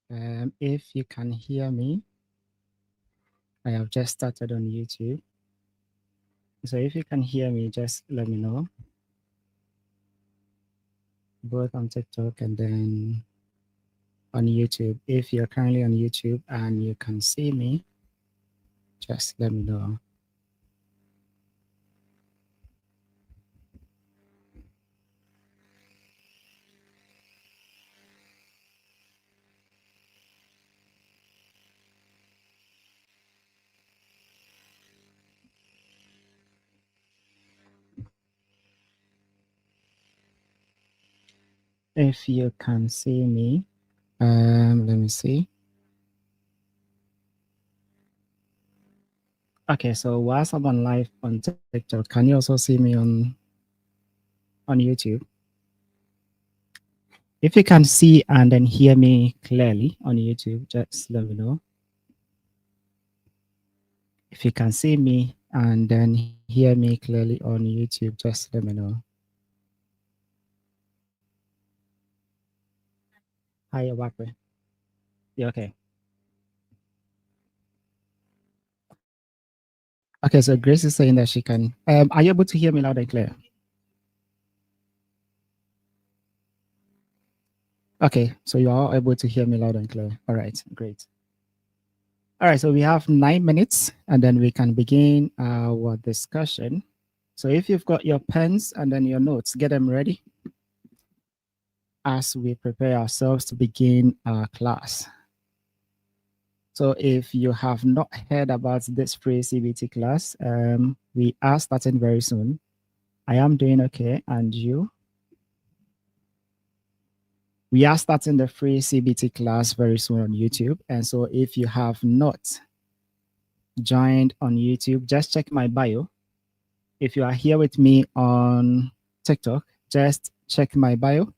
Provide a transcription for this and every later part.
If you can hear me, I have just started on YouTube. So if you can hear me, just let me know. Both on TikTok and then on YouTube. If you're currently on YouTube and you can see me, just let me know. If you can see me, let me see. Okay, so whilst I'm on live on TikTok, can you also see me on YouTube? If you can see and then hear me clearly on YouTube, just let me know. If you can see me and then hear me clearly on YouTube, just let me know. Hi, Wakwe. Yeah, okay. Okay, so Grace is saying that she can. Are you able to hear me loud and clear? Okay, so you are able to hear me loud and clear. All right, great. All right, so we have 9 minutes and then we can begin our discussion. So if you've got your pens and then your notes, get them ready as we prepare ourselves to begin our class. So if you have not heard about this free CBT class, we are starting very soon. I am doing okay, and you? We are starting the free CBT class very soon on YouTube. And so if you have not joined on YouTube, just check my bio. If you are here with me on TikTok, just check my bio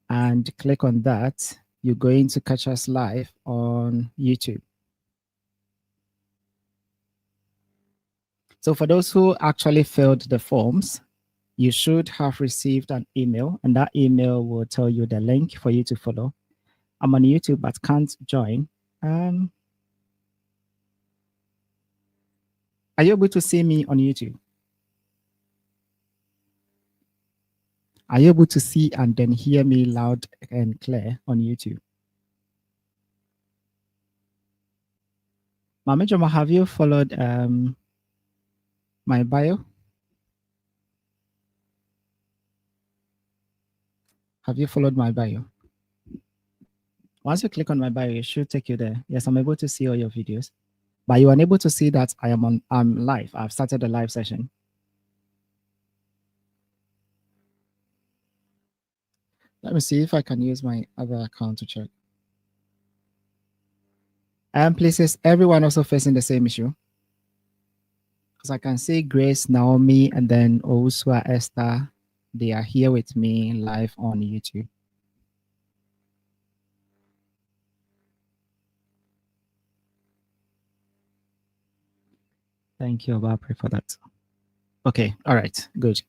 and click on that. You're going to catch us live on YouTube. So for those who actually filled the forms, you should have received an email, and that email will tell you the link for you to follow. I'm on YouTube but can't join. Are you able to see me on YouTube? Are you able to see and then hear me loud and clear on YouTube? Mama Joma, have you followed my bio? Have you followed my bio? Once you click on my bio, it should take you there. Yes, I'm able to see all your videos, but you are unable to see that I'm live. I've started a live session. Let me see if I can use my other account to check. Please, is everyone also facing the same issue? Because I can see Grace, Naomi, and then Owuswa, Esther. They are here with me live on YouTube. Thank you, Abapre, for that. Okay, all right, good.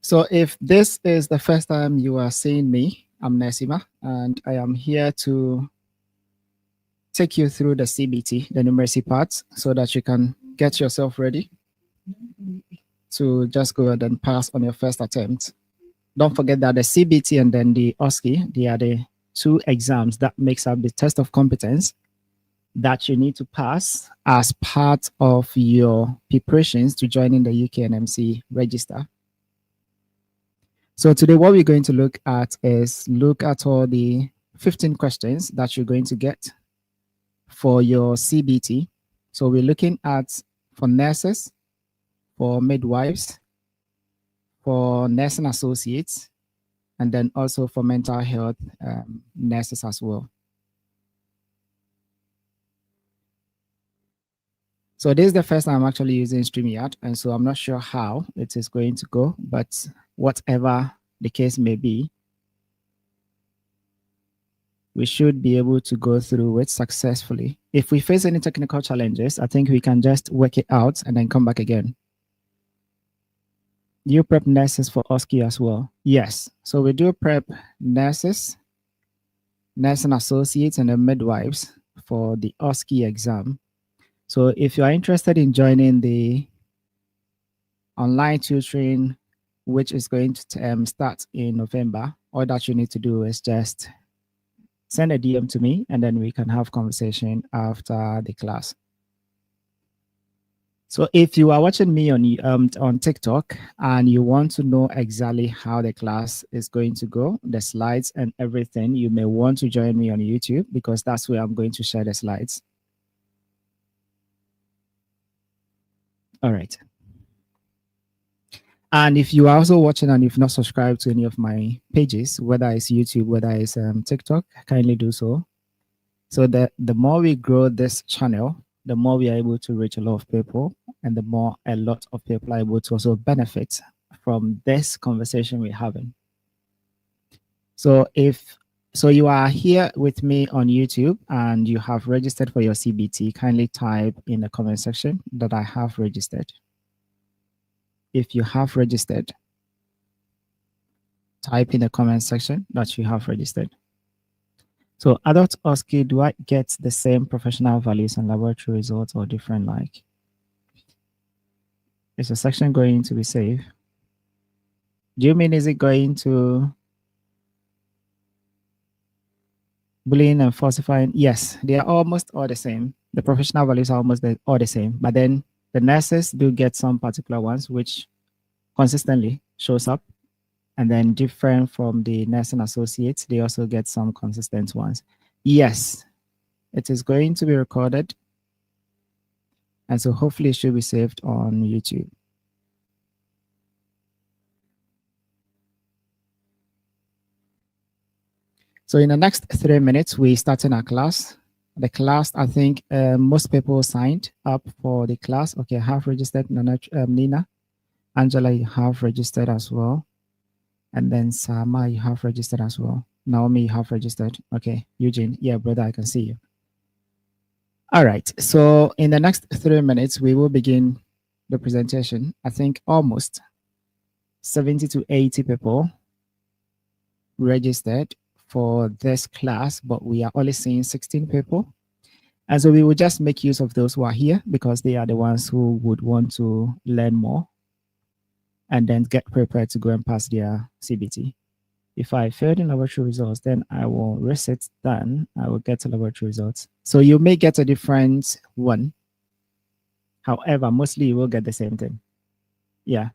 So if this is the first time you are seeing me, I'm Nesima, and I am here to take you through the CBT, the numeracy part, so that you can get yourself ready to just go ahead and pass on your first attempt. Don't forget that the CBT and then the OSCE, they are the two exams that makes up the test of competence that you need to pass as part of your preparations to join in the UK NMC register. So today what we're going to look at is look at all the 15 questions that you're going to get for your CBT. So we're looking at for nurses, for midwives, for nursing associates, and then also for mental health nurses as well. So this is the first time I'm actually using StreamYard, and so I'm not sure how it is going to go, but whatever the case may be, we should be able to go through it successfully. If we face any technical challenges, I think we can just work it out and then come back again. Do you prep nurses for OSCE as well? Yes. So we do prep nurses nursing associates and the midwives for the OSCE exam. So if you are interested in joining the online tutoring, which is going to start in November, all that you need to do is just send a DM to me, and then we can have conversation after the class. So if you are watching me on TikTok and you want to know exactly how the class is going to go, the slides and everything, you may want to join me on YouTube, because that's where I'm going to share the slides. All right. And if you are also watching and you've not subscribed to any of my pages, whether it's YouTube, whether it's TikTok, kindly do so. So that the more we grow this channel, the more we are able to reach a lot of people, and the more a lot of people are able to also benefit from this conversation we're having. So if you are here with me on YouTube and you have registered for your CBT, kindly type in the comment section that I have registered. If you have registered, type in the comment section that you have registered. So adult OSCE, do I get the same professional values and laboratory results or different like? Is the section going to be safe? Do you mean is it going to bullying and falsifying? Yes, they are almost all the same. The professional values are almost all the same, but then the nurses do get some particular ones which consistently shows up, and then different from the nursing associates, they also get some consistent ones. Yes, it is going to be recorded, and so hopefully it should be saved on YouTube. So in the next 3 minutes, we start in our class. The class, I think most people signed up for the class. Okay, I have registered. Nina, Angela, you have registered as well. And then Sama, you have registered as well. Naomi, you have registered. Okay, Eugene, yeah, brother, I can see you. All right, so in the next 3 minutes, we will begin the presentation. I think almost 70 to 80 people registered for this class, but we are only seeing 16 people. And so we will just make use of those who are here, because they are the ones who would want to learn more and then get prepared to go and pass their CBT. If I failed in laboratory results, then I will reset done. I will get to laboratory results. So you may get a different one. However, mostly you will get the same thing. Yeah,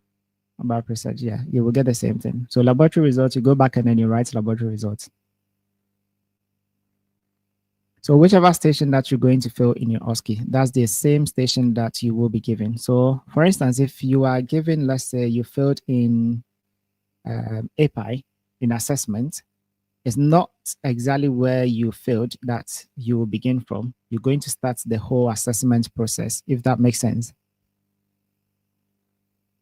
about research. Yeah, you will get the same thing. So laboratory results, you go back and then you write laboratory results. So whichever station that you're going to fill in your OSCE, that's the same station that you will be given. So for instance, if you are given, let's say you filled in API in assessment, it's not exactly where you failed that you will begin from. You're going to start the whole assessment process, if that makes sense.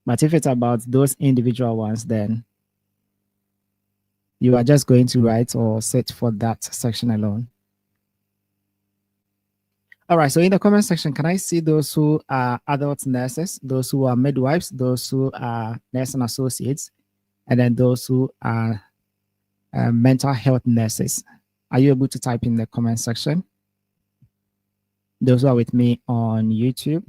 But if it's about those individual ones, then you are just going to write or sit for that section alone. All right, so in the comment section, can I see those who are adult nurses, those who are midwives, those who are nursing associates, and then those who are mental health nurses? Are you able to type in the comment section? Those who are with me on YouTube.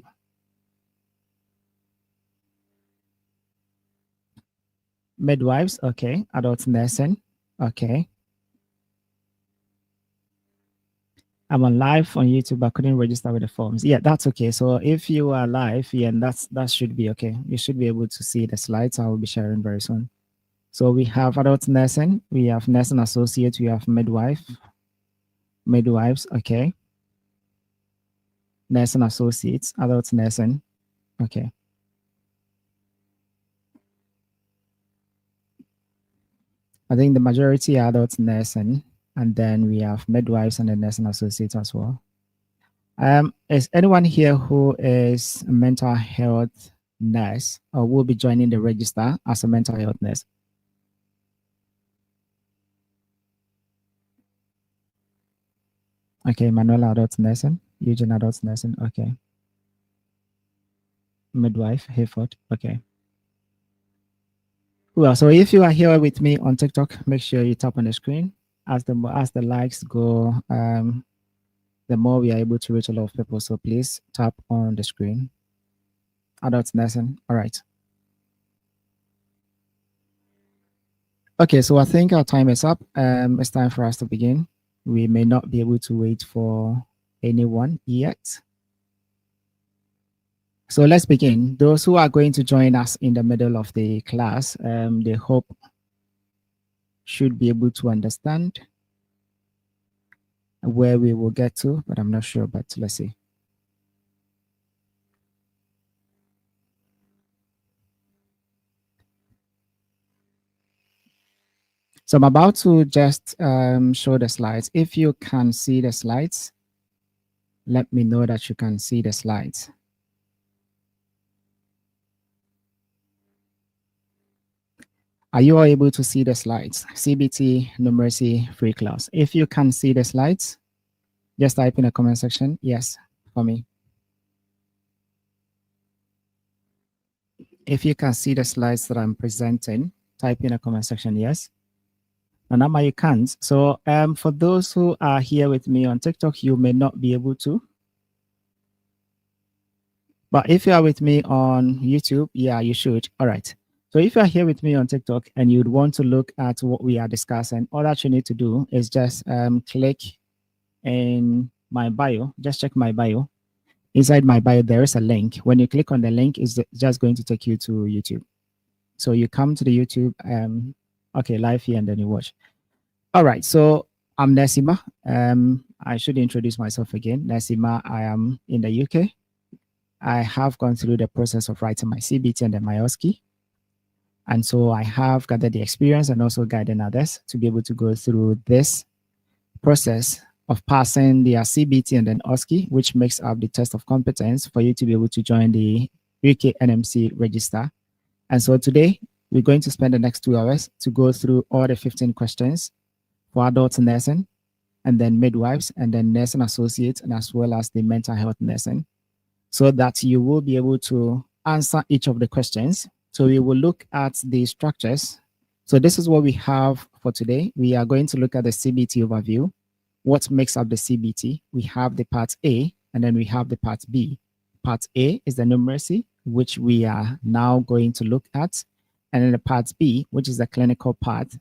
Midwives, okay. Adult nursing, okay. I'm on live on YouTube. I couldn't register with the forms. Yeah, that's okay. So if you are live, yeah, that should be okay. You should be able to see the slides I will be sharing very soon. So we have adult nursing, we have nursing associate, we have midwives, okay. Nursing associates, adult nursing, okay. I think the majority are adult nursing, and then we have midwives and the nursing associates as well. Is anyone here who is a mental health nurse or will be joining the register as a mental health nurse? Okay, Manuela adult nursing, Eugene adult nursing, okay. Midwife, Hayford, okay. Well, so if you are here with me on TikTok, make sure you tap on the screen as the likes go, the more we are able to reach a lot of people. So please tap on the screen. Adult nursing. All right. Okay, so I think our time is up. It's time for us to begin. We may not be able to wait for anyone yet. So let's begin. Those who are going to join us in the middle of the class, they hope should be able to understand where we will get to, but I'm not sure, but let's see. So I'm about to just show the slides. If you can see the slides, let me know that you can see the slides. Are you all able to see the slides? CBT-Numeracy free class. If you can see the slides, just type in the comment section, yes, for me. If you can see the slides that I'm presenting, type in the comment section, yes. And now you can't. So for those who are here with me on TikTok, you may not be able to. But if you are with me on YouTube, yeah, you should. All right. So if you are here with me on TikTok and you'd want to look at what we are discussing, all that you need to do is just click in my bio. Just check my bio. Inside my bio, there is a link. When you click on the link, it's just going to take you to YouTube. So you come to the YouTube, okay, live here, and then you watch. All right, so I'm Nesima. I should introduce myself again. Nesima, I am in the UK. I have gone through the process of writing my CBT and then my OSCE. And so I have gathered the experience and also guiding others to be able to go through this process of passing their CBT and then OSCE, which makes up the test of competence for you to be able to join the UK NMC register. And so today, we're going to spend the next 2 hours to go through all the 15 questions for adult nursing, and then midwives, and then nursing associates, and as well as the mental health nursing, so that you will be able to answer each of the questions. So we will look at the structures. So this is what we have for today. We are going to look at the CBT overview. What makes up the CBT? We have the part A, and then we have the part B. Part A is the numeracy, which we are now going to look at. And then the part B, which is the clinical part,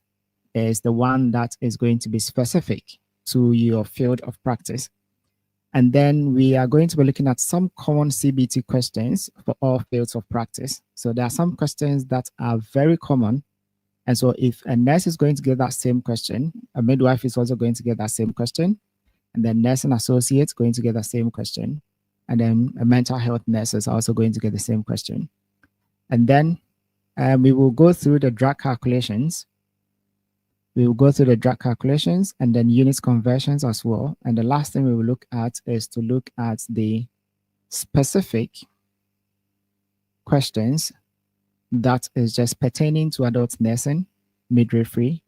is the one that is going to be specific to your field of practice. And then we are going to be looking at some common CBT questions for all fields of practice. So there are some questions that are very common. And so if a nurse is going to get that same question, a midwife is also going to get that same question, and then nursing associates going to get the same question, and then a mental health nurse is also going to get the same question. And then we will go through the drug calculations. We will go through the drug calculations and then units conversions as well. And the last thing we will look at is to look at the specific questions that is just pertaining to adult nursing, midwifery,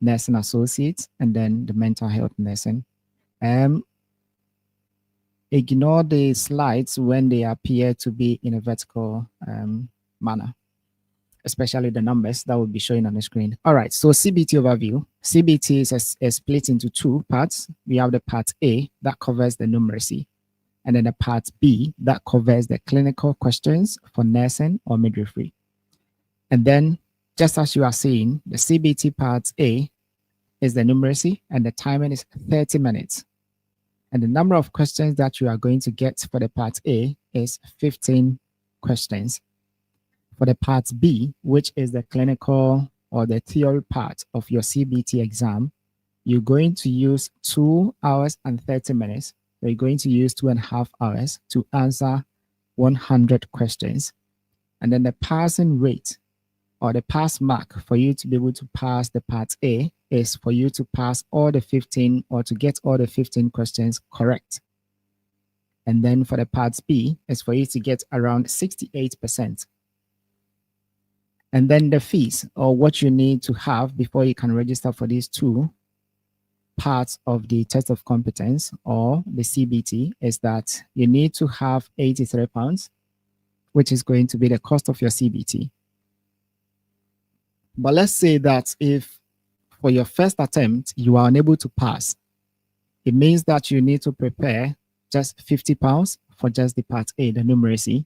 nursing associates, and then the mental health nursing. Ignore the slides when they appear to be in a vertical manner, especially the numbers that will be showing on the screen. All right, so CBT overview. CBT is split into 2 parts. We have the part A that covers the numeracy, and then the part B that covers the clinical questions for nursing or midwifery. And then, just as you are seeing, the CBT part A is the numeracy, and the timing is 30 minutes. And the number of questions that you are going to get for the part A is 15 questions. For the part B, which is the clinical or the theory part of your CBT exam, you're going to use 2 hours and 30 minutes. So you're going to use 2.5 hours to answer 100 questions. And then the passing rate or the pass mark for you to be able to pass the part A is for you to pass all the 15 or to get all the 15 questions correct. And then for the part B is for you to get around 68%. And then the fees, or what you need to have before you can register for these 2 parts of the test of competence or the CBT, is that you need to have £83, which is going to be the cost of your CBT. But let's say that if for your first attempt, you are unable to pass, it means that you need to prepare just £50 for just the part A, the numeracy,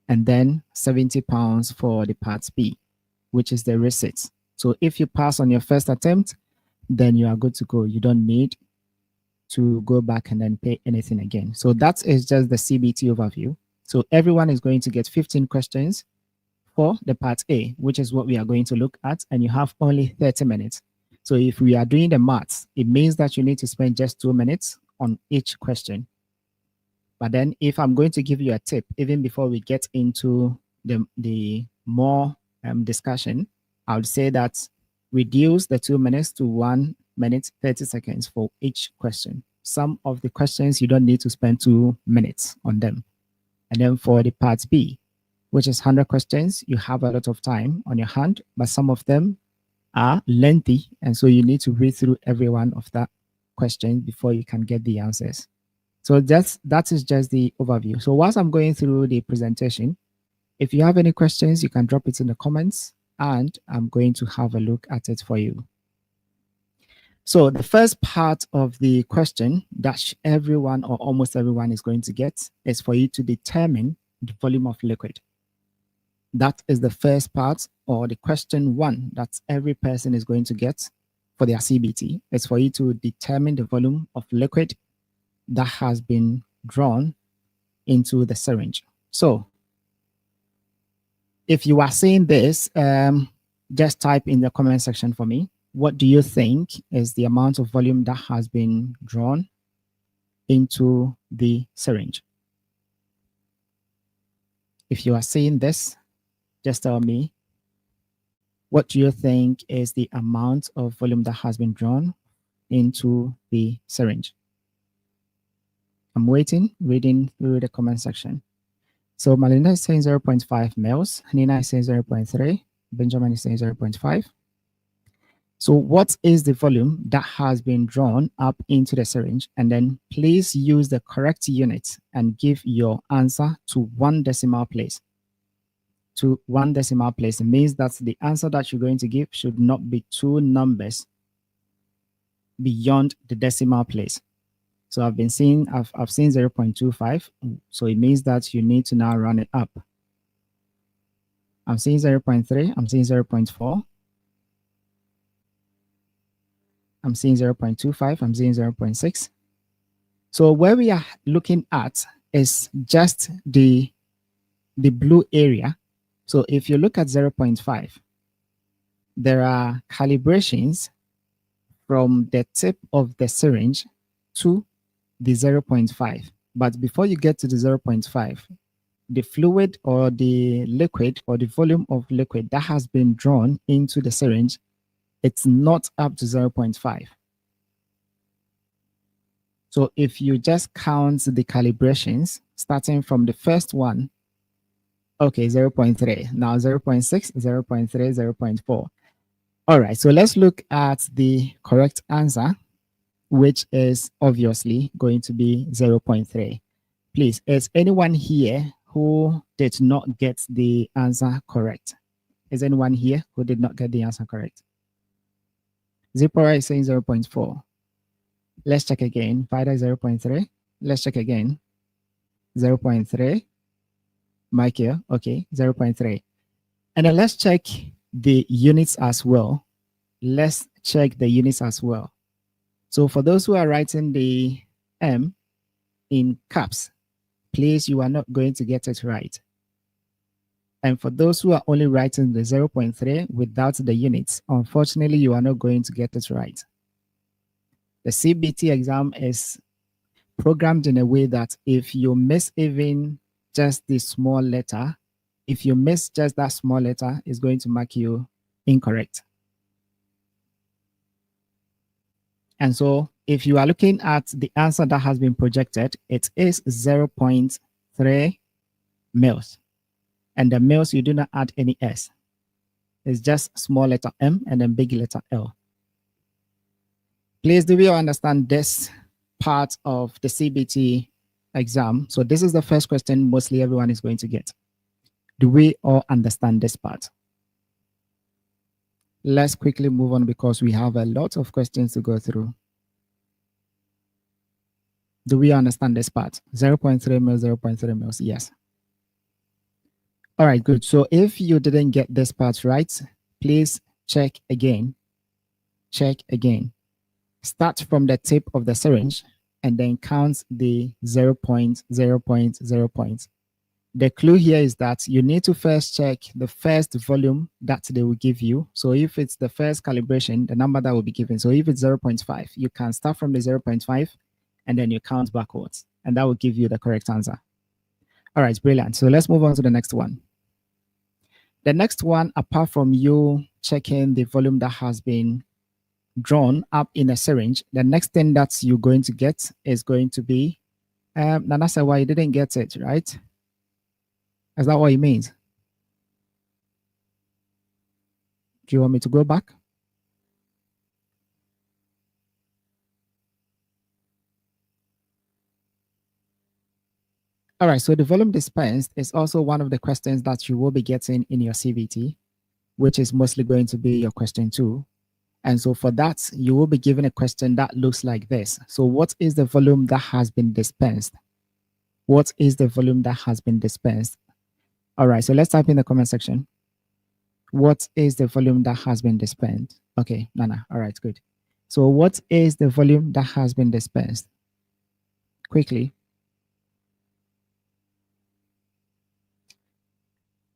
and then £70 for the part B, which is the receipts. So if you pass on your first attempt, then you are good to go. You don't need to go back and then pay anything again. So that is just the CBT overview. So everyone is going to get 15 questions for the part A, which is what we are going to look at, and you have only 30 minutes. So if we are doing the maths, it means that you need to spend just 2 minutes on each question. But then if I'm going to give you a tip, even before we get into the more discussion, I would say that reduce the 2 minutes to 1 minute 30 seconds for each question. Some of the questions you don't need to spend 2 minutes on them. And then for the part B, which is 100 questions, you have a lot of time on your hand, but some of them are lengthy, and so you need to read through every one of that question before you can get the answers. So that is just the overview. So whilst I'm going through the presentation, if you have any questions, you can drop it in the comments, and I'm going to have a look at it for you. So the first part of the question that everyone or almost everyone is going to get is for you to determine the volume of liquid. That is the first part, or the question one that every person is going to get for their CBT. It's for you to determine the volume of liquid that has been drawn into the syringe. So if you are saying this, just type in the comment section for me. What do you think is the amount of volume that has been drawn into the syringe? If you are saying this, just tell me, what do you think is the amount of volume that has been drawn into the syringe? I'm waiting, reading through the comment section. So Malinda is saying 0.5 mils, Nina is saying 0.3, Benjamin is saying 0.5. So what is the volume that has been drawn up into the syringe? And then please use the correct unit and give your answer to 1 decimal place. To 1 decimal place, it means that the answer that you're going to give should not be 2 numbers beyond the decimal place. So I've seen 0.25. So it means that you need to now run it up. I'm seeing 0.3. I'm seeing 0.4. I'm seeing 0.25. I'm seeing 0.6. So where we are looking at is just the blue area. So if you look at 0.5, there are calibrations from the tip of the syringe to the 0.5. But before you get to the 0.5, the fluid or the liquid or the volume of liquid that has been drawn into the syringe, it's not up to 0.5. So if you just count the calibrations, starting from the first one, okay, 0.3, now 0.6, 0.3, 0.4. All right, so let's look at the correct answer, which is obviously going to be 0.3. Please, is anyone here who did not get the answer correct? Is anyone here who did not get the answer correct? Zipporah is saying 0.4. Let's check again. Vida 0.3. Let's check again. 0.3. Michael, okay, 0.3. And then let's check the units as well. Let's check the units as well. So for those who are writing the M in caps, please, you are not going to get it right. And for those who are only writing the 0.3 without the units, unfortunately, you are not going to get it right. The CBT exam is programmed in a way that if you miss even just the small letter, if you miss just that small letter, it's going to mark you incorrect. And so if you are looking at the answer that has been projected, it is 0.3 mils. And the mils, you do not add any S. It's just small letter M and then big letter L. Please, do we all understand this part of the CBT exam? So this is the first question mostly everyone is going to get. Do we all understand this part? let's quickly move on because we have a lot of questions to go through. Do we understand this part? 0.3 mils, 0.3 mils, yes. All right, good. So if you didn't get this part right, please check again. Check again. Start from the tip of the syringe and then count the 0 point, 0 point, 0 point. The clue here is that you need to first check the first volume that they will give you. So if it's the first calibration, the number that will be given. So if it's 0.5, you can start from the 0.5 and then you count backwards, and that will give you the correct answer. All right, brilliant. So let's move on to the next one. The next one, apart from you checking the volume that has been drawn up in a syringe, the next thing that you're going to get is going to be, Nana said, why you didn't get it, right? Is that what it means? Do you want me to go back? All right, so the volume dispensed is also one of the questions that you will be getting in your CBT, which is mostly going to be your question 2. And so for that, you will be given a question that looks like this. So what is the volume that has been dispensed? What is the volume that has been dispensed? All right, so let's type in the comment section. What is the volume that has been dispensed? Okay, Nana, all right, good. So what is the volume that has been dispensed? Quickly.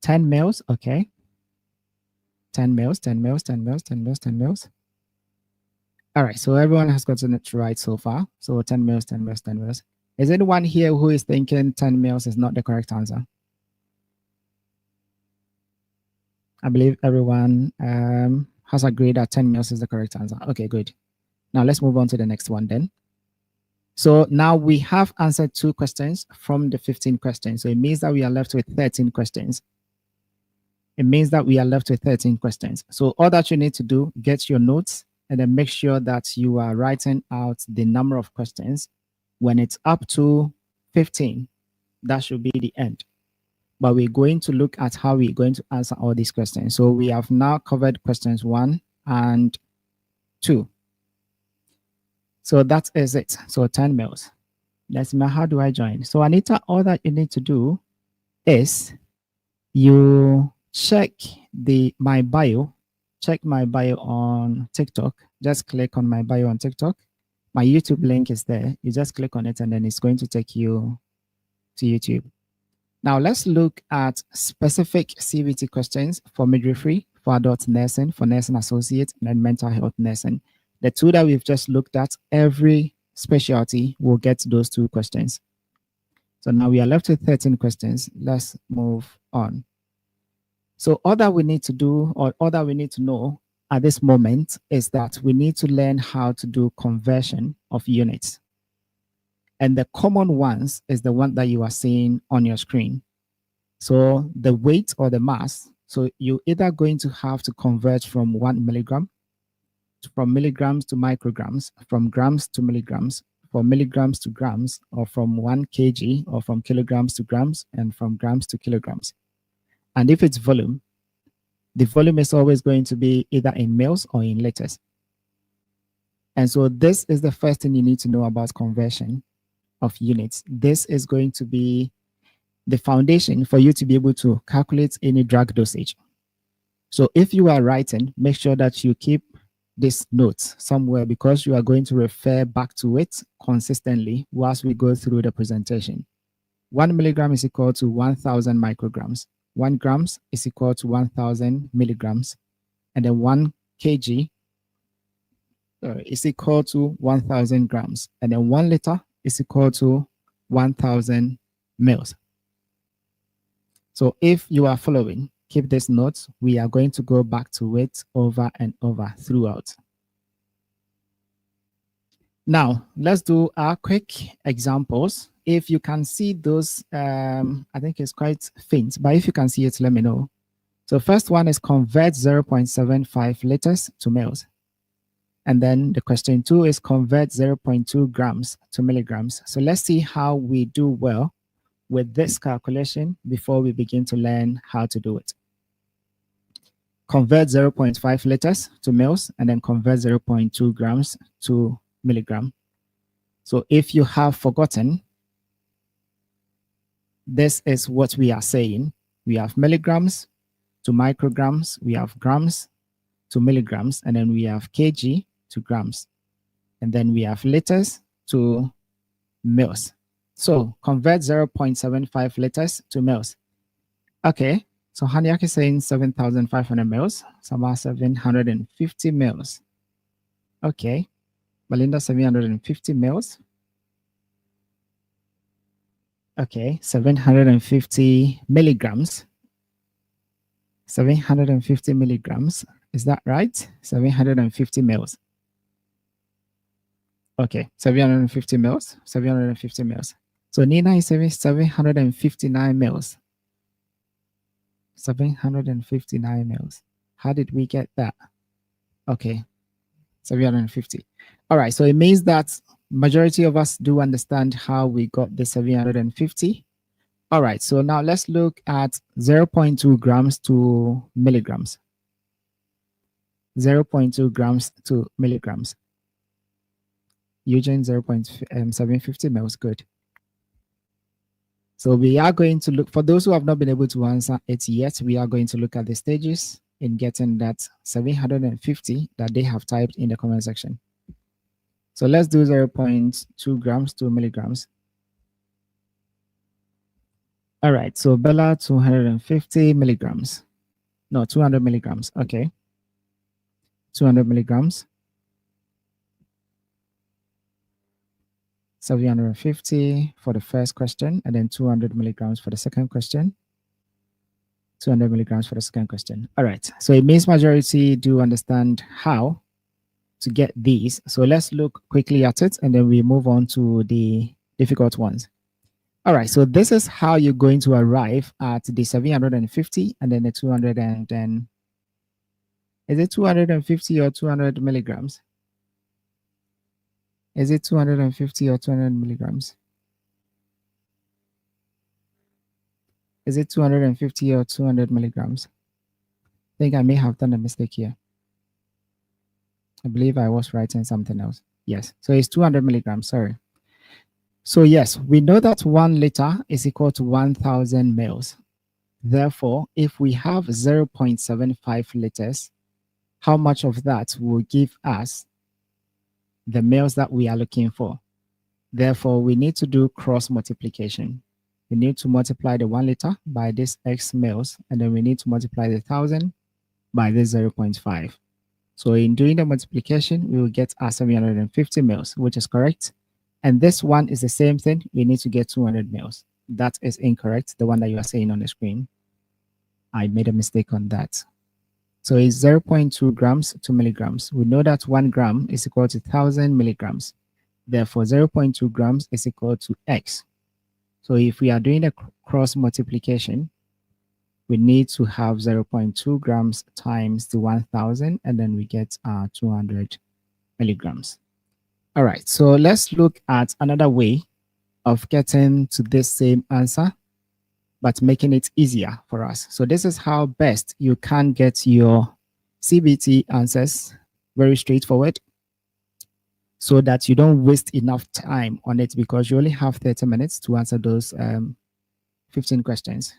10 mils, okay. 10 mils, 10 mils, 10 mils, 10 mils, 10 mils. All right, so everyone has gotten it right so far. So 10 mils, 10 mils, 10 mils. Is anyone here who is thinking 10 mils is not the correct answer? I believe everyone has agreed that 10 mils is the correct answer. Okay, good. Now let's move on to the next one then. So now we have answered 2 questions from the 15 questions. So it means that we are left with 13 questions. It means that we are left with 13 questions. So all that you need to do, get your notes and then make sure that you are writing out the number of questions. When it's up to 15, that should be the end. But we're going to look at how we're going to answer all these questions. So we have now covered questions 1 and 2. So that is it. So 10 mils. Let's see, how do I join? So Anita, all that you need to do is you check my bio on TikTok. Just click on my bio on TikTok. My YouTube link is there. You just click on it and then it's going to take you to YouTube. Now let's look at specific CBT questions for midwifery, for adult nursing, for nursing associate, and then mental health nursing. The 2 that we've just looked at, every specialty will get those 2 questions. So now we are left with 13 questions. Let's move on. So all that we need to do, or all that we need to know at this moment, is that we need to learn how to do conversion of units. And the common ones is the one that you are seeing on your screen. So the weight or the mass, so you're either going to have to convert from 1 milligram, from milligrams to micrograms, from grams to milligrams, from milligrams to grams, or from 1 kg, or from kilograms to grams, and from grams to kilograms. And if it's volume, the volume is always going to be either in mils or in liters. And so this is the first thing you need to know about conversion of units. This is going to be the foundation for you to be able to calculate any drug dosage. So if you are writing, make sure that you keep this note somewhere because you are going to refer back to it consistently whilst we go through the presentation. 1 milligram is equal to 1,000 micrograms. 1 grams is equal to 1,000 milligrams. And then 1 kg is equal to 1,000 grams. And then 1 liter is equal to 1,000 mils. So if you are following, keep this note. We are going to go back to it over and over throughout. Now, let's do our quick examples. If you can see those, I think it's quite faint, but if you can see it, let me know. So first one is convert 0.75 liters to mils. And then the question 2 is convert 0.2 grams to milligrams. So let's see how we do well with this calculation before we begin to learn how to do it. convert 0.5 liters to mils, and then convert 0.2 grams to milligram. So if you have forgotten, this is what we are saying. We have milligrams to micrograms, we have grams to milligrams, and then we have kg to grams. And then we have liters to mils. So convert 0.75 liters to mils. Okay, so Haniak is saying 7,500 mils, Sama 750 mils. Okay, Belinda 750 mils. Okay, 750 milligrams. 750 milligrams. Is that right? 750 mils. Okay, 750 mils. 750 mils. So Nina is saying 759 mils. 759 mils. How did we get that? Okay, 750. All right, so it means that majority of us do understand how we got the 750. All right, so now let's look at 0.2 grams to milligrams. 0.2 grams to milligrams. Eugene 0.750 mils, good. So we are going to look, for those who have not been able to answer it yet, we are going to look at the stages in getting that 750 that they have typed in the comment section. So let's do 0.2 grams to milligrams. All right, so Bella 250 milligrams. No, 200 milligrams, okay. 200 milligrams. 750 for the first question, and then 200 milligrams for the second question. 200 milligrams for the second question. All right, so it means majority do understand how to get these. So let's look quickly at it, and then we move on to the difficult ones. All right, so this is how you're going to arrive at the 750 and then the 200 and then, is it 250 or 200 milligrams? Is it 250 or 200 milligrams? Is it 250 or 200 milligrams? I think I may have done a mistake here. I believe I was writing something else. Yes, so it's 200 milligrams, sorry. So yes, we know that 1 liter is equal to 1,000 mils. Therefore, if we have 0.75 liters, how much of that will give us the mils that we are looking for? Therefore, we need to do cross multiplication. We need to multiply the 1 liter by this X mils, and then we need to multiply the 1,000 by this 0.5. So in doing the multiplication, we will get our 750 mils, which is correct. And this one is the same thing. We need to get 200 mils. That is incorrect, the one that you are seeing on the screen. I made a mistake on that. So it's 0.2 grams to milligrams. We know that 1 gram is equal to 1,000 milligrams. Therefore, 0.2 grams is equal to X. So if we are doing a cross multiplication, we need to have 0.2 grams times the 1,000, and then we get 200 milligrams. All right, so let's look at another way of getting to this same answer, but making it easier for us. So this is how best you can get your CBT answers, very straightforward, so that you don't waste enough time on it, because you only have 30 minutes to answer those 15 questions.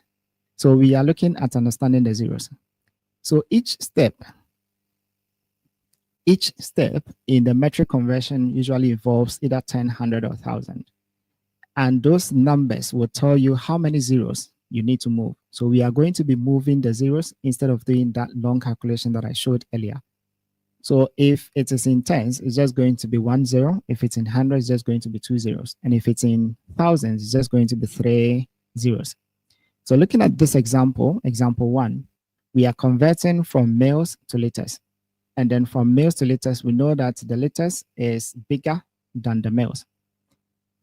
So we are looking at understanding the zeros. So each step in the metric conversion usually involves either 10, 100, or 1,000. And those numbers will tell you how many zeros you need to move. So we are going to be moving the zeros instead of doing that long calculation that I showed earlier. So if it is in tens, it's just going to be 1 0. If it's in hundreds, it's just going to be 2 zeros. And if it's in thousands, it's just going to be 3 zeros. So looking at this example, example 1, we are converting from mils to liters. And then from mils to liters, we know that the liters is bigger than the mils.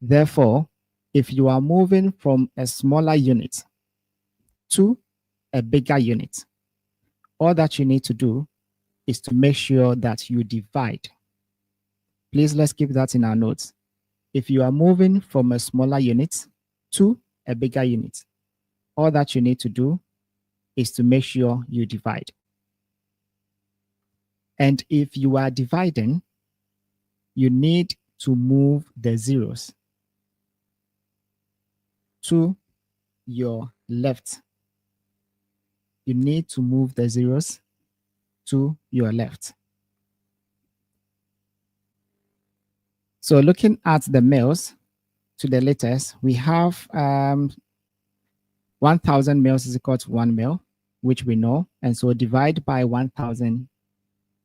Therefore, if you are moving from a smaller unit to a bigger unit, all that you need to do is to make sure that you divide. Please, let's keep that in our notes. If you are moving from a smaller unit to a bigger unit, all that you need to do is to make sure you divide. And if you are dividing, you need to move the zeros to your left. You need to move the zeros to your left. So looking at the males to the letters, we have 1,000 males is equal to 1 male, which we know. And so divide by 1,000.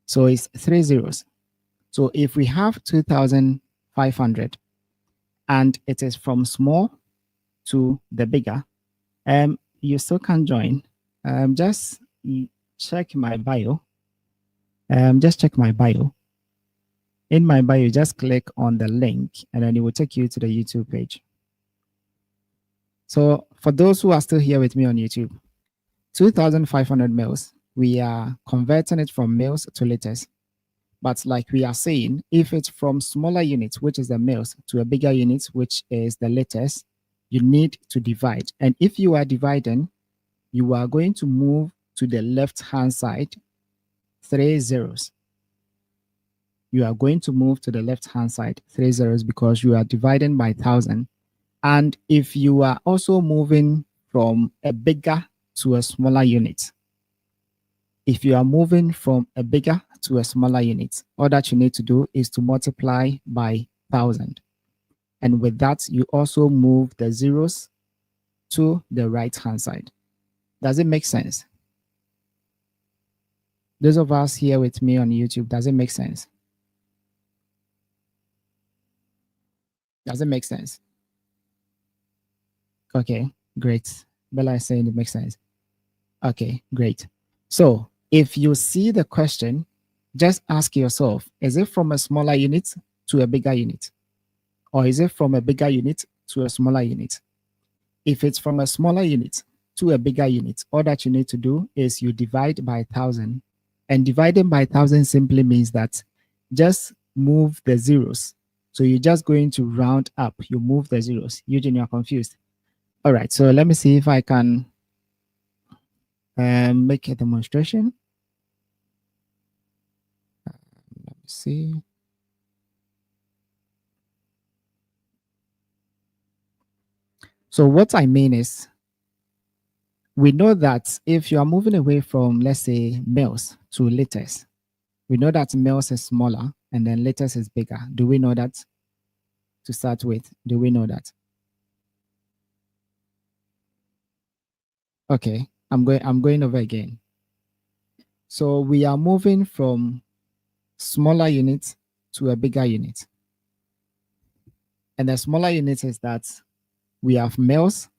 So it's 3 zeros. So if we have 2,500 and it is from small to the bigger, you still can join. Just check my bio. Just check my bio. In my bio, just click on the link and then it will take you to the YouTube page. So for those who are still here with me on YouTube, 2,500 males, we are converting it from males to liters. But like we are saying, if it's from smaller units, which is the males, to a bigger unit, which is the liters, you need to divide. And if you are dividing, you are going to move to the left-hand side 3 zeros. You are going to move to the left-hand side 3 zeros because you are dividing by 1,000. And if you are also moving from a bigger to a smaller unit, if you are moving from a bigger to a smaller unit, all that you need to do is to multiply by 1,000. And with that, you also move the zeros to the right-hand side. Does it make sense? Those of us here with me on YouTube, does it make sense? Does it make sense? Okay, great. Bella is saying it makes sense. Okay, great. So if you see the question, just ask yourself, is it from a smaller unit to a bigger unit? Or is it from a bigger unit to a smaller unit? If it's from a smaller unit to a bigger unit, all that you need to do is you divide by 1,000. And dividing by 1,000 simply means that just move the zeros. So you're just going to round up. You move the zeros. Eugene, you're confused. All right, so let me see if I can make a demonstration. Let me see. So what I mean is, we know that if you are moving away from, let's say, males to liters, we know that males is smaller and then liters is bigger. Do we know that? To start with, do we know that? Okay, I'm going over again. So we are moving from smaller unit to a bigger unit. And the smaller unit is that we have males,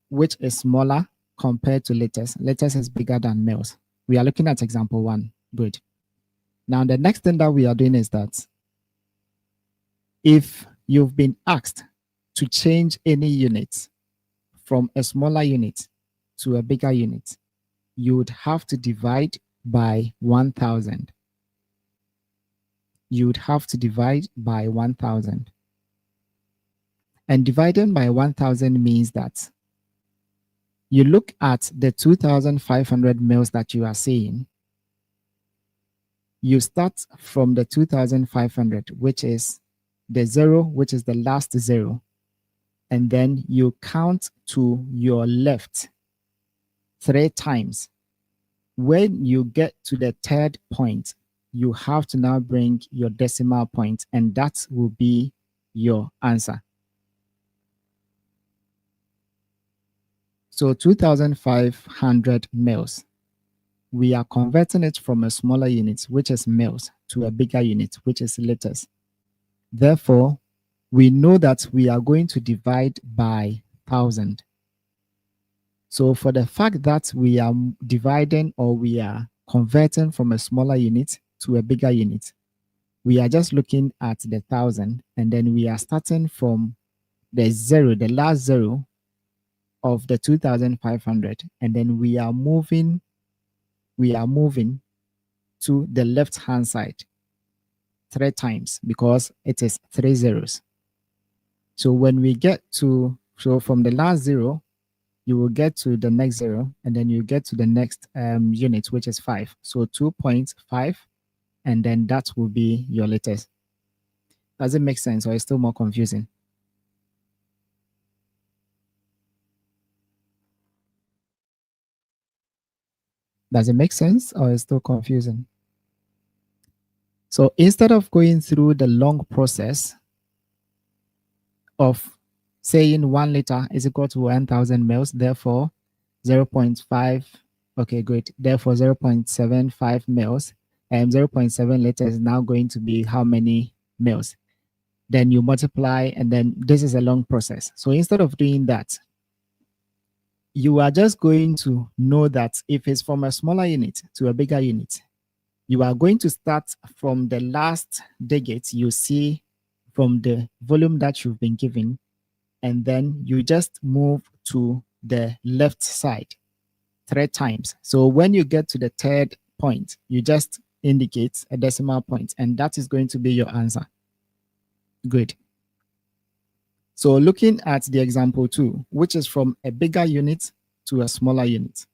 which is smaller compared to liters. Liters is bigger than males. We are looking at example 1. Good. Now, the next thing that we are doing is that if you've been asked to change any unit from a smaller unit to a bigger unit, you would have to divide by 1,000. You would have to divide by 1,000. And dividing by 1,000 means that you look at the 2,500 males that you are seeing. You start from the 2,500, which is the 0, which is the last 0. And then you count to your left 3 times. When you get to the 3rd point, you have to now bring your decimal point, and that will be your answer. So 2,500 males. We are converting it from a smaller unit, which is males, to a bigger unit, which is liters. Therefore, we know that we are going to divide by 1,000. So for the fact that we are dividing or we are converting from a smaller unit to a bigger unit, we are just looking at the 1,000, and then we are starting from the 0, the last 0 of the 2,500, and then we are moving to the left-hand side 3 times because it is 3 zeros. So when we get to, so from the last 0, you will get to the next 0, and then you get to the next unit, which is 5. So 2.5 and then that will be your liters. Does it make sense, or is it still more confusing? Does it make sense, or is it still confusing? So instead of going through the long process of saying 1 liter is equal to 1,000 mils, therefore 0.5, okay, great. Therefore 0.75 mils, and 0.7 liters is now going to be how many mils? Then you multiply, and then this is a long process. So instead of doing that, you are just going to know that if it's from a smaller unit to a bigger unit, you are going to start from the last digit you see from the volume that you've been given, and then you just move to the left side 3 times. So when you get to the third point, you just indicate a decimal point, and that is going to be your answer. Good. So looking at the example 2, which is from a bigger unit to a smaller unit,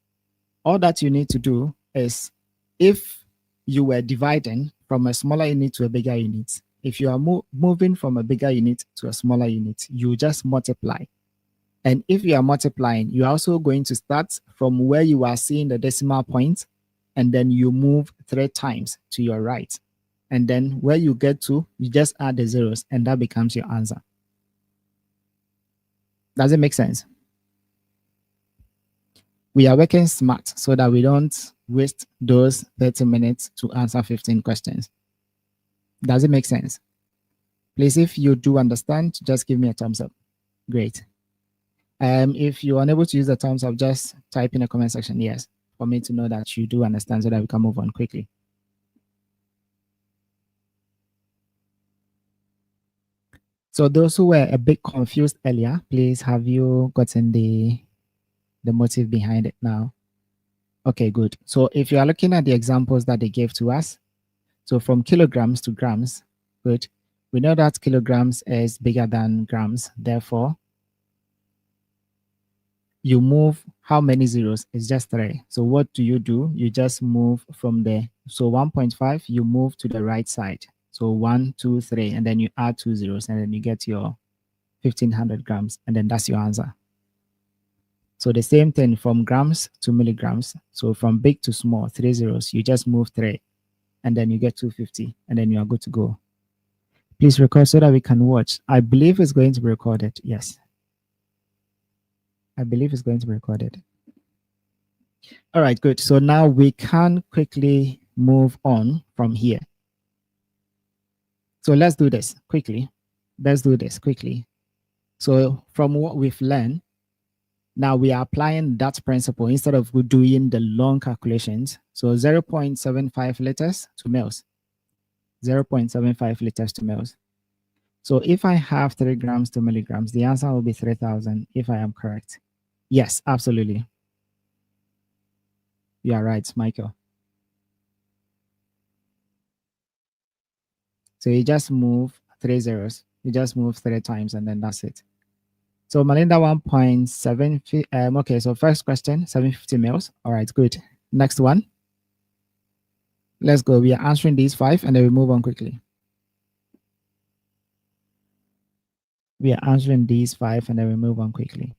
all that you need to do is, if you were dividing from a smaller unit to a bigger unit, if you are moving from a bigger unit to a smaller unit, you just multiply. And if you are multiplying, you're also going to start from where you are seeing the decimal point, and then you move 3 times to your right. And then where you get to, you just add the zeros, and that becomes your answer. Does it make sense? We are working smart so that we don't waste those 30 minutes to answer 15 questions. Does it make sense? Please, if you do understand, just give me a thumbs up. Great. If you're unable to use the thumbs up, just type in the comment section yes, for me to know that you do understand so that we can move on quickly. So those who were a bit confused earlier, please, have you gotten the motive behind it now? Okay, good. So if you are looking at the examples that they gave to us, so from kilograms to grams, good. We know that kilograms is bigger than grams. Therefore, you move how many zeros? It's just 3. So what do? You just move from there. So 1.5, you move to the right side. So 1, 2, 3, and then you add 2 zeros, and then you get your 1,500 grams, and then that's your answer. So the same thing from grams to milligrams. So from big to small, 3 zeros, you just move 3, and then you get 250, and then you are good to go. Please record so that we can watch. I believe it's going to be recorded. Yes. I believe it's going to be recorded. All right, good. So now we can quickly move on from here. So let's do this quickly. So from what we've learned, now we are applying that principle instead of doing the long calculations. So 0.75 liters to mils. 0.75 liters to mils. So if I have 3 grams to milligrams, the answer will be 3,000 if I am correct. Yes, absolutely. You are right, Michael. So you just move 3 zeros. You just move 3 times, and then that's it. So Melinda 1.7. Okay, so first question, 750 mils. All right, good. Next one. Let's go. We are answering these 5, and then we move on quickly. We are answering these 5, and then we move on quickly.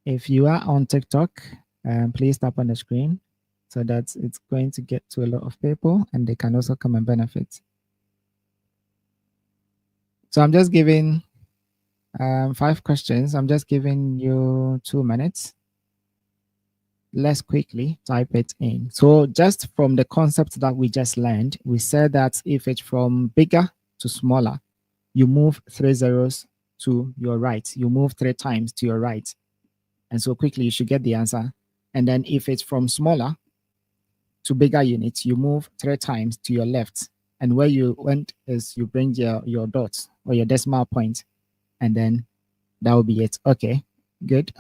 If you are on TikTok, please tap on the screen so that it's going to get to a lot of people, and they can also come and benefit. So I'm just giving 5 questions. I'm just giving you 2 minutes. Let's quickly type it in. So just from the concept that we just learned, we said that if it's from bigger to smaller, you move 3 zeros to your right. You move 3 times to your right. And so quickly you should get the answer. And then if it's from smaller to bigger units, you move 3 times to your left. And where you went is you bring your dots or your decimal point, and then that will be it. Okay, good.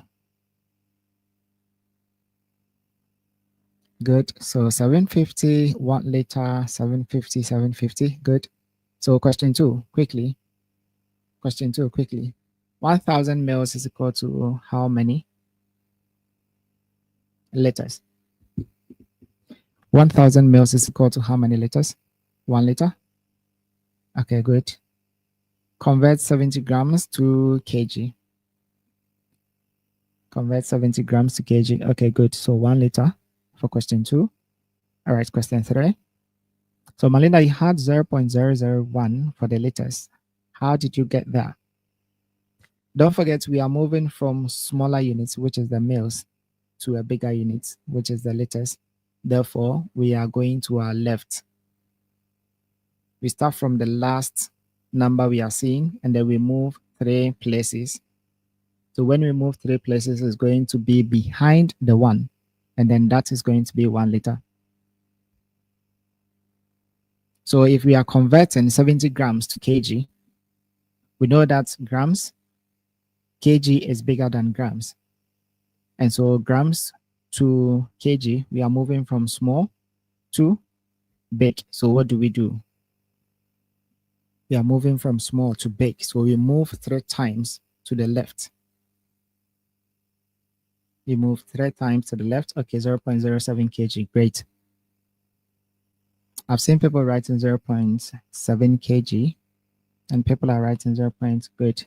Good. So 750, 1 liter, 750, 750. Good. So question 2, quickly. Question 2, quickly. 1,000 mils is equal to how many liters? 1,000 mils is equal to how many liters? 1 liter. Okay, good. Convert 70 grams to kg. Convert 70 grams to kg. Okay, good. So 1 liter for question 2. All right, question 3. So Melinda, you had 0.001 for the liters. How did you get that? Don't forget, we are moving from smaller units, which is the mils, to a bigger unit, which is the liters. Therefore, we are going to our left. We start from the last number we are seeing, and then we move 3 places. So when we move 3 places, it's going to be behind the 1, and then that is going to be 1 liter. So if we are converting 70 grams to kg, we know that grams, kg is bigger than grams. And so grams to kg, we are moving from small to big. So what do? We are moving from small to big. So we move 3 times to the left. We move 3 times to the left. Okay, 0.07 kg. Great. I've seen people writing 0.7 kg, and people are writing 0. Good.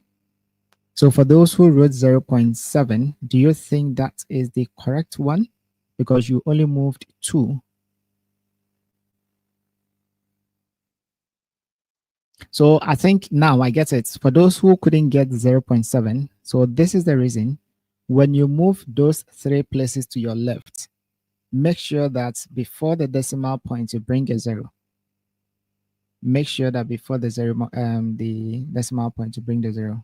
So for those who wrote 0.7, do you think that is the correct one? Because you only moved 2. So I think now I get it. For those who couldn't get 0.7, so this is the reason. When you move those 3 places to your left, make sure that before the decimal point, you bring a 0. Make sure that before the decimal point, you bring the 0.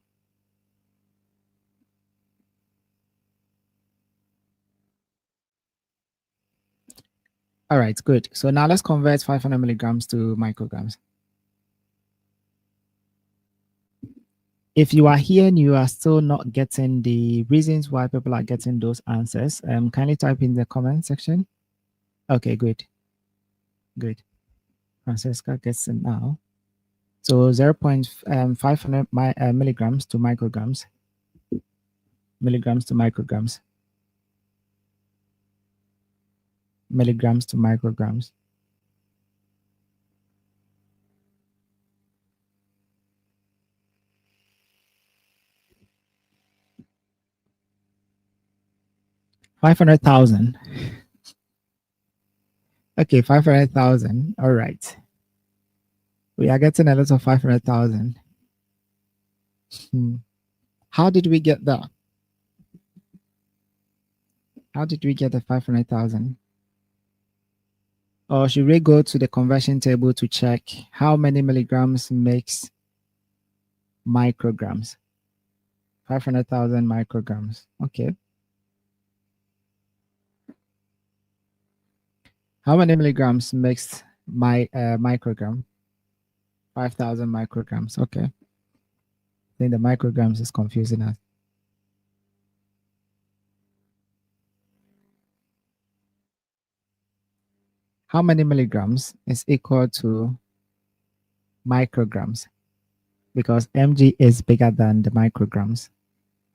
All right, good. So now let's convert 500 milligrams to micrograms. If you are here and you are still not getting the reasons why people are getting those answers, kindly type in the comment section. Okay, good. Good. Francesca gets it now. So 0.500 milligrams to micrograms. Milligrams to micrograms. Milligrams to micrograms. $500,000. Okay, 500,000. All right. We are getting a lot of 500,000. How did we get that? How did we get the 500,000? Or should we go to the conversion table to check how many milligrams makes micrograms? 500,000 micrograms. Okay. How many milligrams makes my microgram? 5,000 micrograms. Okay. I think the micrograms is confusing us. How many milligrams is equal to micrograms? Because mg is bigger than the micrograms.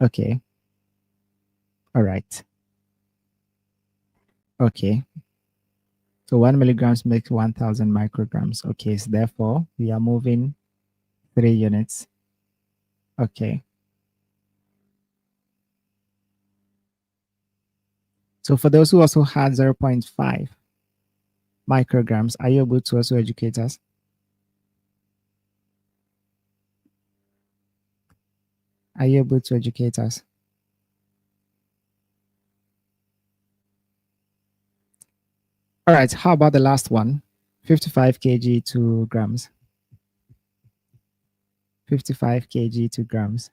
Okay. All right. Okay. So 1 milligrams makes 1,000 micrograms. Okay, so therefore we are moving 3 units. Okay. So for those who also had 0.5 micrograms, are you able to also educate us? Are you able to educate us? All right, how about the last one? 55 kg to grams. 55 kg to grams.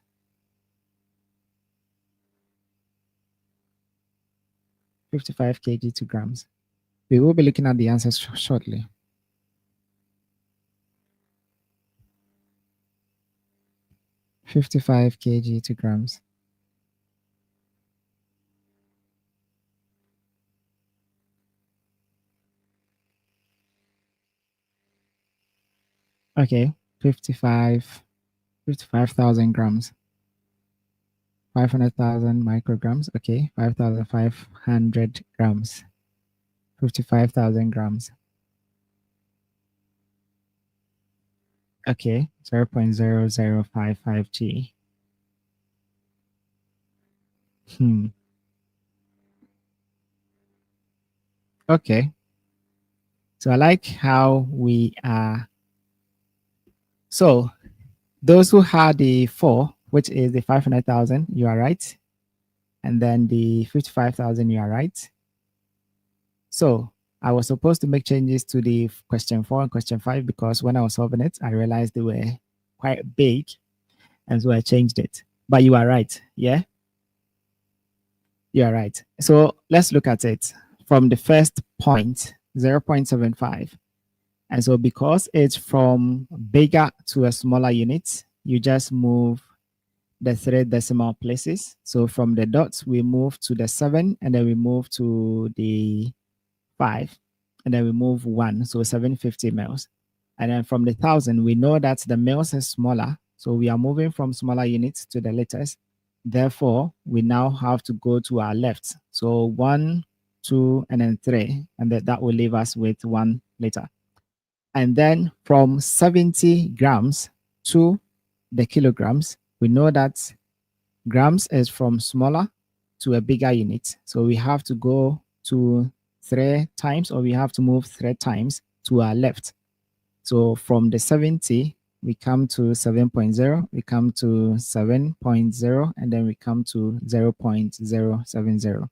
55 kg to grams. We will be looking at the answers shortly. $55 kg to grams. Okay, 55,000 grams. 500,000 micrograms. Okay, 5,500 grams. 55,000 grams. Okay, 0.0055 G. Okay. So I like how we are. So those who had the 4, which is the 500,000, you are right. And then the 55,000, you are right. So I was supposed to make changes to the question 4 and question 5 because when I was solving it, I realized they were quite big. And so I changed it. But you are right. Yeah? You are right. So let's look at it from the first point, 0.75. And so because it's from bigger to a smaller unit, you just move the 3 decimal places. So from the dots, we move to the 7, and then we move to the 5, and then we move 1, so 750 mils. And then from the 1,000, we know that the mils is smaller, so we are moving from smaller units to the liters. Therefore, we now have to go to our left. So 1, 2, and then 3, and that will leave us with 1 liter. And then from 70 grams to the kilograms, we know that grams is from smaller to a bigger unit. So we have to go to 3 times, or we have to move 3 times to our left. So from the 70, we come to 7.0, we come to 7.0, and then we come to 0.070.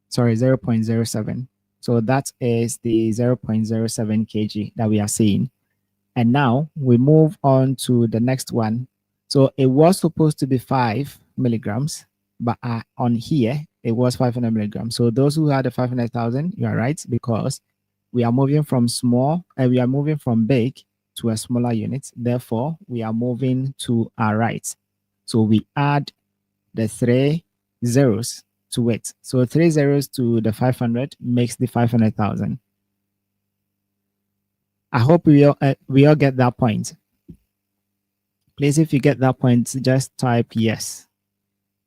Sorry, 0.07. So that is the 0.07 kg that we are seeing. And now we move on to the next one. So it was supposed to be 5 milligrams, but on here, it was 500 milligrams. So those who had the 500,000, you are right, because we are moving from small, and we are moving from big to a smaller unit. Therefore, we are moving to our right. So we add the 3 zeros to it. So 3 zeros to the 500 makes the 500,000. I hope we all get that point. Please, if you get that point, just type yes.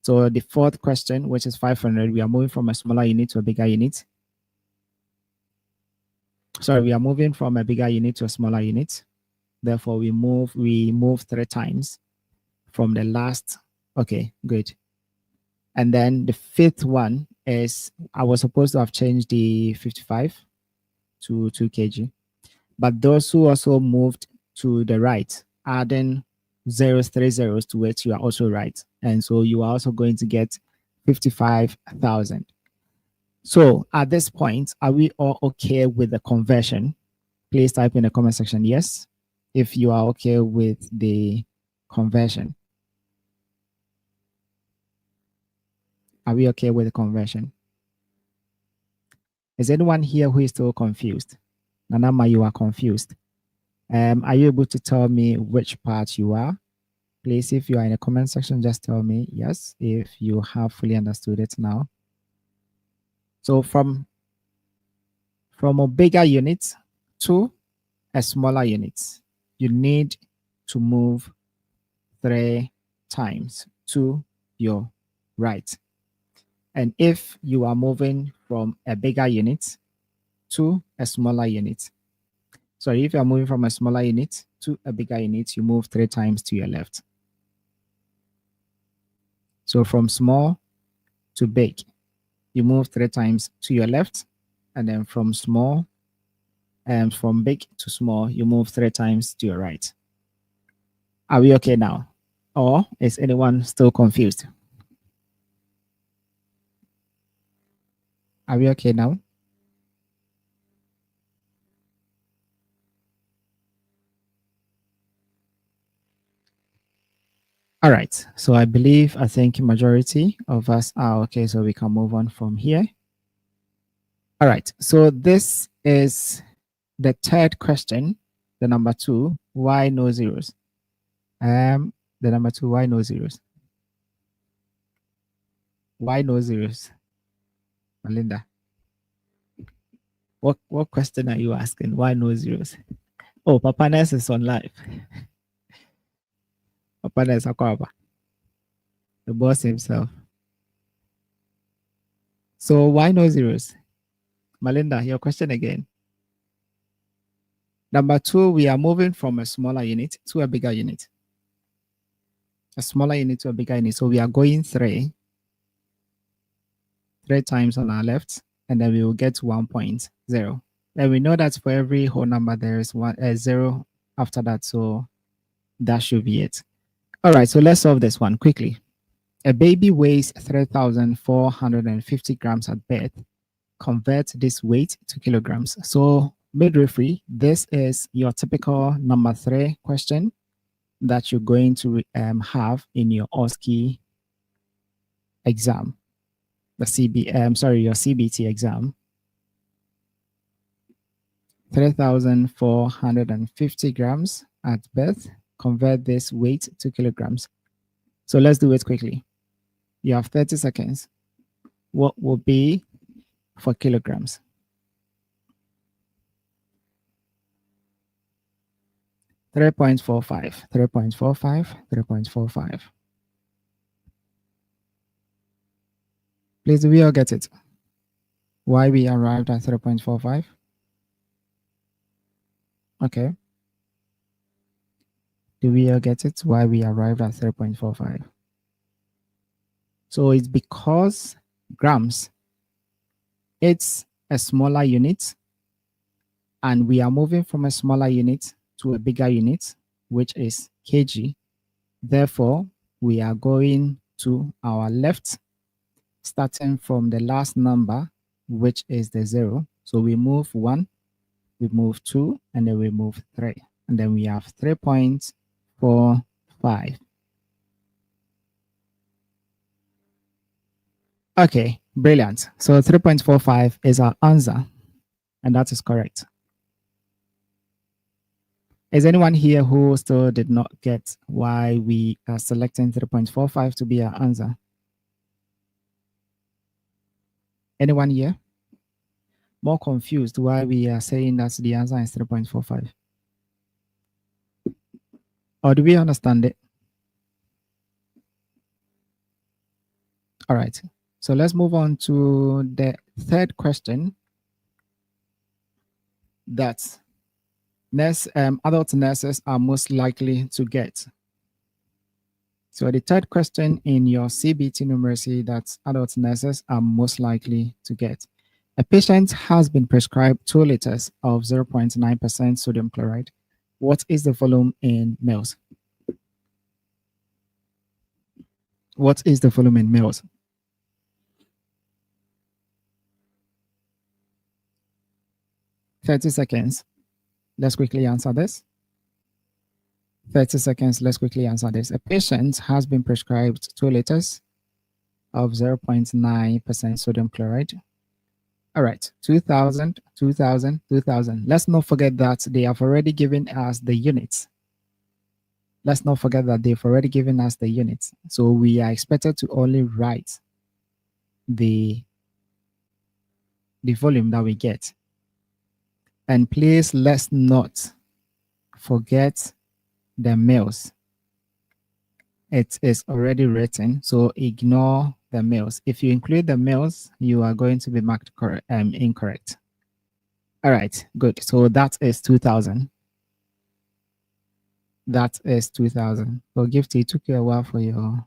So the fourth question, which is 500, we are moving from a smaller unit to a bigger unit. Sorry, we are moving from a bigger unit to a smaller unit. Therefore, we move 3 times from the last. Okay, good. And then the fifth one is, I was supposed to have changed the 55 to 2 kg. But those who also moved to the right, adding 3 zeros to it, you are also right. And so you are also going to get 55,000. So at this point, are we all okay with the conversion? Please type in the comment section yes, if you are okay with the conversion. Are we okay with the conversion? Is anyone here who is still confused? Nanama, you are confused. Are you able to tell me which part you are? Please, if you are in the comment section, just tell me yes, if you have fully understood it now. So from a bigger unit to a smaller unit, you need to move 3 times to your right. And if you are moving from a bigger unit to a smaller unit, sorry, if you are moving from a smaller unit to a bigger unit, you move 3 times to your left. So from small to big, you move 3 times to your left. And then from small and from big to small, you move 3 times to your right. Are we okay now? Or is anyone still confused? Are we okay now? All right. So I think majority of us are okay. So we can move on from here. All right. So this is the third question, the number 2, why no zeros? The number 2, why no zeros? Why no zeros? Melinda, what question are you asking? Why no zeros? Oh, Papa Ness is on live. Papa Ness Akwaba, the boss himself. So why no zeros? Melinda, your question again. Number 2, we are moving from a smaller unit to a bigger unit. A smaller unit to a bigger unit. So we are going 3 times on our left, and then we will get 1.0. And we know that for every whole number, there is a 0 after that. So that should be it. All right, so let's solve this one quickly. A baby weighs 3,450 grams at birth. Convert this weight to kilograms. So midwifery, this is your typical number 3 question that you're going to have in your OSCE exam, your CBT exam. 3,450 grams at birth. Convert this weight to kilograms. So let's do it quickly. You have 30 seconds. What will be for kilograms? $3.45, $3.45, $3.45. Please, do we all get it? Why we arrived at 3.45? Okay. Do we all get it? Why we arrived at 3.45? So it's because grams, it's a smaller unit, and we are moving from a smaller unit to a bigger unit, which is kg. Therefore, we are going to our left, starting from the last number, which is the 0. So we move 1, we move 2, and then we move 3. And then we have 3.45. Okay, brilliant. So 3.45 is our answer, and that is correct. Is anyone here who still did not get why we are selecting 3.45 to be our answer? Anyone here more confused why we are saying that the answer is 3.45? Or do we understand it? All right. So let's move on to the third question. That adult nurses are most likely to get. So the third question in your CBT-Numeracy that adult nurses are most likely to get. A patient has been prescribed 2 liters of 0.9% sodium chloride. What is the volume in mils? What is the volume in mils? $30 seconds. Let's quickly answer this. 30 seconds. Let's quickly answer this. A patient has been prescribed 2 liters of 0.9% sodium chloride. All right, 2,000, 2,000, 2,000. Let's not forget that they have already given us the units. Let's not forget that they've already given us the units. So we are expected to only write the volume that we get. And please, let's not forget the mils. It is already written, so ignore the mils. If you include the mils, you are going to be marked incorrect. All right, good. So that is 2,000. That is 2,000. So Gifty, it took you a while for your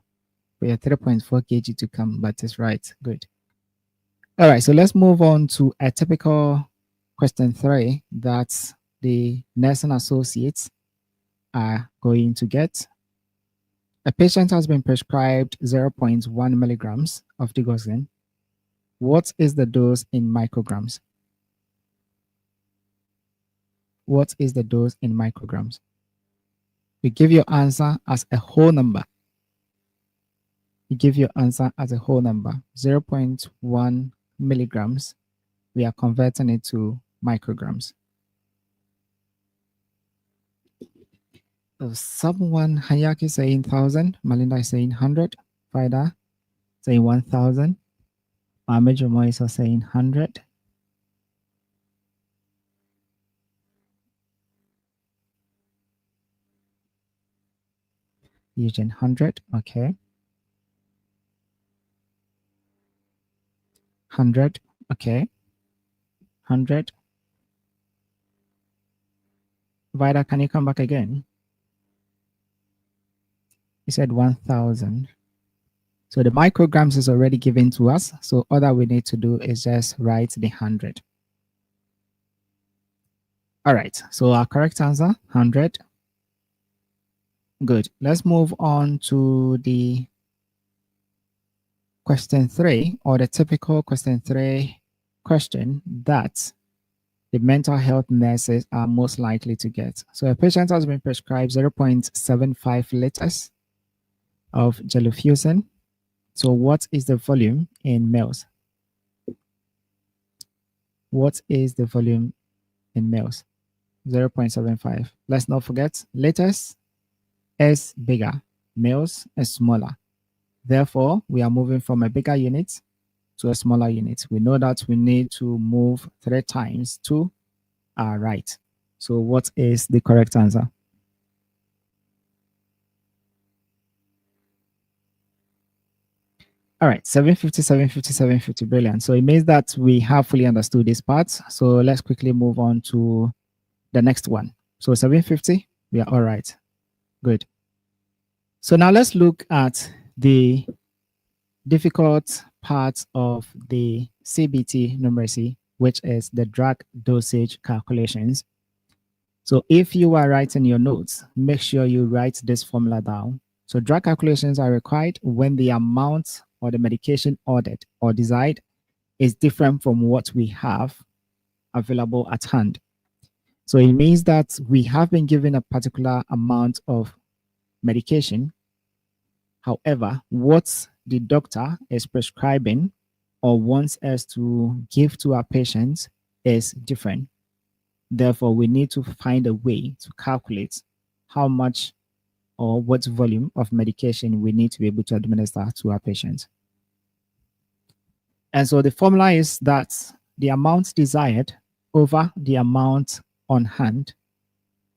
3.4 kg to come, but it's right. Good. All right, so let's move on to a typical question 3 that the nursing associates are going to get. A patient has been prescribed 0.1 milligrams of digoxin. What is the dose in micrograms? What is the dose in micrograms? You give your answer as a whole number. You give your answer as a whole number. 0.1 milligrams. We are converting it to micrograms. Someone, Hayaki saying 1,000. Melinda is saying 100. Faida saying 1,000. Major Moisa saying 100. Eugene 100. Okay. 100. Okay. 100. Vida, can you come back again? You said 1,000. So the micrograms is already given to us. So all that we need to do is just write the 100. All right. So our correct answer, 100. Good. Let's move on to the question 3, or the typical question 3 question that the mental health nurses are most likely to get. So a patient has been prescribed 0.75 liters of gelfusin. So what is the volume in mils? What is the volume in mils? 0.75. Let's not forget, liters is bigger, mils is smaller. Therefore, we are moving from a bigger unit to a smaller unit. We know that we need to move 3 times to our right. So what is the correct answer? All right, 750, 750, 750, brilliant. So it means that we have fully understood this part. So let's quickly move on to the next one. So 750, we are all right. Good. So now let's look at the difficult part of the CBT numeracy, which is the drug dosage calculations. So if you are writing your notes, make sure you write this formula down. So drug calculations are required when the amount or the medication ordered or desired is different from what we have available at hand. So it means that we have been given a particular amount of medication. However, what the doctor is prescribing or wants us to give to our patients is different. Therefore, we need to find a way to calculate how much or what volume of medication we need to be able to administer to our patients. And so the formula is that the amount desired over the amount on hand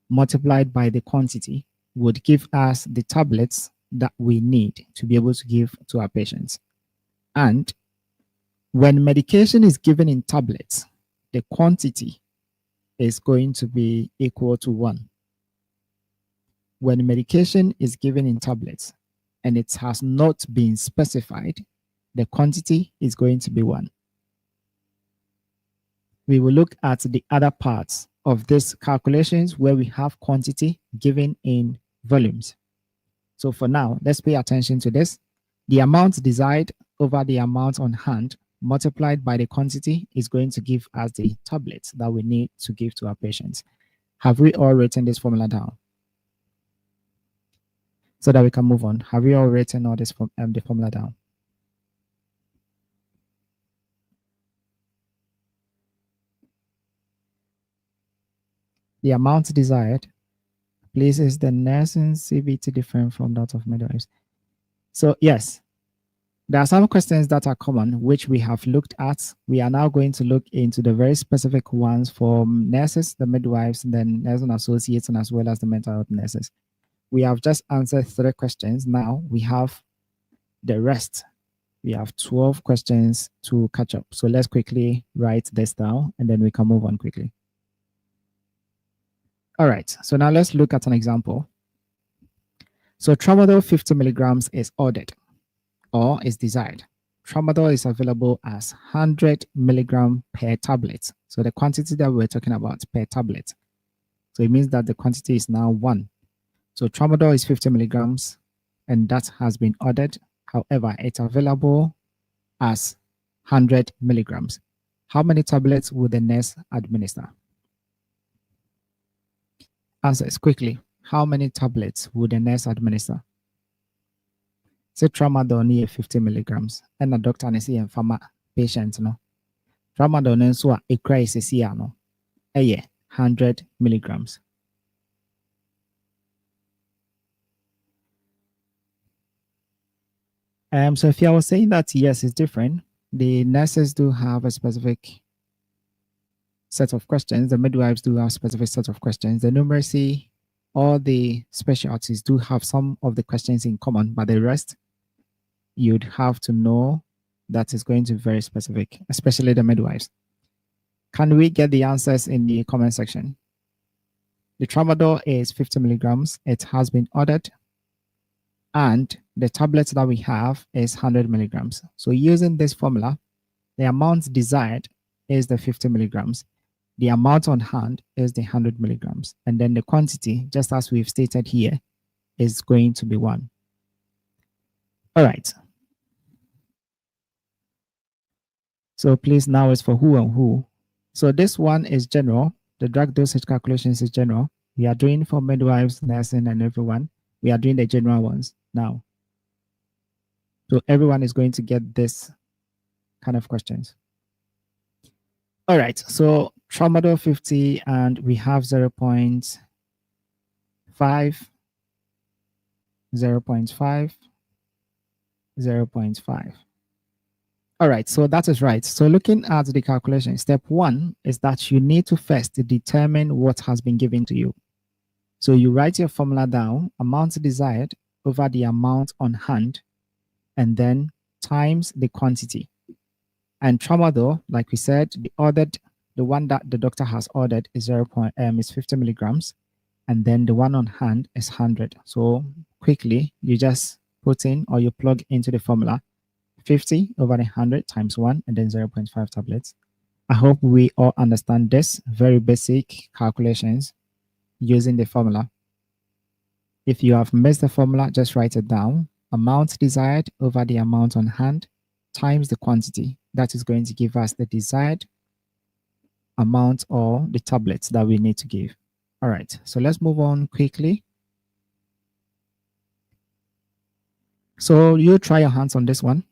multiplied by the quantity would give us the tablets that we need to be able to give to our patients. And when medication is given in tablets, the quantity is going to be equal to 1. When medication is given in tablets and it has not been specified, the quantity is going to be 1. We will look at the other parts of these calculations where we have quantity given in volumes. So for now, let's pay attention to this. The amount desired over the amount on hand multiplied by the quantity is going to give us the tablets that we need to give to our patients. Have we all written this formula down? So that we can move on. Have we all written all this the formula down? The amount desired, please, is the nursing CBT different from that of midwives? So yes, there are some questions that are common, which we have looked at. We are now going to look into the very specific ones for nurses, the midwives, then nursing associates, and as well as the mental health nurses. We have just answered 3 questions. Now we have the rest. We have 12 questions to catch up. So let's quickly write this down and then we can move on quickly. All right, so now let's look at an example. So tramadol 50 milligrams is ordered or is desired. Tramadol is available as 100 milligram per tablet. So the quantity that we're talking about per tablet. So it means that the quantity is now 1. So tramadol is 50 milligrams and that has been ordered. However, it's available as 100 milligrams. How many tablets will the nurse administer? Answers quickly. How many tablets would the nurse administer? Say tramadol near 50 milligrams and a doctor and see pharma patient no. Tramadol no so a crisis no. 100 milligrams. So if I was saying that yes, it's different, the nurses do have a specific set of questions. The midwives do have a specific set of questions. The numeracy, all the specialties do have some of the questions in common, but the rest, you'd have to know that is going to be very specific, especially the midwives. Can we get the answers in the comment section? The tramadol is 50 milligrams. It has been ordered. And the tablet that we have is 100 milligrams. So using this formula, the amount desired is the 50 milligrams. The amount on hand is the 100 milligrams. And then the quantity, just as we've stated here, is going to be 1. All right. So please, now is for who and who. So this one is general. The drug dosage calculations is general. We are doing for midwives, nursing, and everyone. We are doing the general ones now. So everyone is going to get this kind of questions. All right. So tramadol 50, and we have 0.5, 0.5, 0.5. All right, so that is right. So looking at the calculation, step 1 is that you need to first determine what has been given to you. So you write your formula down, amount desired over the amount on hand, and then times the quantity. And tramadol, like we said, the one that the doctor has ordered is 50 milligrams, and then the one on hand is 100. So quickly, you just put in or you plug into the formula 50 over 100 times 1 and then 0.5 tablets. I hope we all understand this very basic calculations using the formula. If you have missed the formula, just write it down. Amount desired over the amount on hand times the quantity. That is going to give us the desired amount or the tablets that we need to give. All right, so let's move on quickly. So you try your hands on this one.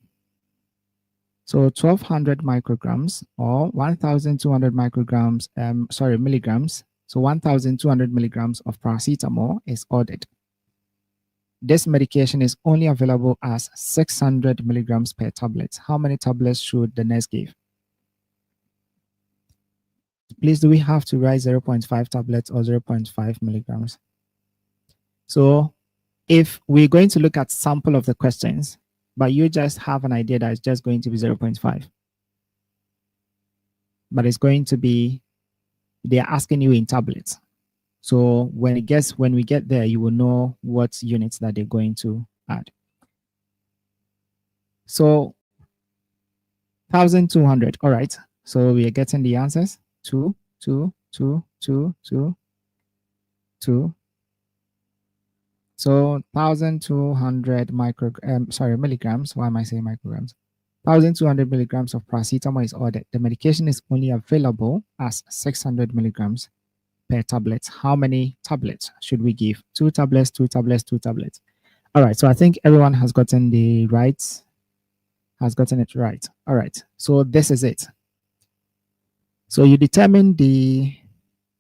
So 1200 micrograms or 1200 micrograms, milligrams. So 1200 milligrams of paracetamol is ordered. This medication is only available as 600 milligrams per tablet. How many tablets should the nurse give? Please, do we have to write 0.5 tablets or 0.5 milligrams? So if we're going to look at sample of the questions, but you just have an idea that it's just going to be 0.5. But it's going to be, they're asking you in tablets. So when we get there, you will know what units that they're going to add. So 1200, all right. So we are getting the answers. 2, 2, 2, 2, 2, 2. So 1200 milligrams. Why am I saying micrograms? 1200 milligrams of paracetamol is ordered. The medication is only available as 600 milligrams per tablet. How many tablets should we give? 2 tablets, 2 tablets, 2 tablets. All right. So I think everyone has gotten it right. All right. So this is it. So you determine the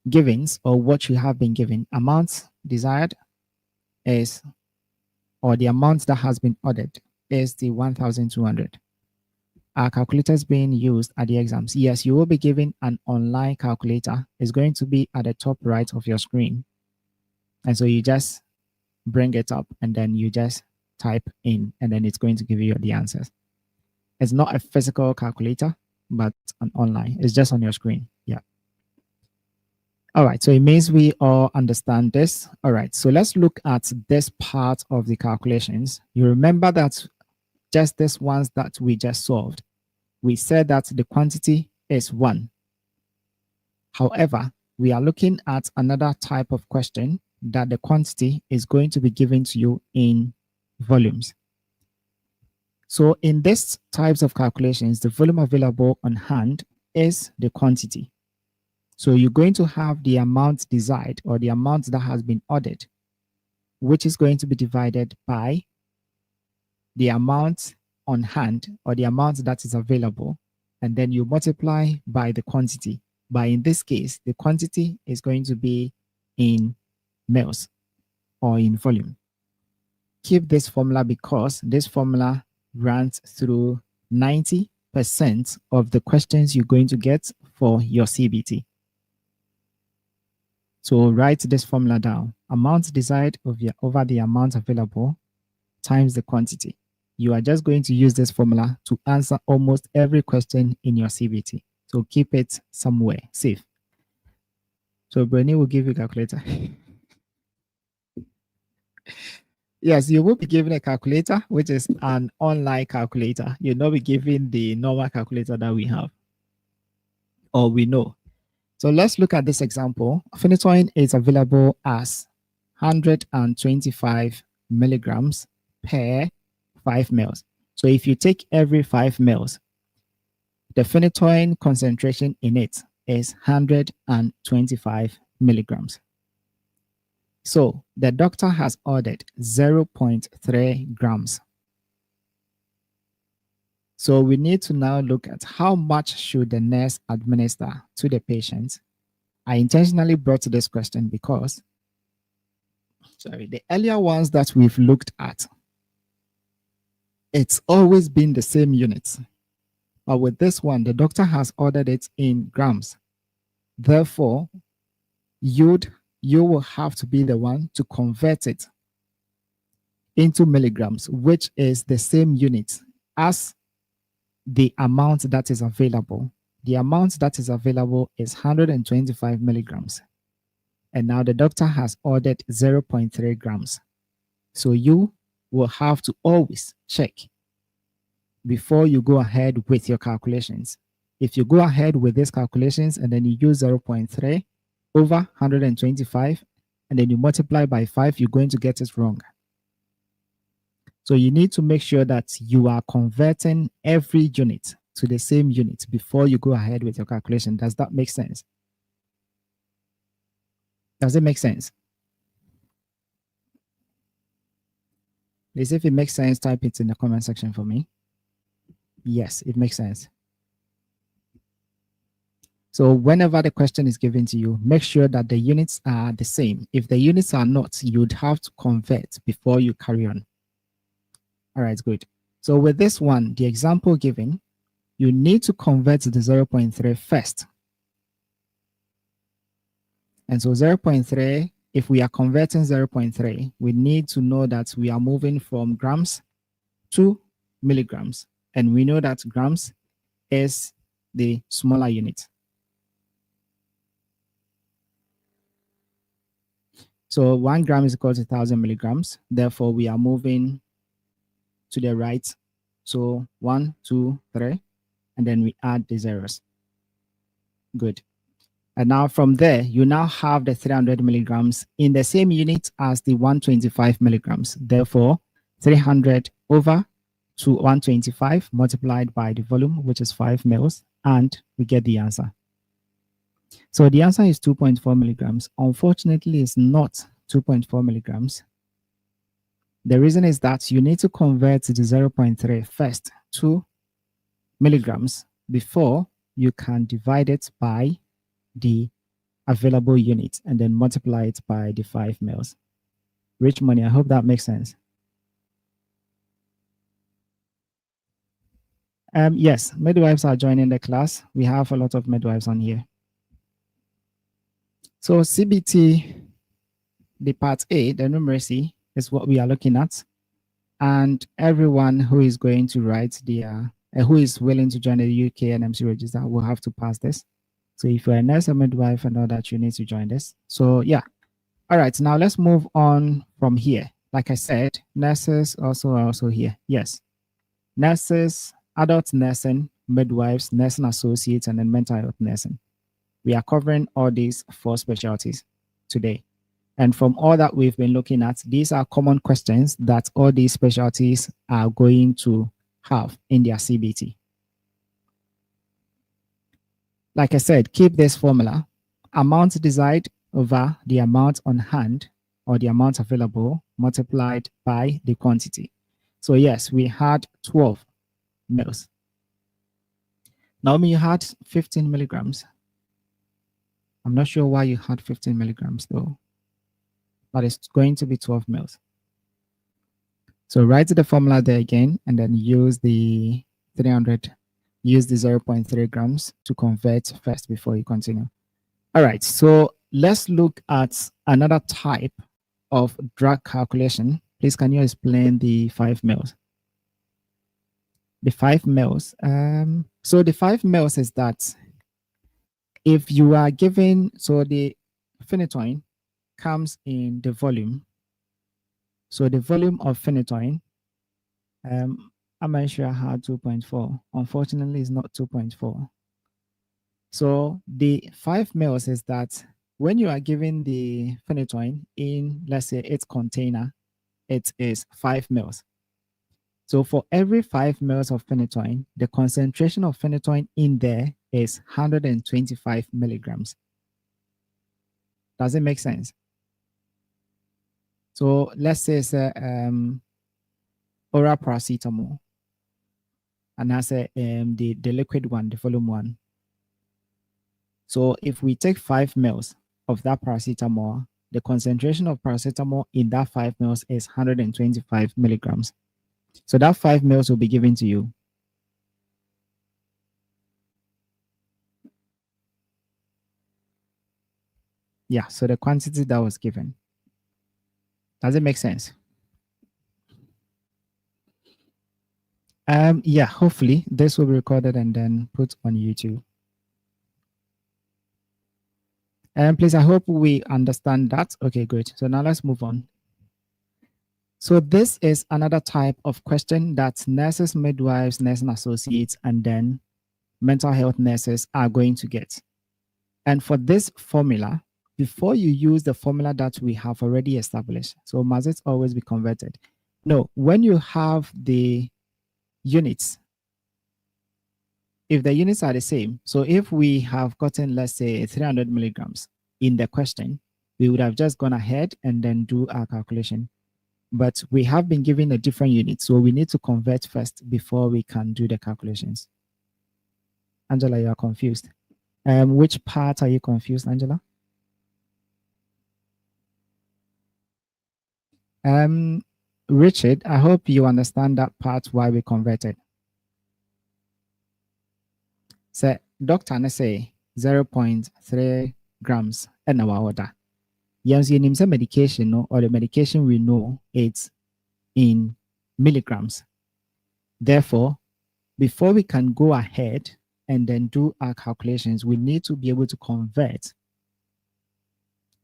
givings or what you have been given. Amount desired is, or the amount that has been ordered is the 1200. Are calculators being used at the exams? Yes, you will be given an online calculator. It's going to be at the top right of your screen. And so you just bring it up and then you just type in and then it's going to give you the answers. It's not a physical calculator, but an online. It's just on your screen. Yeah. All right, so it means we all understand this. All right, so let's look at this part of the calculations. You remember that just this ones that we just solved, we said that the quantity is 1. However, we are looking at another type of question that the quantity is going to be given to you in volumes. So in these types of calculations, the volume available on hand is the quantity. So you're going to have the amount desired or the amount that has been ordered, which is going to be divided by the amount on hand or the amount that is available. And then you multiply by the quantity. But in this case, the quantity is going to be in mils or in volume. Keep this formula because this formula runs through 90% of the questions you're going to get for your CBT. So write this formula down. Amount desired over the amount available times the quantity. You are just going to use this formula to answer almost every question in your CBT. So keep it somewhere safe. So Bernie will give you a calculator. Yes, you will be given a calculator, which is an online calculator. You'll not be given the normal calculator that we have or we know. So let's look at this example. Phenytoin is available as 125 milligrams per 5 mils. So if you take every 5 mils, the phenytoin concentration in it is 125 milligrams. So the doctor has ordered 0.3 grams. So we need to now look at how much should the nurse administer to the patient. I intentionally brought this question because, the earlier ones that we've looked at, it's always been the same units. But with this one, the doctor has ordered it in grams. Therefore, you will have to be the one to convert it into milligrams, which is the same unit as the amount that is available. The amount that is available is 125 milligrams. And now the doctor has ordered 0.3 grams. So you will have to always check before you go ahead with your calculations. If you go ahead with these calculations and then you use 0.3 over 125 and then you multiply by 5, you're going to get it wrong. So you need to make sure that you are converting every unit to the same unit before you go ahead with your calculation. Does that make sense? Does it make sense? Please, if it makes sense, type it in the comment section for me. Yes, it makes sense. So whenever the question is given to you, make sure that the units are the same. If the units are not, you'd have to convert before you carry on. All right, good. So with this one, the example given, you need to convert the 0.3 first. And so 0.3, if we are converting 0.3, we need to know that we are moving from grams to milligrams. And we know that grams is the smaller unit. So 1 gram is equal to 1,000 milligrams. Therefore, we are moving to the right. So 1, 2, 3, and then we add the zeros. Good. And now from there, you now have the 300 milligrams in the same unit as the 125 milligrams. Therefore, 300 over to 125 multiplied by the volume, which is 5 mils, and we get the answer. So the answer is 2.4 milligrams. Unfortunately, it's not 2.4 milligrams. The reason is that you need to convert the 0.3 first to milligrams before you can divide it by the available unit and then multiply it by the 5 mils. Rich money, I hope that makes sense. Yes, midwives are joining the class. We have a lot of midwives on here. So CBT, the part A, the numeracy, is what we are looking at. And everyone who is going to write the, who is willing to join the UK NMC register will have to pass this. So if you're a nurse or midwife and all that, you need to join this. So yeah. All right, now let's move on from here. Like I said, nurses also are also here. Yes. Nurses, adult nursing, midwives, nursing associates, and then mental health nursing. We are covering all these 4 specialties today. And from all that we've been looking at, these are common questions that all these specialties are going to have in their CBT. Like I said, keep this formula. Amount desired over the amount on hand or the amount available multiplied by the quantity. So yes, we had 12 mils. Naomi, you had 15 milligrams. I'm not sure why you had 15 milligrams though, but it's going to be 12 mils. So write the formula there again and then use the 300, use the 0.3 grams to convert first before you continue. All right, so let's look at another type of drug calculation. Please, can you explain the 5 mils? The 5 mils. So the 5 mils is that if you are given, so the phenytoin comes in the volume. So the volume of phenytoin, I'm not sure I had 2.4. Unfortunately, it's not 2.4. So the 5 mils is that when you are given the phenytoin in, let's say, its container, it is 5 mils. So for every 5 mils of phenytoin, the concentration of phenytoin in there is 125 milligrams. Does it make sense? So let's say it's oral paracetamol, and that's the liquid one, the volume one. So if we take 5 mils of that paracetamol, the concentration of paracetamol in that 5 mils is 125 milligrams. So that 5 mils will be given to you. Yeah, so the quantity that was given. Does it make sense? Yeah, hopefully this will be recorded and then put on YouTube. Please, I hope we understand that. Okay, great. So now let's move on. So this is another type of question that nurses, midwives, nursing associates, and then mental health nurses are going to get. And for this formula, before you use the formula that we have already established, so must it always be converted? No, when you have the units, if the units are the same, so if we have gotten, let's say, 300 milligrams in the question, we would have just gone ahead and then do our calculation. But we have been given a different unit, so we need to convert first before we can do the calculations. Angela, you are confused. Which part are you confused, Angela? Richard, I hope you understand that part why we converted. So, doctor say 0.3 grams in our order. Yes, you name some medication, no, or the medication we know it's in milligrams. Therefore, before we can go ahead and then do our calculations, we need to be able to convert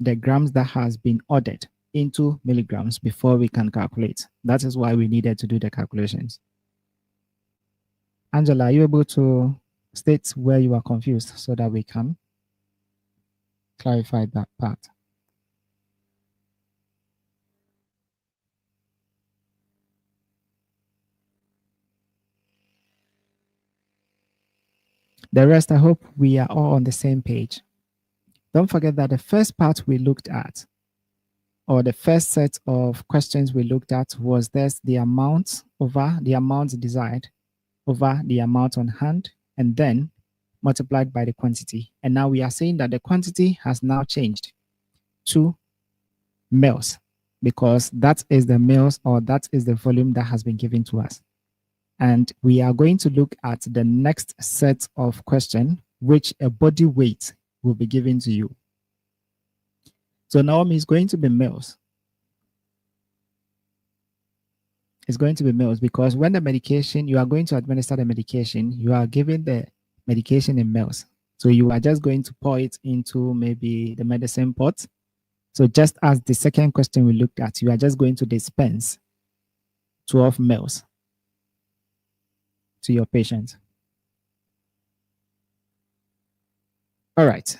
the grams that has been ordered into milligrams before we can calculate. That is why we needed to do the calculations. Angela, are you able to state where you are confused so that we can clarify that part? The rest, I hope we are all on the same page. Don't forget that the first part we looked at, or the first set of questions we looked at, was this the amount over the amount desired over the amount on hand, and then multiplied by the quantity. And now we are saying that the quantity has now changed to mils, because that is the mils, or that is the volume that has been given to us. And we are going to look at the next set of question, which a body weight will be given to you. So Naomi is going to be mils. It's going to be mils because when the medication, you are going to administer the medication, you are giving the medication in mils. So you are just going to pour it into maybe the medicine pot. So just as the second question we looked at, you are just going to dispense 12 mils to your patient. All right.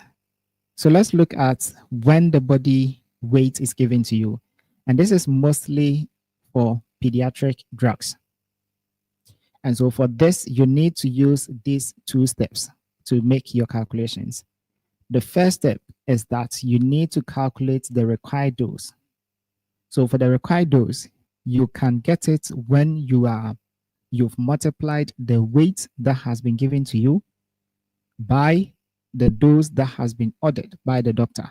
So let's look at when the body weight is given to you. And this is mostly for pediatric drugs. And so for this, you need to use these 2 steps to make your calculations. The first step is that you need to calculate the required dose. So for the required dose, you can get it when you've multiplied the weight that has been given to you by the dose that has been ordered by the doctor.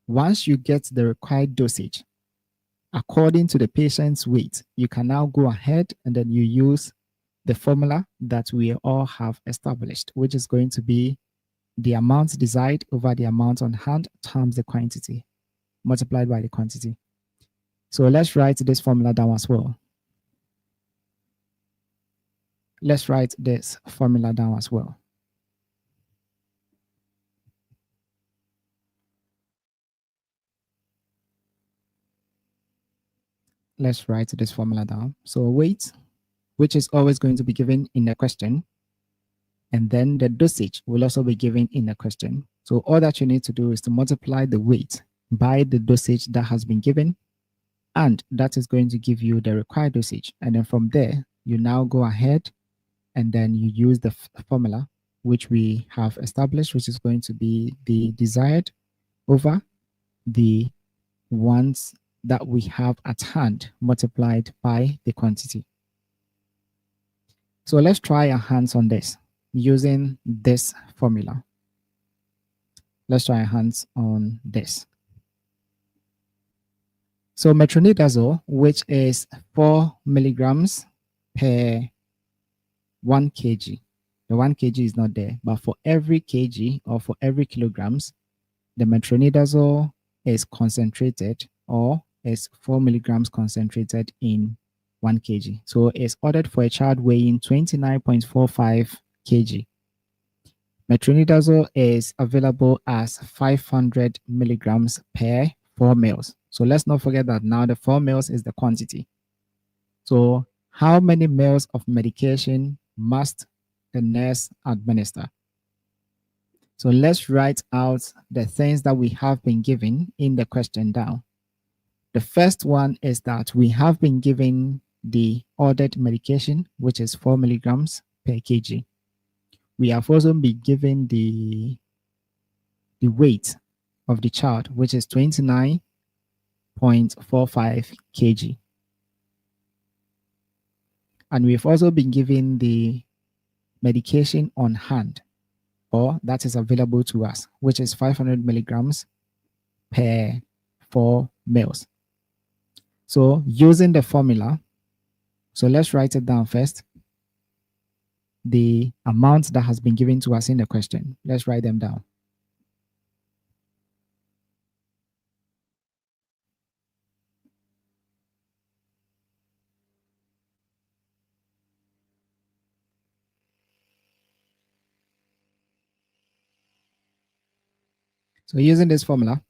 Once you get the required dosage, according to the patient's weight, you can now go ahead and then you use the formula that we all have established, which is going to be the amount desired over the amount on hand times the quantity multiplied by the quantity. So let's write this formula down as well. Let's write this formula down as well. let's write this formula down. So weight, which is always going to be given in the question, and then the dosage will also be given in the question. So all that you need to do is to multiply the weight by the dosage that has been given, and that is going to give you the required dosage. And then from there, you now go ahead and then you use the formula which we have established, which is going to be the desired over the ones that we have at hand multiplied by the quantity. So let's try our hands on this using this formula. Let's try our hands on this. So metronidazole, which is 4 milligrams per 1 kg. The 1 kg is not there, but for every kg or for every kilograms, the metronidazole is concentrated or is 4 milligrams concentrated in 1 kg. So it's ordered for a child weighing 29.45 kg. Metronidazole is available as 500 milligrams per 4 mils. So let's not forget that now the 4 mils is the quantity. So how many mils of medication must the nurse administer? So let's write out the things that we have been given in the question down. The first one is that we have been given the ordered medication, which is 4 milligrams per kg. We have also been given the weight of the child, which is 29.45 kg. And we've also been given the medication on hand, or that is available to us, which is 500 milligrams per 4 mils. So using the formula, so let's write it down first. The amount that has been given to us in the question, let's write them down. So using this formula,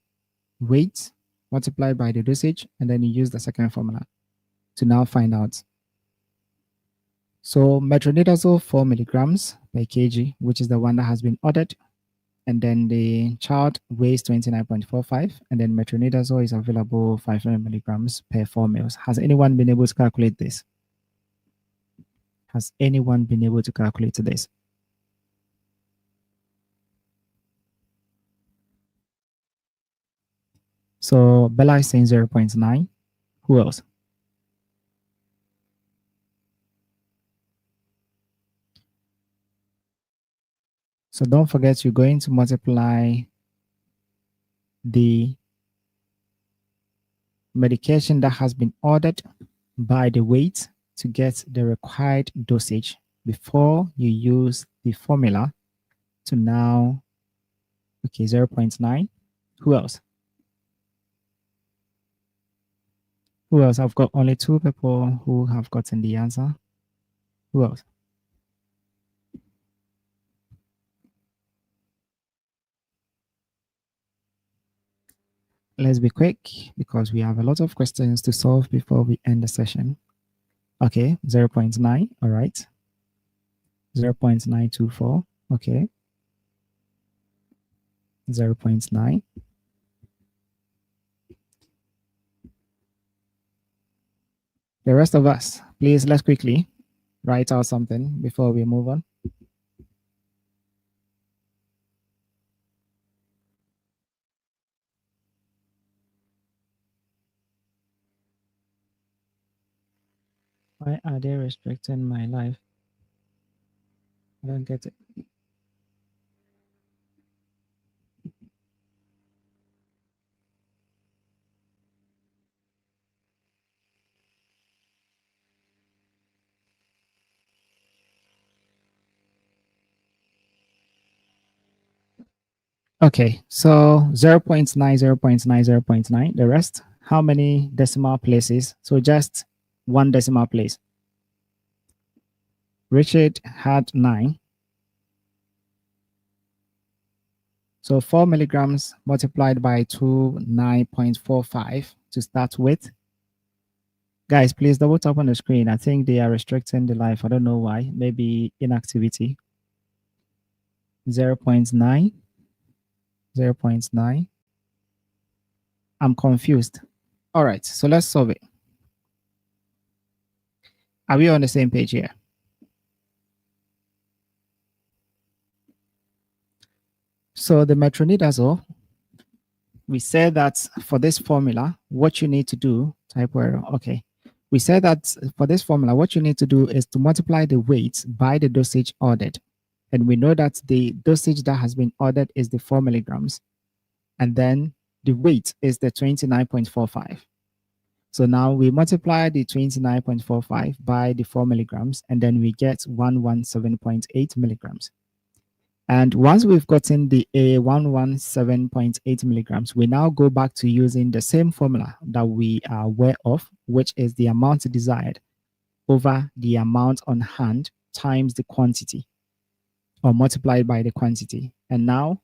weight multiplied by the dosage, and then you use the second formula to now find out. So metronidazole 4 milligrams per kg, which is the one that has been ordered, and then the child weighs 29.45, and then metronidazole is available 500 milligrams per 4 mils. Has anyone been able to calculate this? Has anyone been able to calculate this? So Bella is saying 0.9. Who else? So don't forget, you're going to multiply the medication that has been ordered by the weight to get the required dosage before you use the formula to now, okay, 0.9. Who else? Who else? I've got only 2 people who have gotten the answer. Who else? Let's be quick because we have a lot of questions to solve before we end the session. Okay, 0.9, all right. 0.924, okay. 0.9. The rest of us, please, let's quickly write out something before we move on. Why are they restricting my life? I don't get it. Okay, so 0.9, 0.9, 0.9. The rest, how many decimal places? So just 1 decimal place. Richard had 9. So 4 milligrams multiplied by 2, 9.45 to start with. Guys, please double tap on the screen. I think they are restricting the live. I don't know why. Maybe inactivity. 0.9. 0.9. I'm confused. All right, so let's solve it. Are we on the same page here? So the metronidazole, we said that for this formula, what you need to do, type error, okay. We said that for this formula, what you need to do is to multiply the weight by the dosage ordered. And we know that the dosage that has been ordered is the 4 milligrams. And then the weight is the 29.45. So now we multiply the 29.45 by the 4 milligrams, and then we get 117.8 milligrams. And once we've gotten the 117.8 milligrams, we now go back to using the same formula that we are aware of, which is the amount desired over the amount on hand times the quantity, or multiplied by the quantity. And now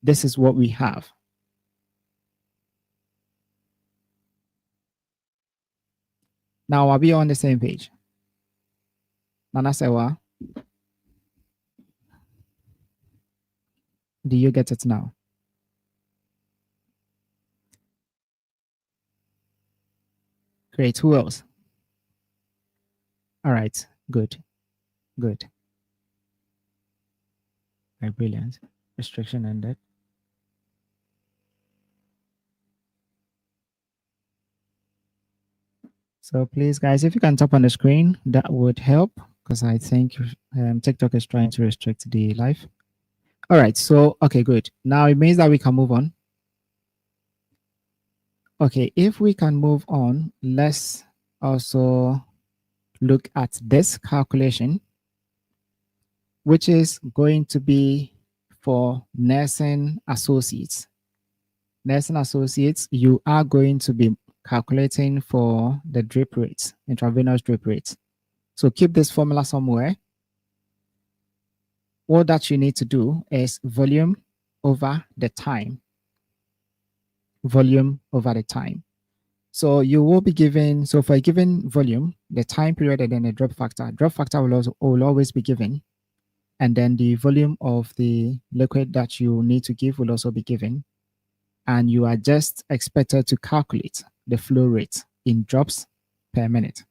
this is what we have. Now, are we on the same page? Nana Sewa, do you get it now? Great. Who else? All right. Good. Good. All right, brilliant. Restriction ended. So please, guys, if you can tap on the screen, that would help, because I think TikTok is trying to restrict the live. All right. So, okay, good. Now it means that we can move on. Okay, if we can move on, let's also look at this calculation, which is going to be for nursing associates. Nursing associates, you are going to be calculating for the drip rates, intravenous drip rates. So keep this formula somewhere. All that you need to do is volume over the time. Volume over the time. So you will be given, so for a given volume, the time period and then the drop factor. Drop factor will always be given. And then the volume of the liquid that you need to give will also be given. And you are just expected to calculate the flow rate in drops per minute.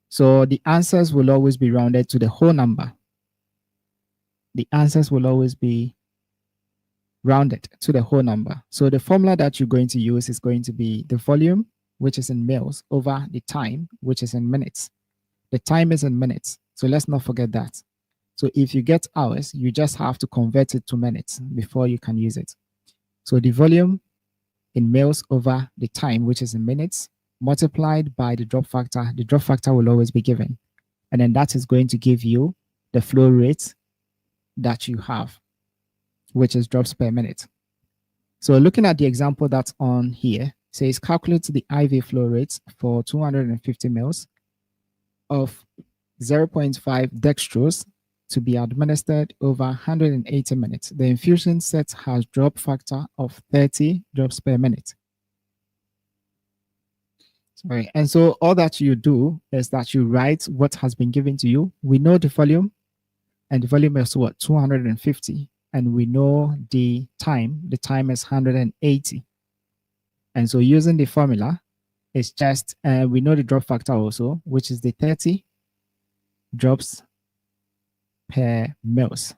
So the answers will always be rounded to the whole number. The answers will always be rounded to the whole number. So the formula that you're going to use is going to be the volume, which is in mils, over the time, which is in minutes. The time is in minutes, so let's not forget that. So if you get hours, you just have to convert it to minutes before you can use it. So the volume in mils over the time, which is in minutes, multiplied by the drop factor will always be given. And then that is going to give you the flow rate that you have, which is drops per minute. So looking at the example that's on here, says calculate the IV flow rate for 250 mils of 0.5 dextrose to be administered over 180 minutes. The infusion set has drop factor of 30 drops per minute. Sorry. And so all that you do is that you write what has been given to you. We know the volume, and the volume is what? 250. And we know the time is 180. And so using the formula, it's just, we know the drop factor also, which is the 30 drops per mils.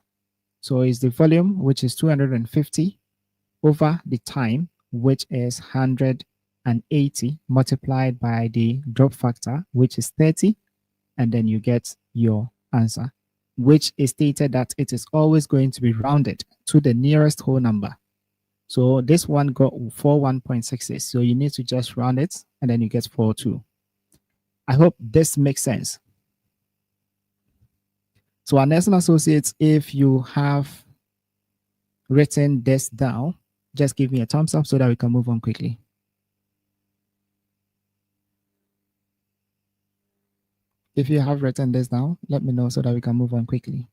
So it's the volume, which is 250, over the time, which is 180, multiplied by the drop factor, which is 30, and then you get your answer, which is stated that it is always going to be rounded to the nearest whole number. So this one got 41.66. So you need to just round it, and then you get 42. I hope this makes sense. So our nursing associates, if you have written this down, just give me a thumbs up so that we can move on quickly. If you have written this down, let me know so that we can move on quickly.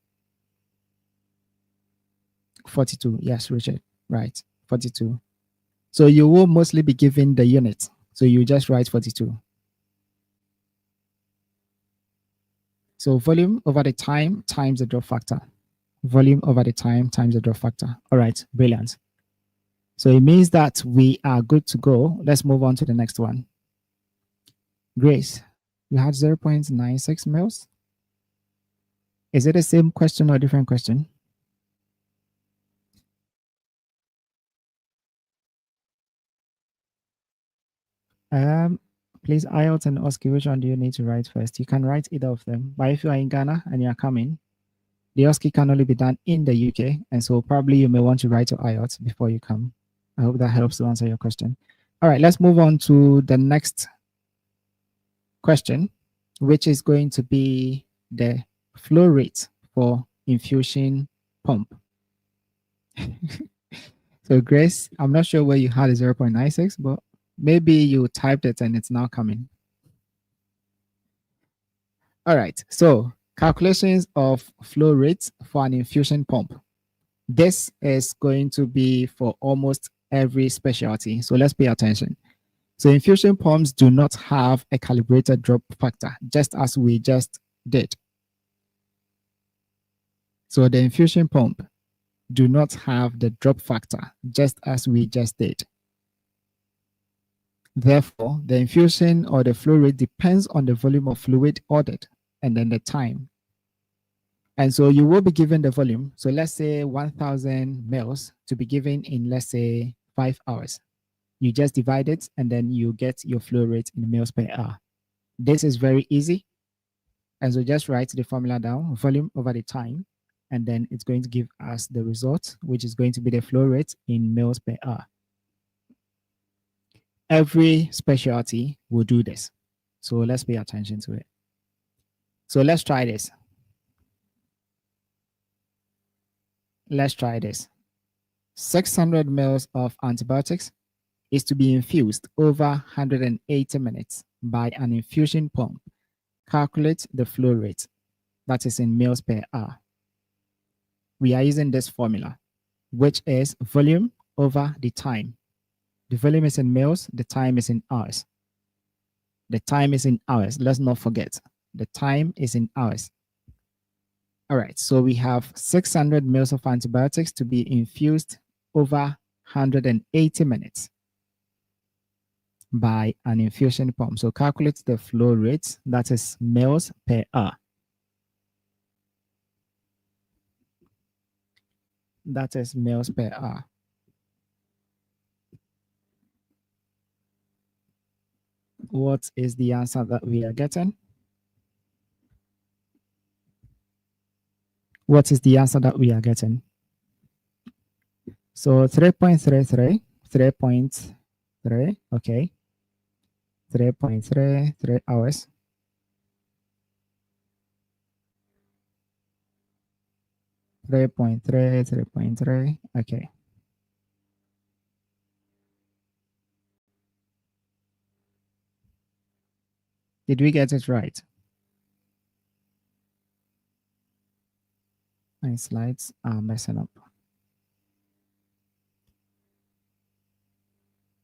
42. Yes, Richard. Right. 42. So you will mostly be given the unit. So you just write 42. So volume over the time times the drop factor. Volume over the time times the drop factor. All right, brilliant. So it means that we are good to go. Let's move on to the next one. Grace, you had 0.96 mils. Is it the same question or different question? Please, IELTS and OSCE, which one do you need to write first? You can write either of them. But if you are in Ghana and you are coming, the OSCE can only be done in the UK. And so probably you may want to write your IELTS before you come. I hope that helps to answer your question. All right, let's move on to the next question, which is going to be the flow rate for infusion pump. So Grace, I'm not sure where you had a 0.96, but maybe you typed it and it's now coming. All right, so calculations of flow rates for an infusion pump. This is going to be for almost every specialty. So let's pay attention. So infusion pumps do not have a calibrated drop factor, just as we just did. So the infusion pump do not have the drop factor, just as we just did. Therefore, the infusion or the flow rate depends on the volume of fluid ordered and then the time. And so you will be given the volume. So let's say 1,000 mils to be given in, let's say, 5 hours. You just divide it and then you get your flow rate in mils per hour. This is very easy. And so just write the formula down, volume over the time, and then it's going to give us the result, which is going to be the flow rate in mils per hour. Every specialty will do this. So let's pay attention to it. So let's try this. Let's try this. 600 mils of antibiotics is to be infused over 180 minutes by an infusion pump. Calculate the flow rate, that is in mils per hour. We are using this formula, which is volume over the time. The volume is in mils, the time is in hours. The time is in hours. Let's not forget, the time is in hours. All right, so we have 600 mils of antibiotics to be infused over 180 minutes by an infusion pump. So calculate the flow rate, that is mils per hour. That is mils per hour. What is the answer that we are getting? What is the answer that we are getting? So 3.33, 3.3, okay. 3.33 hours. 3.3, 3.3, okay. Did we get it right? My slides are messing up.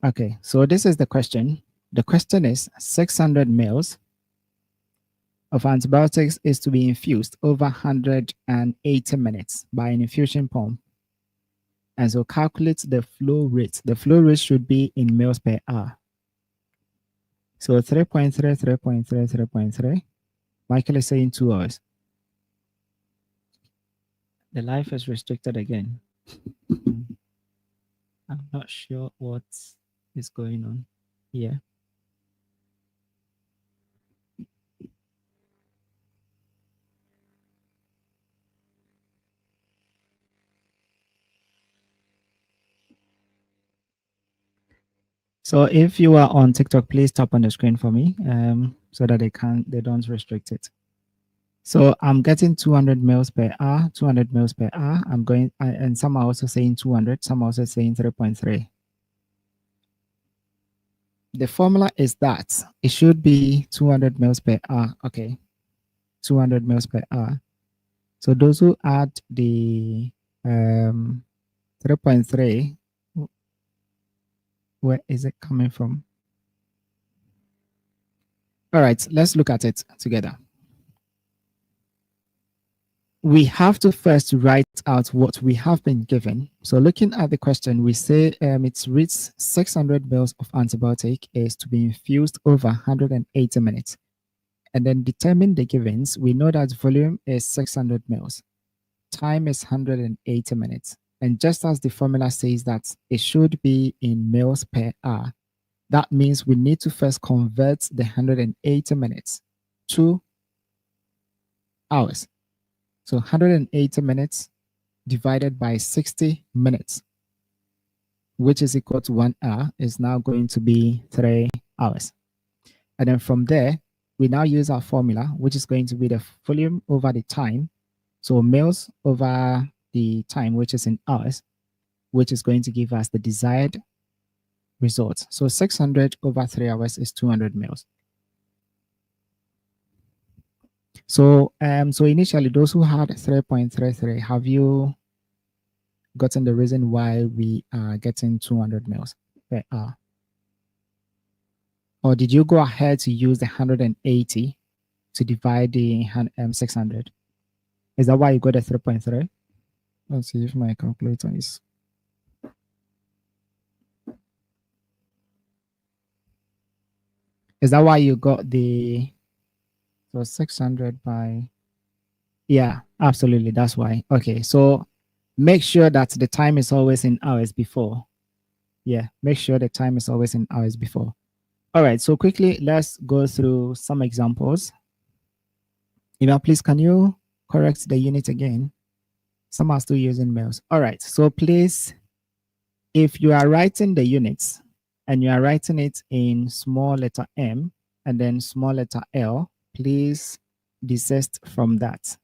Okay, so this is the question. The question is 600 mils of antibiotics is to be infused over 180 minutes by an infusion pump. And so calculate the flow rate. The flow rate should be in mils per hour. So 3.3, 3.3, 3.3. Michael is saying 2 hours. The life is restricted again. I'm not sure what is going on here. So if you are on TikTok, please tap on the screen for me so that they don't restrict it. So I'm getting 200 mils per hour, 200 mils per hour. I'm going, and some are also saying 200, some are also saying 3.3. The formula is that it should be 200 mils per hour. Okay, 200 mils per hour. So those who add the 3.3, where is it coming from? All right, let's look at it together. We have to first write out what we have been given. So looking at the question, we say it reads 600 mils of antibiotic is to be infused over 180 minutes. And then determine the givens. We know that volume is 600 mils. Time is 180 minutes. And just as the formula says that it should be in mils per hour, that means we need to first convert the 180 minutes to hours. So 180 minutes divided by 60 minutes, which is equal to 1 hour, is now going to be 3 hours. And then from there, we now use our formula, which is going to be the volume over the time. So mils over the time, which is in hours, which is going to give us the desired result. So 600 over 3 hours is 200 mils. So initially, those who had 3.33, have you gotten the reason why we are getting 200 mils per hour? Or did you go ahead to use the 180 to divide the 600? Is that why you got the 3.3? Let's see if my calculator is. Is that why you got the, so 600 by, yeah, absolutely, that's why. Okay, so make sure that the time is always in hours before. Yeah, make sure the time is always in hours before. All right, so quickly, let's go through some examples. Eva, please, can you correct the unit again? Some are still using mils. All right, so please, if you are writing the units and you are writing it in small letter M and then small letter L, please desist from that.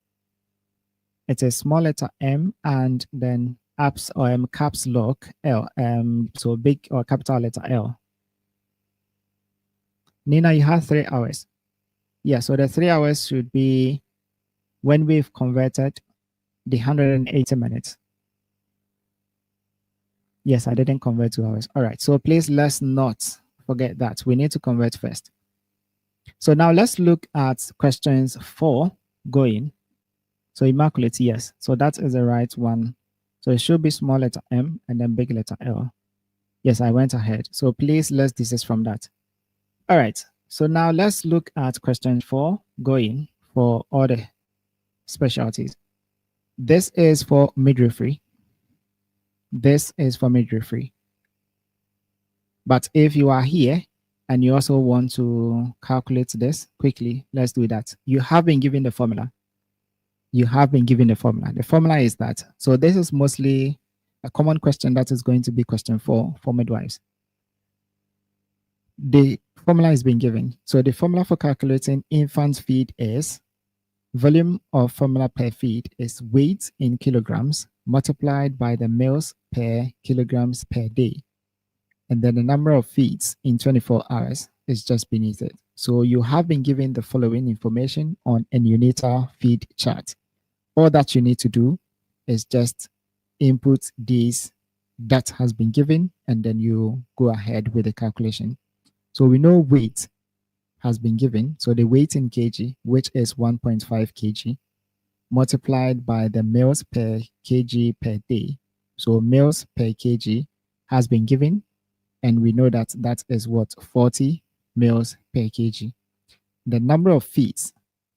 It's a small letter M and then caps lock L, so big or capital letter L. Nina, you have 3 hours. Yeah, so the 3 hours should be when we've converted the 180 minutes. Yes, I didn't convert 2 hours. All right, so please let's not forget that. We need to convert first. So now let's look at questions 4 going. So immaculate, yes. So that is the right one. So it should be small letter M and then big letter L. Yes, I went ahead. So please let's desist from that. All right, so now let's look at question 4 going for all the specialties. This is for midwifery. This is for midwifery. But if you are here and you also want to calculate this quickly, let's do that. You have been given the formula. You have been given the formula. The formula is that. So this is mostly a common question that is going to be question 4 for midwives. The formula is being given. So the formula for calculating infant feed is volume of formula per feed is weight in kilograms multiplied by the mils per kilograms per day. And then the number of feeds in 24 hours is just beneath it. So you have been given the following information on a neonatal feed chart. All that you need to do is just input these that has been given, and then you go ahead with the calculation. So we know weight has been given. So the weight in kg, which is 1.5 kg, multiplied by the mils per kg per day. So mils per kg has been given, and we know that that is what, 40 mils per kg. The number of feeds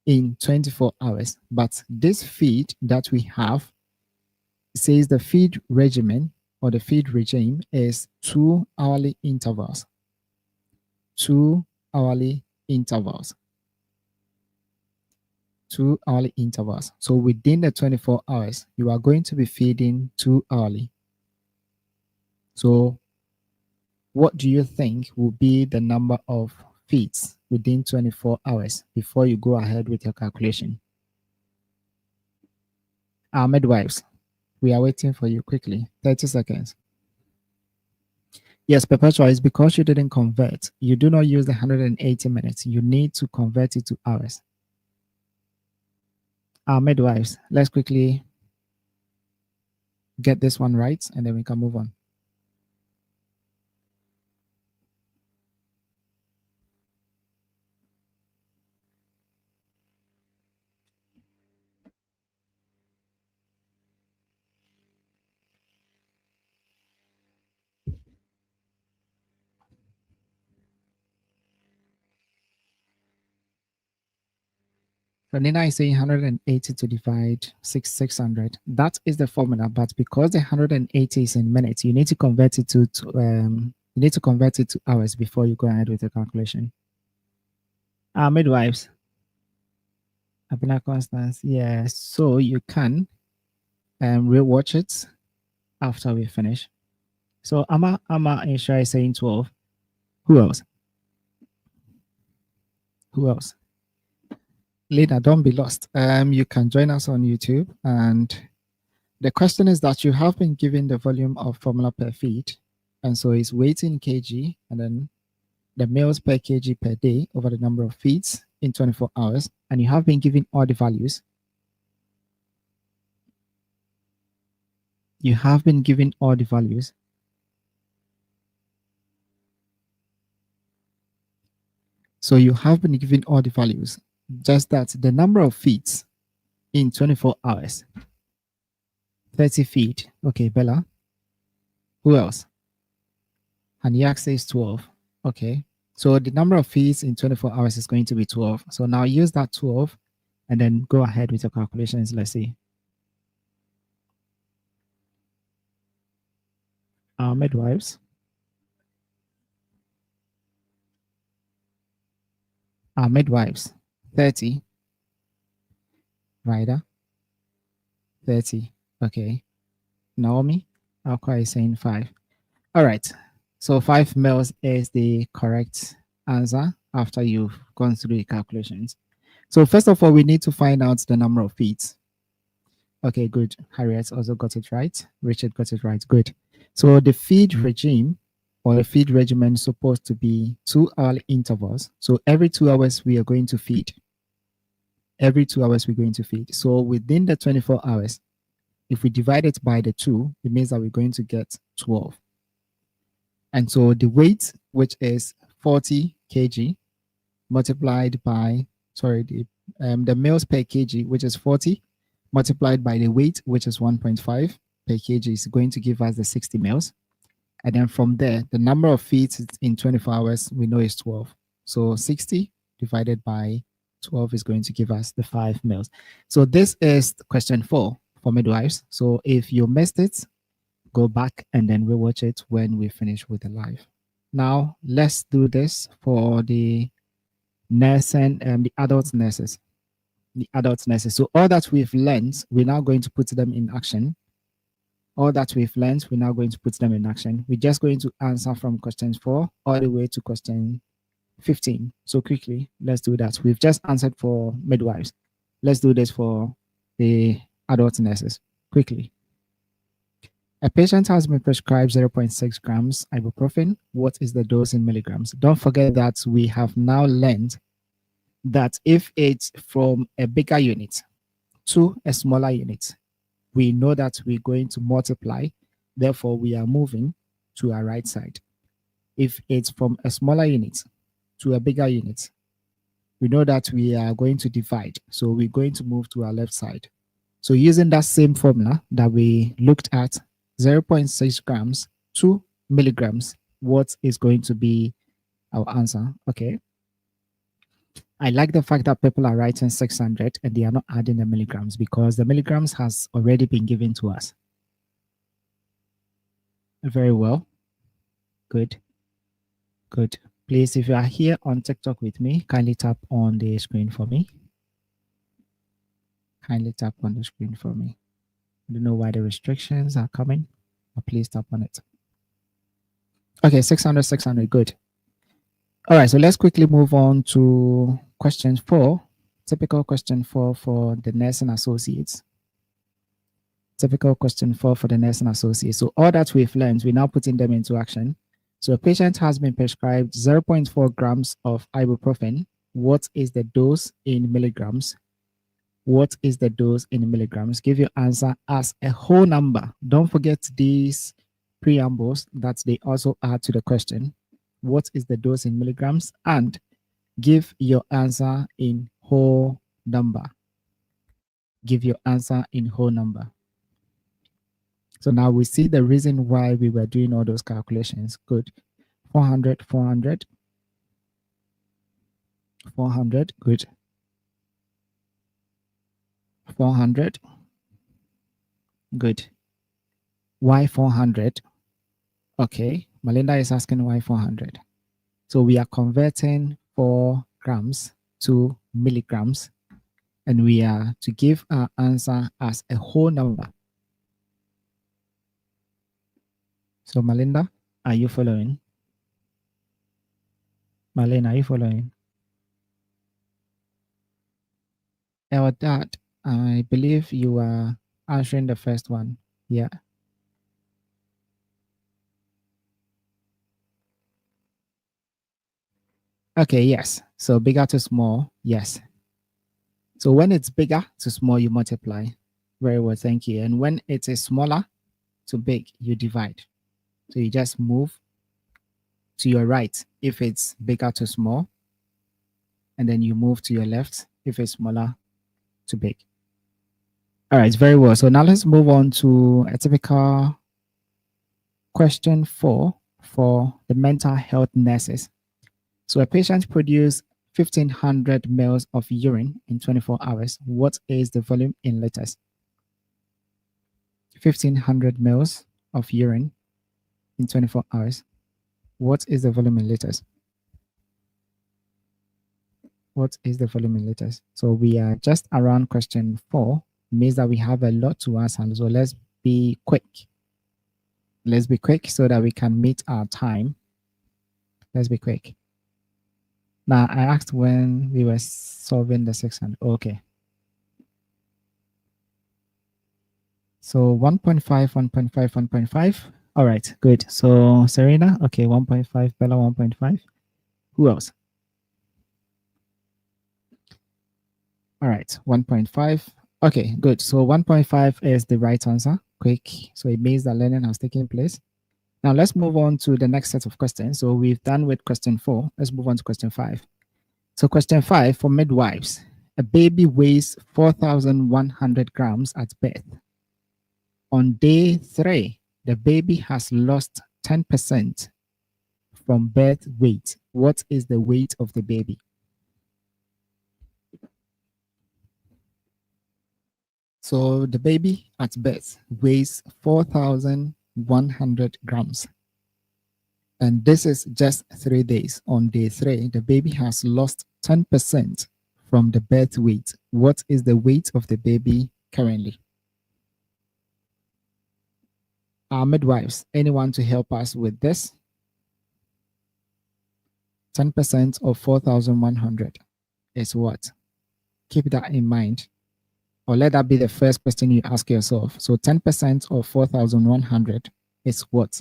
in 24 hours, but this feed that we have says the feed regimen or the feed regime is 2 hourly intervals. 2 hourly intervals. 2 hourly intervals. So within the 24 hours, you are going to be feeding 2 hourly. So what do you think will be the number of feeds within 24 hours before you go ahead with your calculation? Our midwives, we are waiting for you quickly. 30 seconds. Yes, Perpetua, is because you didn't convert. You do not use the 180 minutes. You need to convert it to hours. Our midwives, let's quickly get this one right, and then we can move on. So Nina is saying 180 to divide 600. That is the formula, but because the 180 is in minutes, you need to convert it to hours before you go ahead with the calculation. Midwives. Abina Constance, yeah. So you can rewatch it after we finish. So Ama Insha is saying 12. Who else? Who else? Lena, don't be lost. You can join us on YouTube, and the question is that you have been given the volume of formula per feed, and so it's weight in kg, and then the meals per kg per day over the number of feeds in 24 hours, and you have been given all the values. You have been given all the values. So you have been given all the values, just that the number of feeds in 24 hours. 30 feet. Okay, Bella. Who else? And Yak says 12. Okay. So the number of feeds in 24 hours is going to be 12. So now use that 12 and then go ahead with your calculations. Let's see. Our midwives. Our midwives. 30. Rider. 30. Okay. Naomi. Aqua is saying 5. All right. So 5 mils is the correct answer after you've gone through the calculations. So first of all, we need to find out the number of feeds. Okay, good. Harriet also got it right. Richard got it right. Good. So the feed regime or the feed regimen is supposed to be 2-hour intervals. So every 2 hours we are going to feed. Every 2 hours we're going to feed. So within the 24 hours, if we divide it by the 2, it means that we're going to get 12. And so the weight, which is 40 kg, multiplied by, the meals per kg, which is 40, multiplied by the weight, which is 1.5 per kg, is going to give us the 60 meals. And then from there, the number of feeds in 24 hours, we know is 12. So 60 divided by 12 is going to give us the 5 meals. So this is question 4 for midwives. So if you missed it, go back and then rewatch it when we finish with the live. Now, let's do this for the nurse and the adult nurses. The adult nurses. So all that we've learned, we're now going to put them in action. All that we've learned, we're now going to put them in action. We're just going to answer from question 4 all the way to question 15. So quickly, let's do that. We've just answered for midwives. Let's do this for the adult nurses quickly. A patient has been prescribed 0.6 grams ibuprofen. What is the dose in milligrams? Don't forget that we have now learned that if it's from a bigger unit to a smaller unit, we know that we're going to multiply. Therefore, we are moving to our right side. If it's from a smaller unit to a bigger unit, we know that we are going to divide. So we're going to move to our left side. So using that same formula that we looked at, 0.6 grams, 2 milligrams, what is going to be our answer? Okay. I like the fact that people are writing 600 and they are not adding the milligrams because the milligrams has already been given to us. Very well. Good. Good. Please, if you are here on TikTok with me, kindly tap on the screen for me. Kindly tap on the screen for me. I don't know why the restrictions are coming, but please tap on it. Okay, 600, good. All right, so let's quickly move on to question 4, typical question 4 for the nursing associates. Typical question 4 for the nursing associates. So all that we've learned, we're now putting them into action. So a patient has been prescribed 0.4 grams of ibuprofen. What is the dose in milligrams? What is the dose in milligrams? Give your answer as a whole number. Don't forget these preambles that they also add to the question. What is the dose in milligrams? And give your answer in whole number. Give your answer in whole number. So now we see the reason why we were doing all those calculations. Good. 400, 400. 400, good. 400? Good. Why 400? Okay, Melinda is asking why 400. So we are converting 4 grams to milligrams, and we are to give our answer as a whole number. So Melinda, are you following? Marlene, are you following? Our dad, I believe you are answering the first one. Yeah. Okay, yes. So bigger to small, yes. So when it's bigger to small, you multiply. Very well, thank you. And when it is smaller to big, you divide. So you just move to your right if it's bigger to small, and then you move to your left if it's smaller to big. All right, very well. So now let's move on to a typical question 4 for the mental health nurses. So a patient produced 1,500 ml of urine in 24 hours. What is the volume in liters? 1,500 ml of urine in 24 hours. What is the volume in liters? What is the volume in liters? So we are just around question 4. Means that we have a lot to answer. So let's be quick. Let's be quick so that we can meet our time. Let's be quick. Now, I asked when we were solving the 600. Okay. So 1.5, 1.5, 1.5. All right, good. So Serena, okay, 1.5, Bella, 1.5. Who else? All right, 1.5. Okay, good. So 1.5 is the right answer. Quick. So it means that learning has taken place. Now let's move on to the next set of questions. So we've done with question 4. Let's move on to question 5. So question 5 for midwives. A baby weighs 4,100 grams at birth. On day 3, the baby has lost 10% from birth weight. What is the weight of the baby? So the baby at birth weighs 4,100 grams. And this is just 3 days. On day 3, the baby has lost 10% from the birth weight. What is the weight of the baby currently? Our midwives, anyone to help us with this? 10% of 4,100 is what? Keep that in mind. Or let that be the first question you ask yourself. So 10% of 4,100 is what?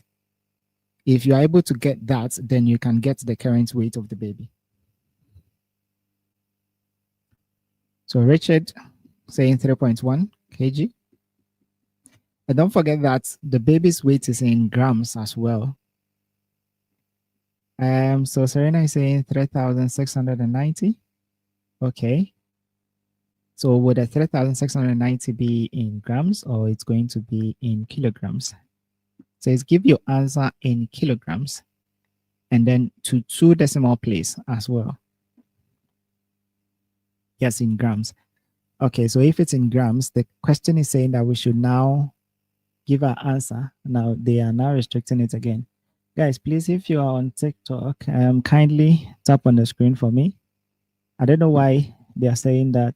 If you're able to get that, then you can get the current weight of the baby. So Richard saying 3.1 kg. And don't forget that the baby's weight is in grams as well. So Serena is saying 3,690. Okay. So would the 3,690 be in grams or it's going to be in kilograms? So it's give your answer in kilograms and then to 2 decimal place as well. Yes, in grams. Okay, so if it's in grams, the question is saying that we should now give our answer. Now they are now restricting it again. Guys, please, if you are on TikTok, kindly tap on the screen for me. I don't know why they are saying that.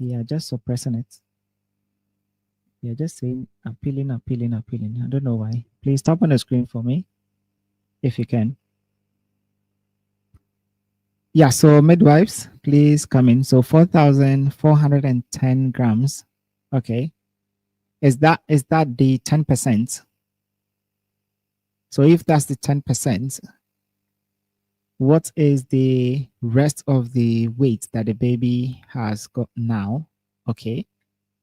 Yeah, just suppressing it. Yeah, just saying appealing. I don't know why. Please tap on the screen for me if you can. Yeah, so midwives, please come in. So 4,410 grams. Okay. Is that the 10%? So if that's the 10%, what is the rest of the weight that the baby has got now? Okay.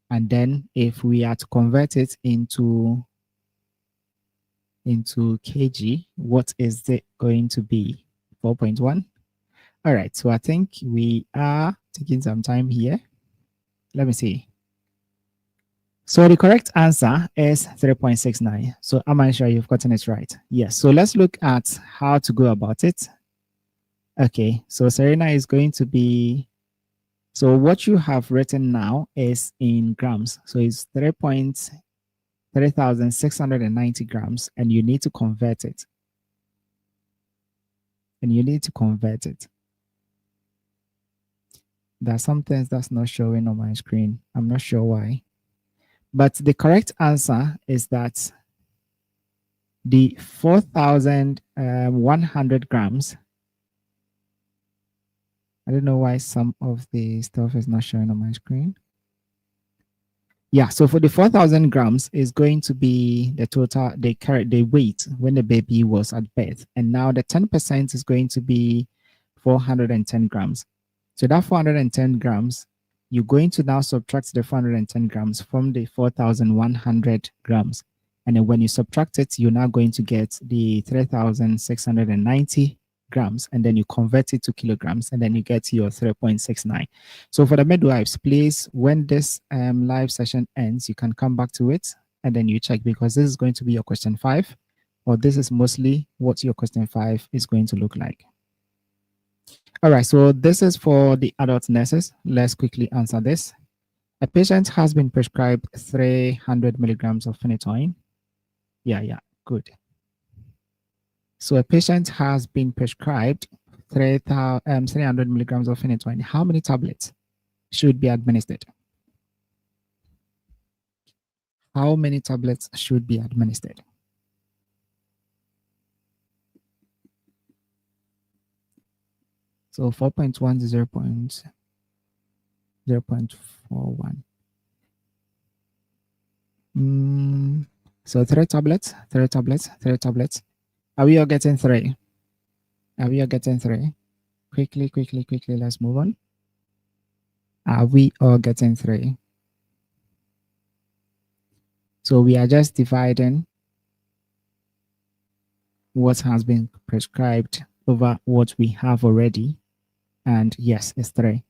And then if we are to convert it into kg, what is it going to be? 4.1. All right. So I think we are taking some time here. Let me see. So the correct answer is 3.69. So am I sure you've gotten it right? Yes. So let's look at how to go about it. Okay, so Serena is going to be, so what you have written now is in grams. So it's 3,690 grams, and you need to convert it. There are some things that's not showing on my screen. I'm not sure why. But the correct answer is that the 4,100 grams, I don't know why some of the stuff is not showing on my screen. Yeah, so for the 4,000 grams is going to be the total, the weight when the baby was at birth. And now the 10% is going to be 410 grams. So that 410 grams, you're going to now subtract the 410 grams from the 4,100 grams. And then when you subtract it, you're now going to get the 3,690 grams, and then you convert it to kilograms, and then you get your 3.69. So for the midwives, please, when this live session ends, you can come back to it, and then you check, because this is going to be your question 5, or this is mostly what your question 5 is going to look like. All right, so this is for the adult nurses. Let's quickly answer this. A patient has been prescribed 300 milligrams of phenytoin. Yeah, good. So a patient has been prescribed 300 milligrams of phenytoin. How many tablets should be administered? How many tablets should be administered? So 4.1 to 0.41. So 3 tablets. Are we all getting 3? Quickly, let's move on. Are we all getting 3? So we are just dividing what has been prescribed over what we have already. And yes, it's 3.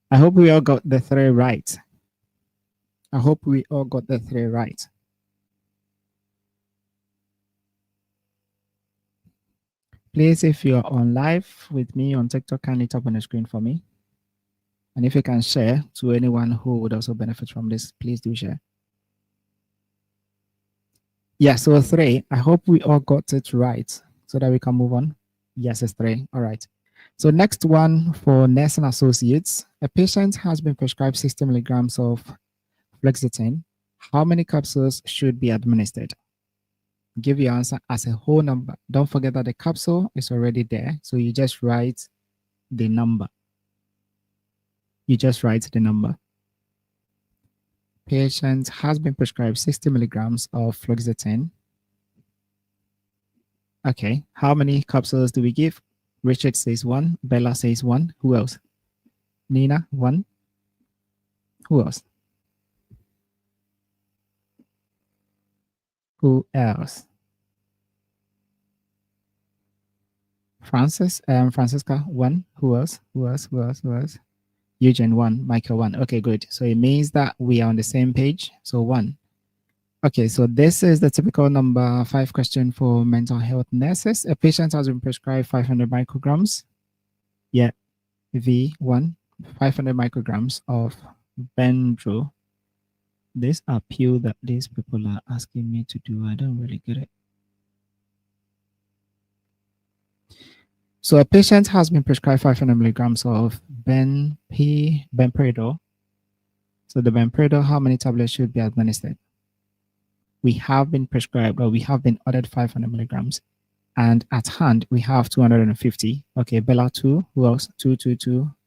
I hope we all got the 3 right. Please, if you're on live with me on TikTok, kindly tap on the screen for me. And if you can share to anyone who would also benefit from this, please do share. Yeah, so 3. I hope we all got it right so that we can move on. Yes, it's 3. All right. So next one for nursing associates. A patient has been prescribed 60 milligrams of fluoxetine. How many capsules should be administered? Give your answer as a whole number. Don't forget that the capsule is already there. So you just write the number. Patient has been prescribed 60 milligrams of fluoxetine. Okay, how many capsules do we give? Richard says 1. Bella says 1. Who else? Nina, 1. Who else? Francisca, 1. Who else? Eugene, 1. Michael, 1. Okay, good. So it means that we are on the same page. So 1. Okay, so this is the typical number 5 question for mental health nurses. A patient has been prescribed 500 micrograms. Yeah, V1, 500 micrograms of Benadryl. This appeal that these people are asking me to do, I don't really get it. So a patient has been prescribed 500 milligrams of benperidol. So the benperidol, how many tablets should be administered? We have been prescribed, or we have been ordered 500 milligrams. And at hand, we have 250. Okay, Bella, 2. Who else? 2.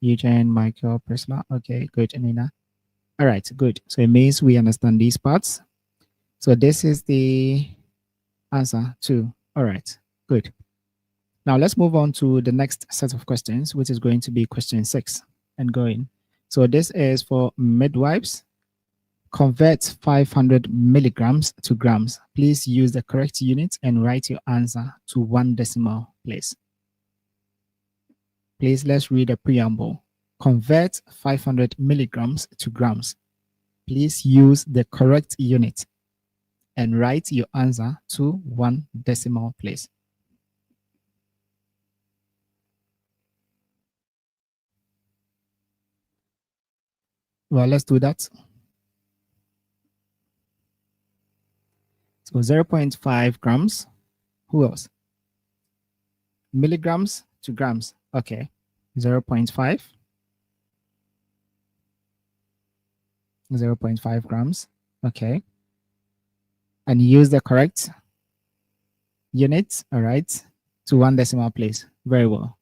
Eugene, Michael, Priscilla. Okay, good. Nina. All right, good. So it means we understand these parts. So this is the answer 2. All right, good. Now let's move on to the next set of questions, which is going to be question 6 and going. So this is for midwives. Convert 500 milligrams to grams. Please use the correct unit and write your answer to 1 decimal place. Please, let's read the preamble. Convert 500 milligrams to grams. Please use the correct unit and write your answer to 1 decimal place. Well, let's do that. So 0.5 grams. Who else? Milligrams to grams. Okay. 0.5. 0.5 grams. Okay. And use the correct units, all right, to one decimal place. Very well.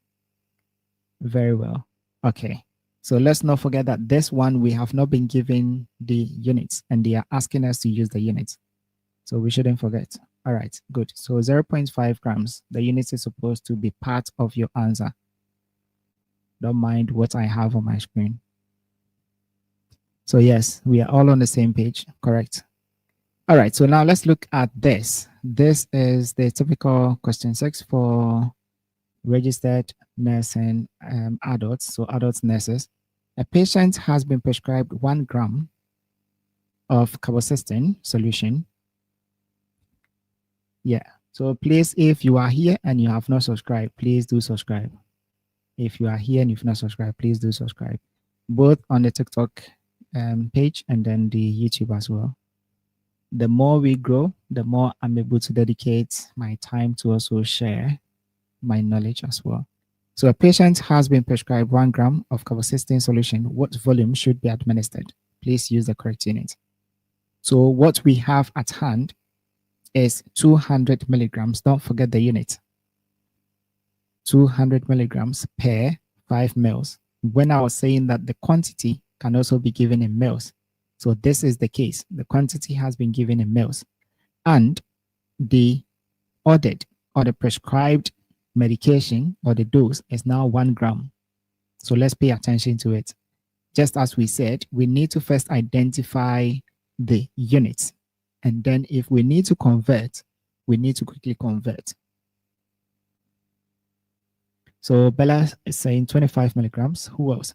Very well. Okay. So let's not forget that this one, we have not been given the units and they are asking us to use the units. So we shouldn't forget. All right, good. So 0.5 grams, the unit is supposed to be part of your answer. Don't mind what I have on my screen. So yes, we are all on the same page, correct? All right, so now let's look at this. This is the typical question 6 for registered nursing adults, so adult nurses. A patient has been prescribed 1 gram of carbocysteine solution. Yeah, so please, if you are here and you have not subscribed, please do subscribe. If you are here and you've not subscribed, please do subscribe, both on the TikTok page and then the YouTube as well. The more we grow, the more I'm able to dedicate my time to also share my knowledge as well. So a patient has been prescribed 1 gram of carbocysteine solution. What volume should be administered? Please use the correct unit. So what we have at hand is 200 milligrams. Don't forget the unit. 200 milligrams per 5 mils. When I was saying that the quantity can also be given in mils. So this is the case. The quantity has been given in mils. And the ordered or the prescribed medication or the dose is now 1 gram. So let's pay attention to it. Just as we said, we need to first identify the units. And then if we need to convert, we need to quickly convert. So Bella is saying 25 milligrams. Who else?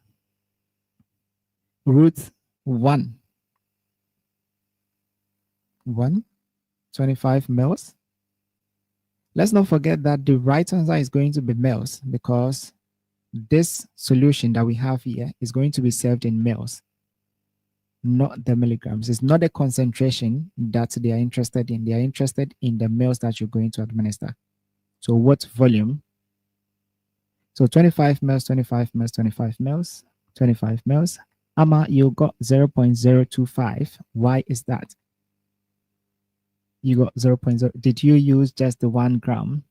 Ruth, 1. 25 mils. Let's not forget that the right answer is going to be mils because this solution that we have here is going to be served in mils, not the milligrams. It's not the concentration that they are interested in. They are interested in the mils that you're going to administer. So what volume? So 25 mils, 25 mils, 25 mils, 25 mils. Amma, you got 0.025. Why is that? You got 0.0. Did you use just the 1 gram?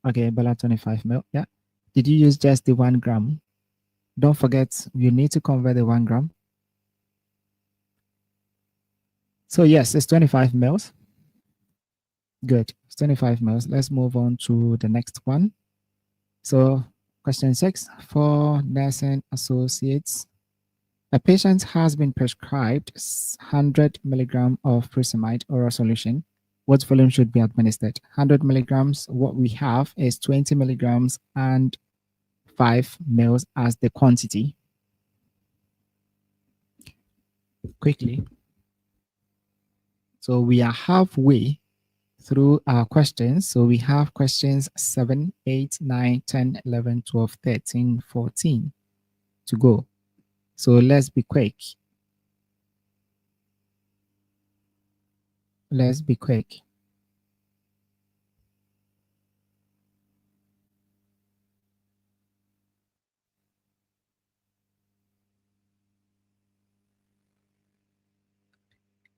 Okay, Bella, 25 mil. Yeah. Did you use just the 1 gram? Don't forget, you need to convert the 1 gram. So yes, it's 25 mils. Good. It's 25 mils. Let's move on to the next one. So question 6 for nursing associates. A patient has been prescribed 100 milligram of furosemide oral solution. What volume should be administered? 100 milligrams. What we have is 20 milligrams and 5 mils as the quantity. Quickly. So we are halfway through our questions. So we have questions 7, 8, 9, 10, 11, 12, 13, 14 to go. So let's be quick. Let's be quick.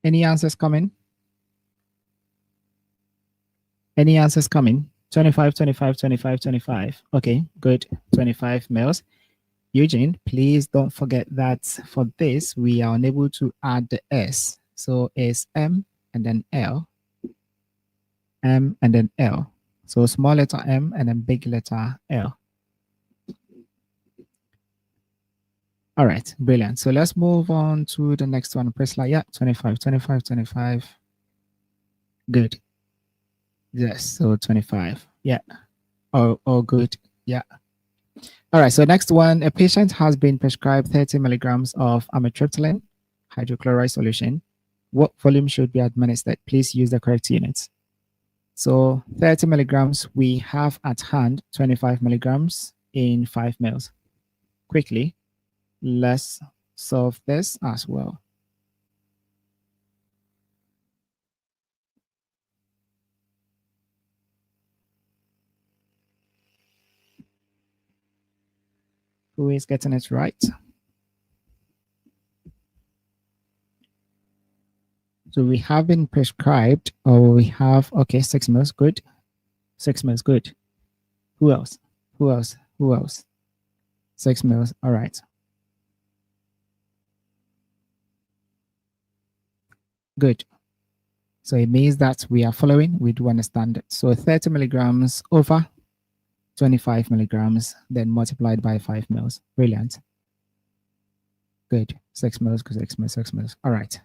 Any answers coming? Any answers coming? 25, 25, 25, 25. Okay, good. 25 mils. Eugene, please don't forget that for this, we are unable to add the S. So it's M and then L. M and then L. So small letter M and then big letter L. All right, brilliant. So let's move on to the next one. Press like, yeah, 25, 25, 25. Good. Yes, so 25. Yeah. Oh, good. Yeah. All right, so next one, a patient has been prescribed 30 milligrams of amitriptyline hydrochloride solution. What volume should be administered? Please use the correct units. So 30 milligrams, we have at hand 25 milligrams in 5 mils. Quickly, let's solve this as well. Who is getting it right? So we have been prescribed, or we have, okay, 6 mils, good. 6 mils, good. Who else? Who else? Who else? 6 mils, all right. Good. So it means that we are following, we do understand it. So 30 milligrams over 25 milligrams, then multiplied by 5 mils. Brilliant. Good. 6 mils, 6 mils, 6 mils. All right.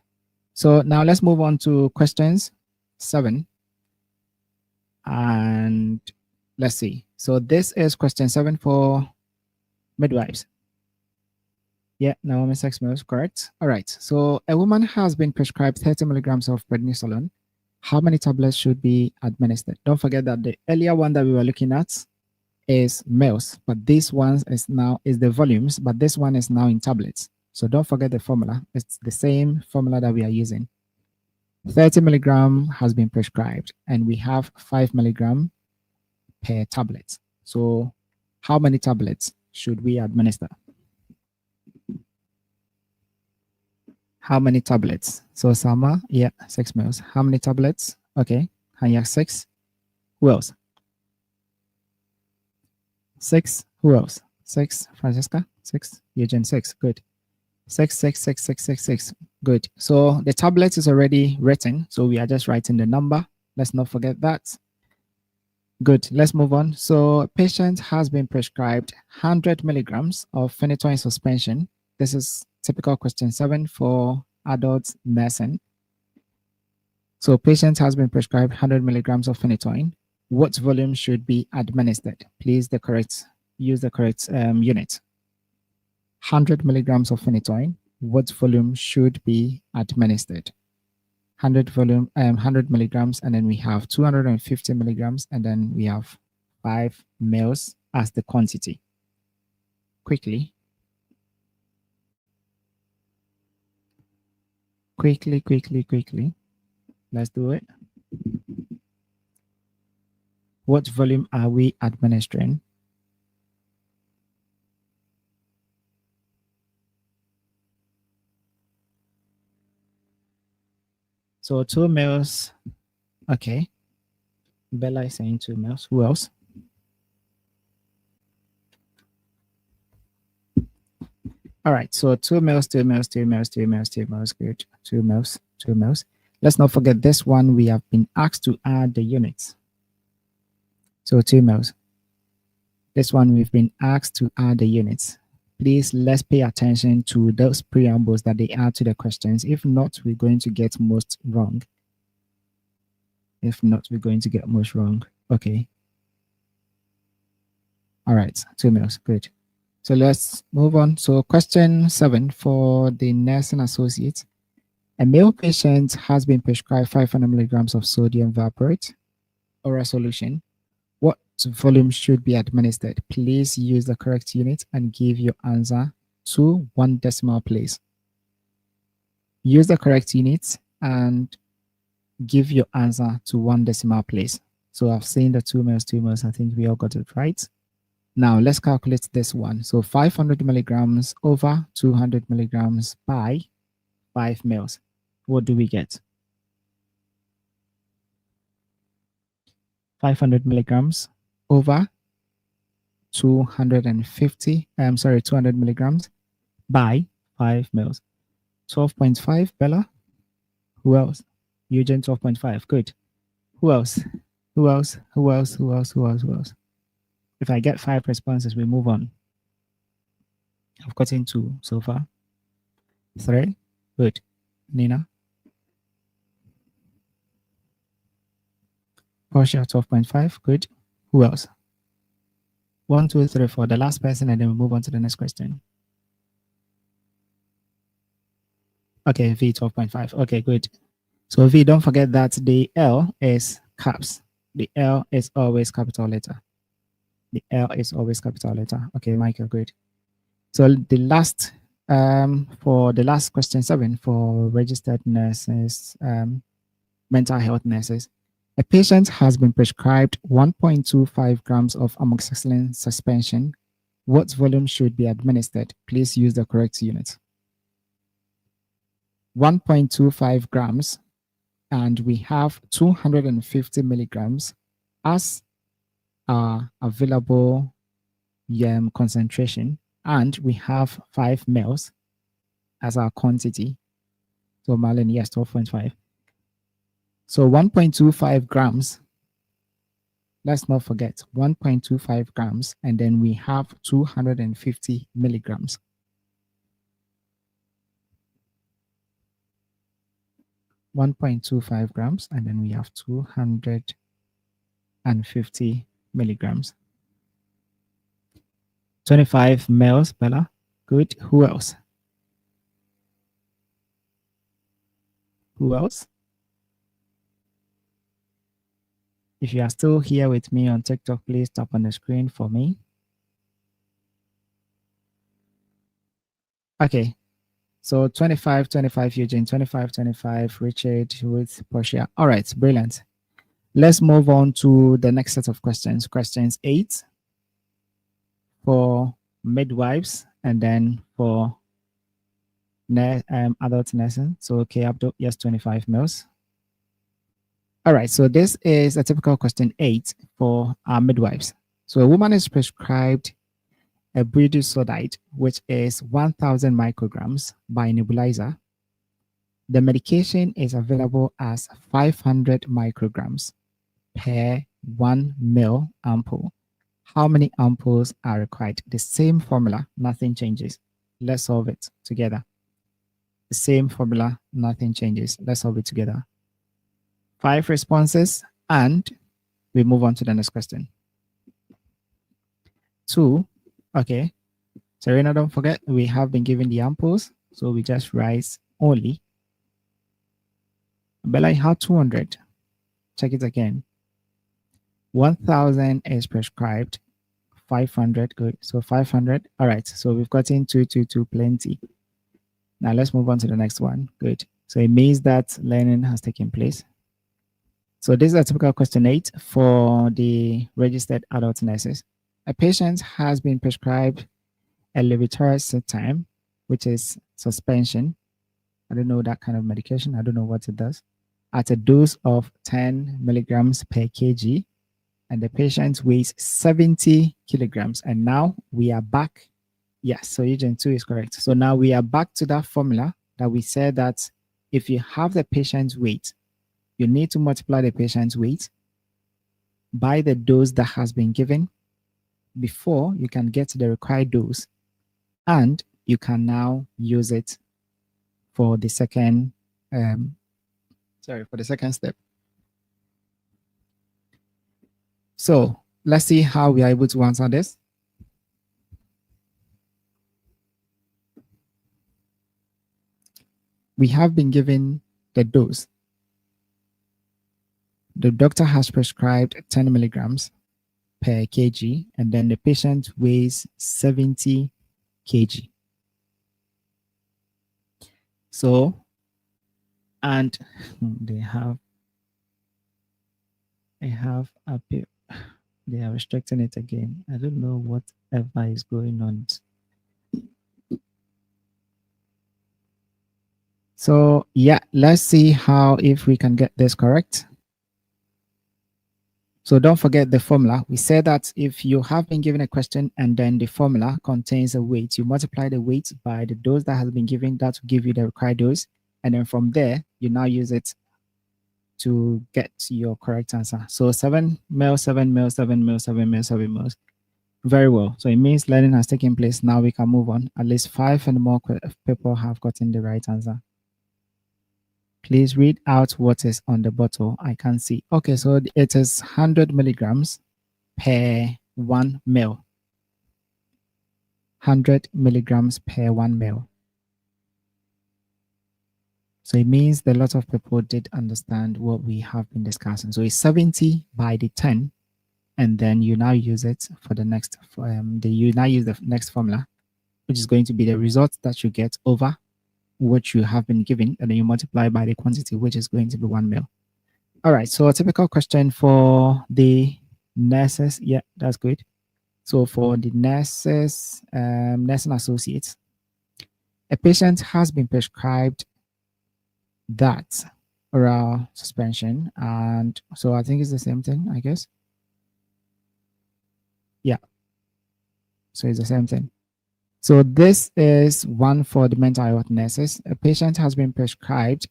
So now let's move on to questions 7. And let's see. So this is question 7 for midwives. Yeah, Naomi, 6 mils, correct. All right. So a woman has been prescribed 30 milligrams of prednisolone. How many tablets should be administered? Don't forget that the earlier one that we were looking at is mils, but this one is the volumes, but this one is now in tablets. So don't forget the formula. It's the same formula that we are using. 30 milligram has been prescribed, and we have 5 milligram per tablet. So how many tablets should we administer? How many tablets? So Sama, yeah, 6 mils. How many tablets? Okay, Hanya, 6. Who else? 6. Who else? 6. Francesca, 6. Eugene, 6. Good. 6, 6, 6, 6, 6, 6. Good. So the tablet is already written. So we are just writing the number. Let's not forget that. Good. Let's move on. So a patient has been prescribed 100 milligrams of phenytoin suspension. This is typical question 7 for adult nursing. So patient has been prescribed 100 milligrams of phenytoin. What volume should be administered? Please use the correct unit. 100 milligrams of phenytoin. What volume should be administered? 100 milligrams, and then we have 250 milligrams, and then we have 5 mils as the quantity. Quickly. Let's do it. What volume are we administering? So 2 mils. Okay. Bella is saying 2 mils. Who else? All right. So 2 mils, 2 mils, 2 mils, 2 mils, 2 mils. Good. 2 mils, 2 mils. Let's not forget this one. We have been asked to add the units. So 2 mils. This one we've been asked to add the units. Please, let's pay attention to those preambles that they add to the questions. If not, we're going to get most wrong. Okay. All right, 2 mils, good. So let's move on. So question 7 for the nursing associate. A male patient has been prescribed 500 milligrams of sodium valproate oral solution. What volume should be administered? Please use the correct unit and give your answer to 1 decimal place. Use the correct unit and give your answer to 1 decimal place. So I've seen the 2 mils, 2 mils. I think we all got it right. Now let's calculate this one. So 500 milligrams over 200 milligrams by 5 mils. What do we get? 500 milligrams over 200 milligrams by 5 mils. 12.5, Bella. Who else? Eugene, 12.5. Good. Who else? If I get 5 responses, we move on. I've gotten 2 so far. 3. Good. Nina. Portia, 12.5. Good. Who else? 1, 2, 3, 4. The last person, and then we move on to the next question. Okay, V, 12.5. Okay, good. So V, don't forget that the L is caps. The L is always capital letter. The L is always capital letter. Okay, Michael, good. So the last For the last question 7 for registered nurses, mental health nurses, a patient has been prescribed 1.25 grams of amoxicillin suspension. What volume should be administered? Please use the correct unit. 1.25 grams, and we have 250 milligrams as our available concentration, and we have 5 mL as our quantity. So Marlene, yes, 12.5. So 1.25 grams, let's not forget 1.25 grams, and then we have 250 milligrams. 1.25 grams, and then we have 250 milligrams. 25 mL, Bella. Good. Who else? Who else? If you are still here with me on TikTok, please tap on the screen for me. Okay. So 25, 25, Eugene, 25, 25, Richard with Portia. All right, brilliant. Let's move on to the next set of questions. Questions 8 for midwives, and then for adult nursing. So, okay, up to yes, 25 mils. All right, so this is a typical question 8 for our midwives. So a woman is prescribed a budesonide, which is 1,000 micrograms by nebulizer. The medication is available as 500 micrograms per 1 ml ampoule. How many ampoules are required? The same formula, nothing changes. Let's solve it together. The same formula, nothing changes. Let's solve it together. 5 responses, and we move on to the next question. 2, okay. Serena, don't forget, we have been given the ampoules, so we just write only. Bella, you have 200. Check it again. 1,000 is prescribed. 500, good. So 500. All right. So we've gotten 222, plenty. Now let's move on to the next one. Good. So it means that learning has taken place. So this is a typical question 8 for the registered adult nurses. A patient has been prescribed a levetiracetam, which is suspension. I don't know that kind of medication. I don't know what it does. At a dose of 10 milligrams per kg, and the patient weighs 70 kilograms. And now we are back. Yes, so Eugene 2 is correct. So now we are back to that formula that we said that if you have the patient's weight, you need to multiply the patient's weight by the dose that has been given before you can get the required dose, and you can now use it for the second for the second step. So let's see how we are able to answer this. We have been given the dose. The doctor has prescribed 10 milligrams per kg, and then the patient weighs 70 kg. So, and they are restricting it again. I don't know whatever is going on. So yeah, let's see how if we can get this correct. So don't forget the formula. We said that if you have been given a question and then the formula contains a weight, you multiply the weight by the dose that has been given, that will give you the required dose. And then from there, you now use it to get your correct answer. So 7 ml, 7 ml, 7 ml, 7 ml, 7 ml. Very well. So it means learning has taken place. Now we can move on. At least 5 and more people have gotten the right answer. Please read out what is on the bottle. I can't see. Okay, so it is 100 milligrams per 1 ml. 100 milligrams per 1 ml. So it means that a lot of people did understand what we have been discussing. So it's 70 by the 10, and then you now use it for the next. You now use the next formula. which is going to be the result that you get over what you have been given, and then you multiply by the quantity, which is going to be 1 ml. All right, so a typical question for the nurses. Yeah, that's good. So for the nurses, nursing associates, a patient has been prescribed that oral suspension, and so I think it's the same thing, I guess. Yeah, so it's the same thing. So this is one for the mental health nurses. A patient has been prescribed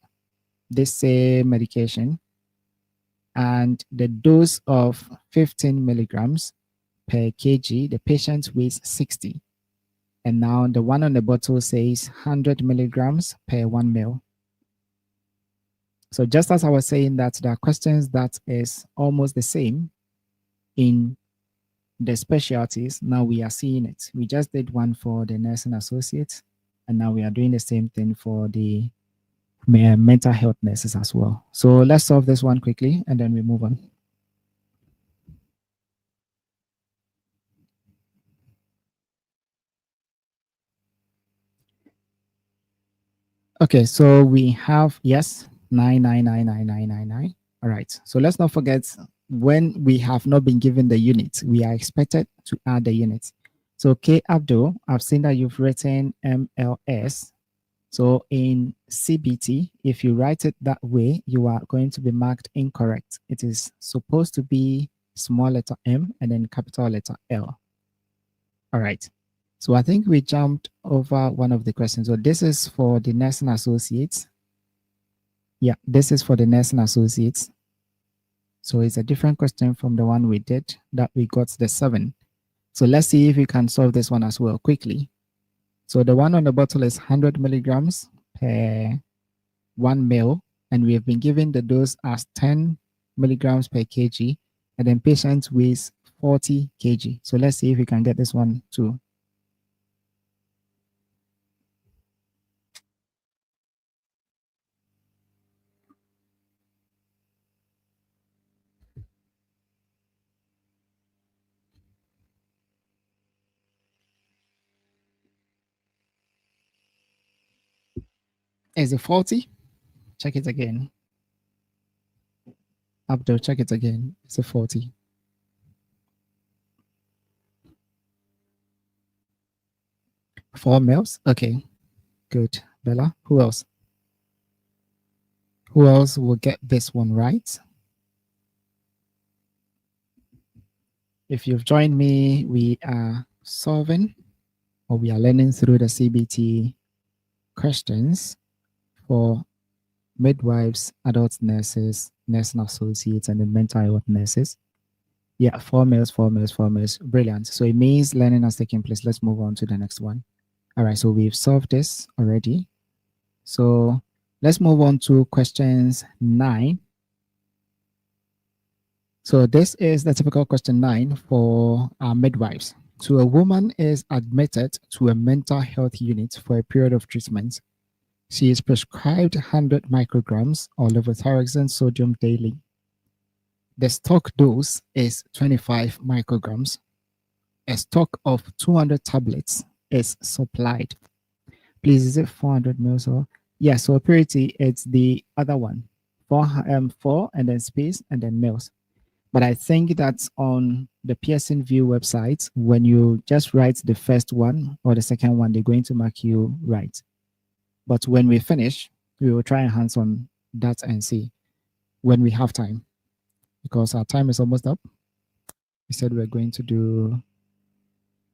this same medication, and the dose of 15 milligrams per kg, the patient weighs 60. And now the one on the bottle says 100 milligrams per 1 ml. So just as I was saying that there are questions that is almost the same in the specialties, now we are seeing it. We just did one for the nursing associates, and now we are doing the same thing for the mental health nurses as well. So let's solve this one quickly, and then we move on. Okay, so we have, yes, 9999999. All right, so let's not forget, when we have not been given the unit, we are expected to add the unit. So K Abdul, I've seen that you've written MLS. So in CBT, if you write it that way, you are going to be marked incorrect. It is supposed to be small letter M and then capital letter L. All right. So I think we jumped over one of the questions. So this is for the nursing associates. Yeah, this is for the nursing associates. So it's a different question from the one we did that we got the 7. So let's see if we can solve this one as well quickly. So the one on the bottle is 100 milligrams per 1 ml, and we have been given the dose as 10 milligrams per kg, and then patient weighs 40 kg. So let's see if we can get this one too. Is it 40? Check it again. Abdul, check it again. It's a 40. Four mils? Okay, good. Bella, who else? Who else will get this one right? If you've joined me, we are solving, or we are learning through the CBT questions for midwives, adult nurses, nursing associates, and the mental health nurses. Yeah, 4 mils, 4 mils, 4 mils. Brilliant. So it means learning has taken place. Let's move on to the next one. All right, so we've solved this already. So let's move on to questions 9. So this is the typical question 9 for our midwives. So a woman is admitted to a mental health unit for a period of treatment. She is prescribed 100 micrograms of levothyroxine sodium daily. The stock dose is 25 micrograms. A stock of 200 tablets is supplied. Please, is it 400 mils or? Yeah, so purity, it's the other one. 4 and then space and then mils. But I think that's on the Pearson View website. When you just write the first one or the second one, they're going to mark you right. But when we finish, we will try and hands on that and see when we have time, because our time is almost up. We said we're going to do,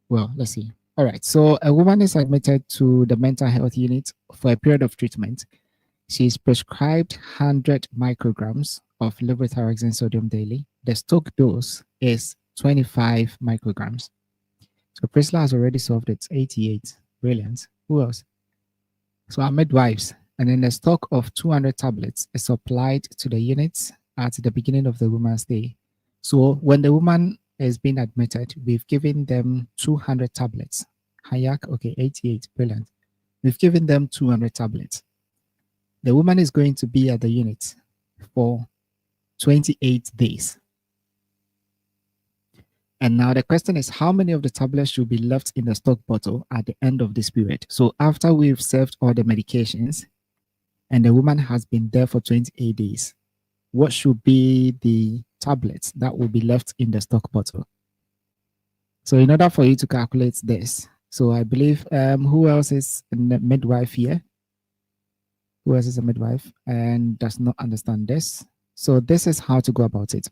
well, let's see. All right, so a woman is admitted to the mental health unit for a period of treatment. She is prescribed 100 micrograms of levothyroxine sodium daily. The stock dose is 25 micrograms. So Priscilla has already solved it, 88. Brilliant. Who else? So our midwives, and then the stock of 200 tablets is supplied to the units at the beginning of the woman's stay. So when the woman is being admitted, we've given them 200 tablets. Hayak, okay, 88, brilliant. We've given them 200 tablets. The woman is going to be at the unit for 28 days. And now the question is, how many of the tablets should be left in the stock bottle at the end of this period? So after we've served all the medications and the woman has been there for 28 days, what should be the tablets that will be left in the stock bottle? So in order for you to calculate this, so I believe, who else is a midwife here? Who else is a midwife and does not understand this? So this is how to go about it.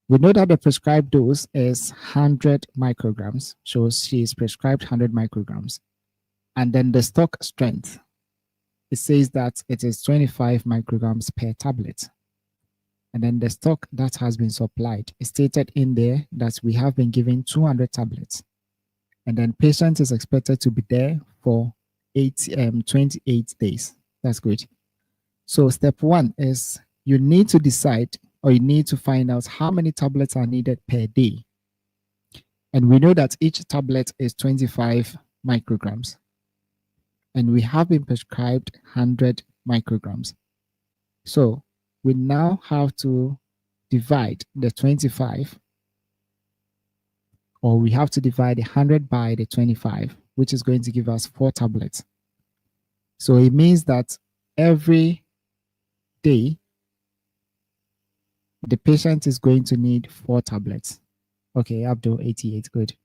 We know that the prescribed dose is 100 micrograms. So she is prescribed 100 micrograms. And then the stock strength, it says that it is 25 micrograms per tablet. And then the stock that has been supplied is stated in there that we have been given 200 tablets. And then patient is expected to be there for 28 days. That's good. So step one is you need to decide, or you need to find out how many tablets are needed per day. And we know that each tablet is 25 micrograms. And we have been prescribed 100 micrograms. So we now have to divide the 25, or we have to divide the 100 by the 25, which is going to give us 4 tablets. So it means that every day, the patient is going to need 4 tablets. Okay, Abdul, 88, good.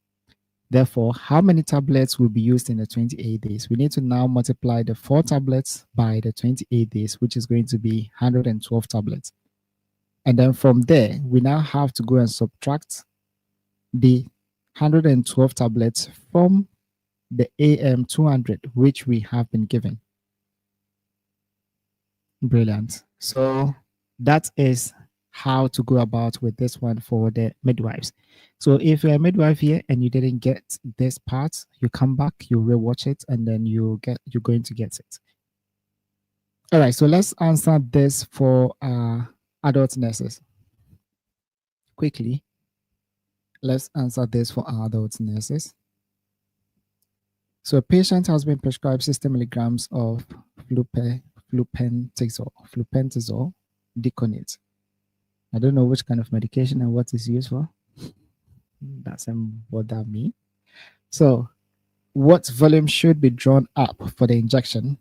Therefore, how many tablets will be used in the 28 days? We need to now multiply the 4 tablets by the 28 days, which is going to be 112 tablets. And then from there, we now have to go and subtract the 112 tablets from the AM 200, which we have been given. Brilliant. So that is how to go about with this one for the midwives. So if you're a midwife here and you didn't get this part, you come back, you rewatch it, and then you're going to get it. All right, so let's answer this for adult nurses. Quickly, let's answer this for our adult nurses. So a patient has been prescribed 60 milligrams of flupentazole, deconate. I don't know which kind of medication and what it's used for. Doesn't bother me. So what volume should be drawn up for the injection?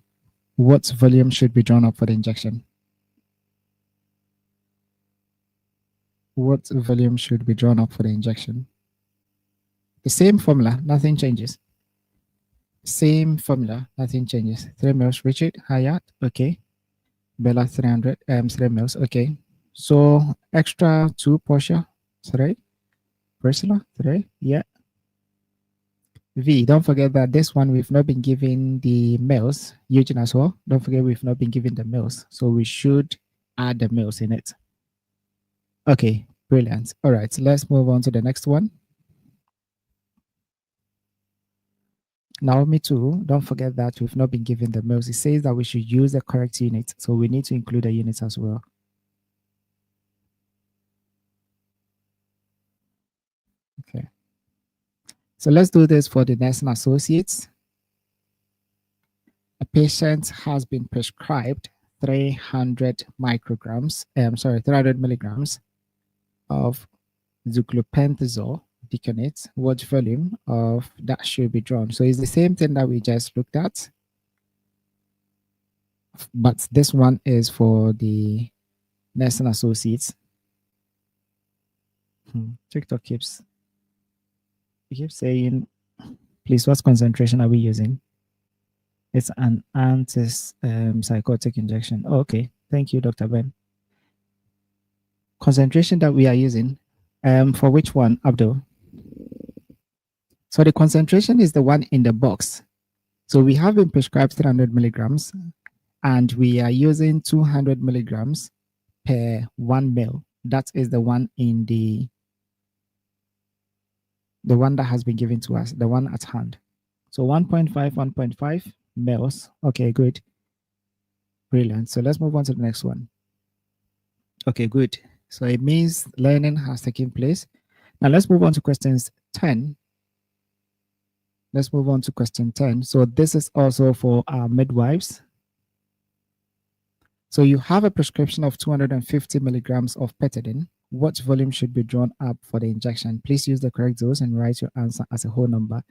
What volume should be drawn up for the injection? What volume should be drawn up for the injection? The same formula, nothing changes. Same formula, nothing changes. 3 mils, Richard, Hayat, okay. Bella, 300, 3 mils, okay. So extra 2 Portia, 3. Priscilla, 3, yeah. V, don't forget that this one we've not been given the mils. Eugene as well, don't forget we've not been given the mils. So we should add the mils in it. Okay, brilliant. All right, so let's move on to the next one. Naomi too, don't forget that we've not been given the mils. It says that we should use the correct unit. So we need to include the units as well. Okay. So let's do this for the nursing associates. A patient has been prescribed 300 milligrams of zuclopentazole deconate. What volume of that should be drawn? So it's the same thing that we just looked at, but this one is for the nursing associates. TikTok keeps saying, please, what concentration are we using? It's an antipsychotic injection. Oh, okay, thank you, Dr. Ben. Concentration that we are using, for which one, Abdul? So the concentration is the one in the box. So we have been prescribed 300 milligrams, and we are using 200 milligrams per 1 ml. That is the one in the one that has been given to us, the one at hand. So 1.5 mils. Okay, good. Brilliant. So let's move on to the next one. Okay, good. So it means learning has taken place. Now let's move on to questions 10. Let's move on to question 10. So this is also for our midwives. So you have a prescription of 250 milligrams of Pediatric what volume should be drawn up for the injection? Please use the correct dose and write your answer as a whole number.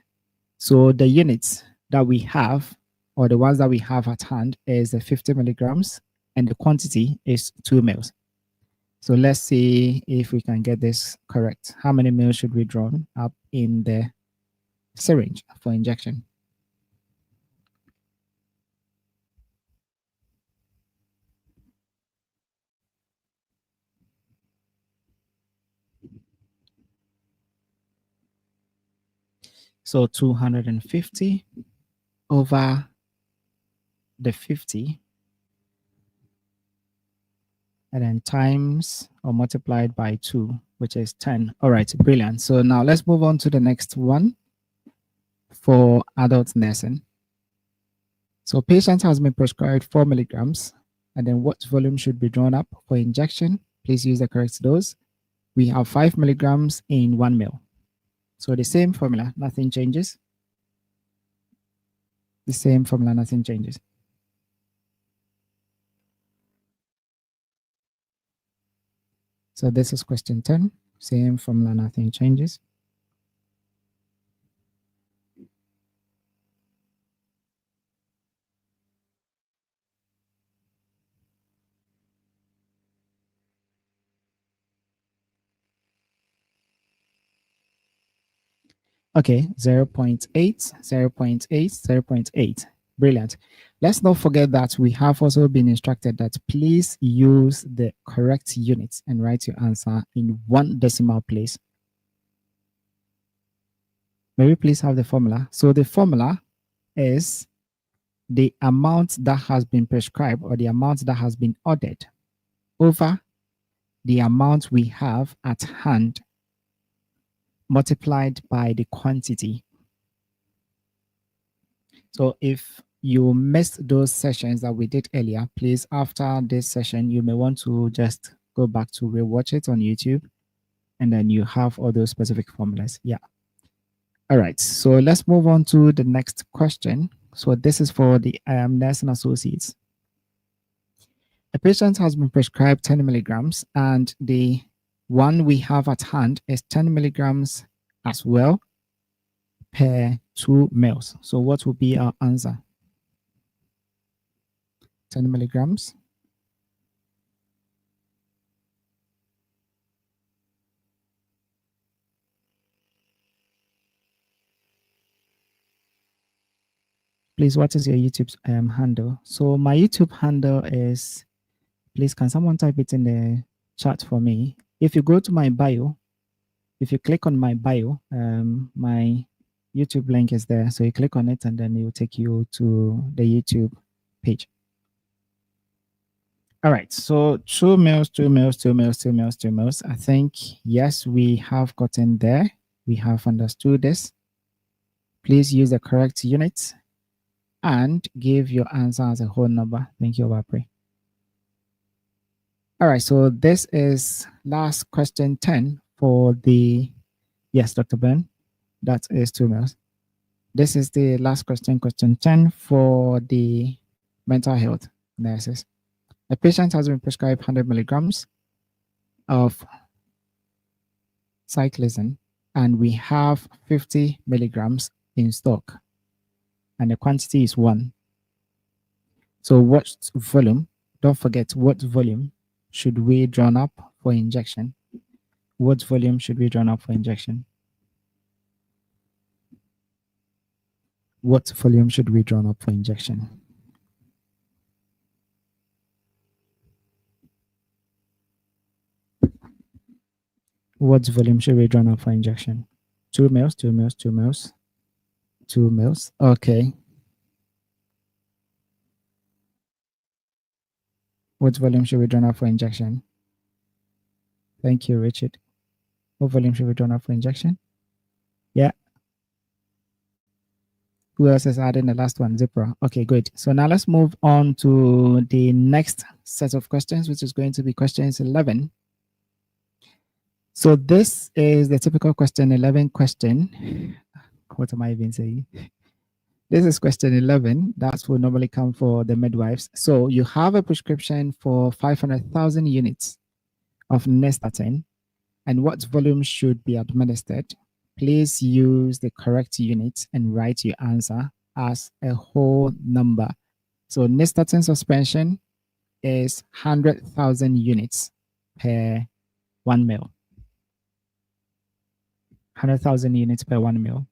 So the units that we have, or the ones that we have at hand, is the 50 milligrams, and the quantity is 2 mils. So let's see if we can get this correct. How many mils should we draw up in the syringe for injection? So 250 over the 50, and then times or multiplied by 2, which is 10. All right, brilliant. So now let's move on to the next one for adult nursing. So patient has been prescribed 4 milligrams, and then what volume should be drawn up for injection? Please use the correct dose. We have 5 milligrams in 1 ml. So the same formula, nothing changes. The same formula, nothing changes. So this is question 10. Same formula, nothing changes. Okay, 0.8, 0.8, 0.8. Brilliant. Let's not forget that we have also been instructed that please use the correct units and write your answer in 1 decimal place. May we please have the formula? So the formula is the amount that has been prescribed, or the amount that has been ordered, over the amount we have at hand, multiplied by the quantity. So if you missed those sessions that we did earlier, please, after this session, you may want to just go back to rewatch it on YouTube, and then you have all those specific formulas. Yeah. All right. So let's move on to the next question. So this is for the nursing associates. A patient has been prescribed 10 milligrams, and the one we have at hand is 10 milligrams as well per 2 mils. So what will be our answer? 10 milligrams. Please, what is your YouTube handle? So my YouTube handle is, please, can someone type it in the chat for me? If you go to my bio, if you click on my bio, my YouTube link is there. So you click on it and then it will take you to the YouTube page. All right, so 2 mils, 2 mils, 2 mils, 2 mils, 2 mils. I think, yes, we have gotten there. We have understood this. Please use the correct units and give your answer as a whole number. Thank you, Wapri. All right, so this is last question 10 for the, yes, Dr. Ben, that is 2 mils. This is the last question, question 10 for the mental health nurses. A patient has been prescribed 100 milligrams of cyclism, and we have 50 milligrams in stock, and the quantity is 1. So what volume, don't forget, what volume should we draw up for injection? What volume should we draw up for injection? What volume should we draw up for injection? What volume should we draw up for injection? 2 mils, 2 mils, 2 mils, 2 mils. Okay. What volume should we draw up for injection? Thank you, Richard. What volume should we draw up for injection? Yeah. Who else is adding the last one? Zipra. Okay, good. So now let's move on to the next set of questions, which is going to be questions 11. So this is the typical question 11 question. What am I even saying? This is question 11. That will normally come for the midwives. So you have a prescription for 500,000 units of nystatin, and what volume should be administered, please use the correct unit and write your answer as a whole number. So nystatin suspension is 100,000 units per 1 ml. 100,000 units per 1 ml.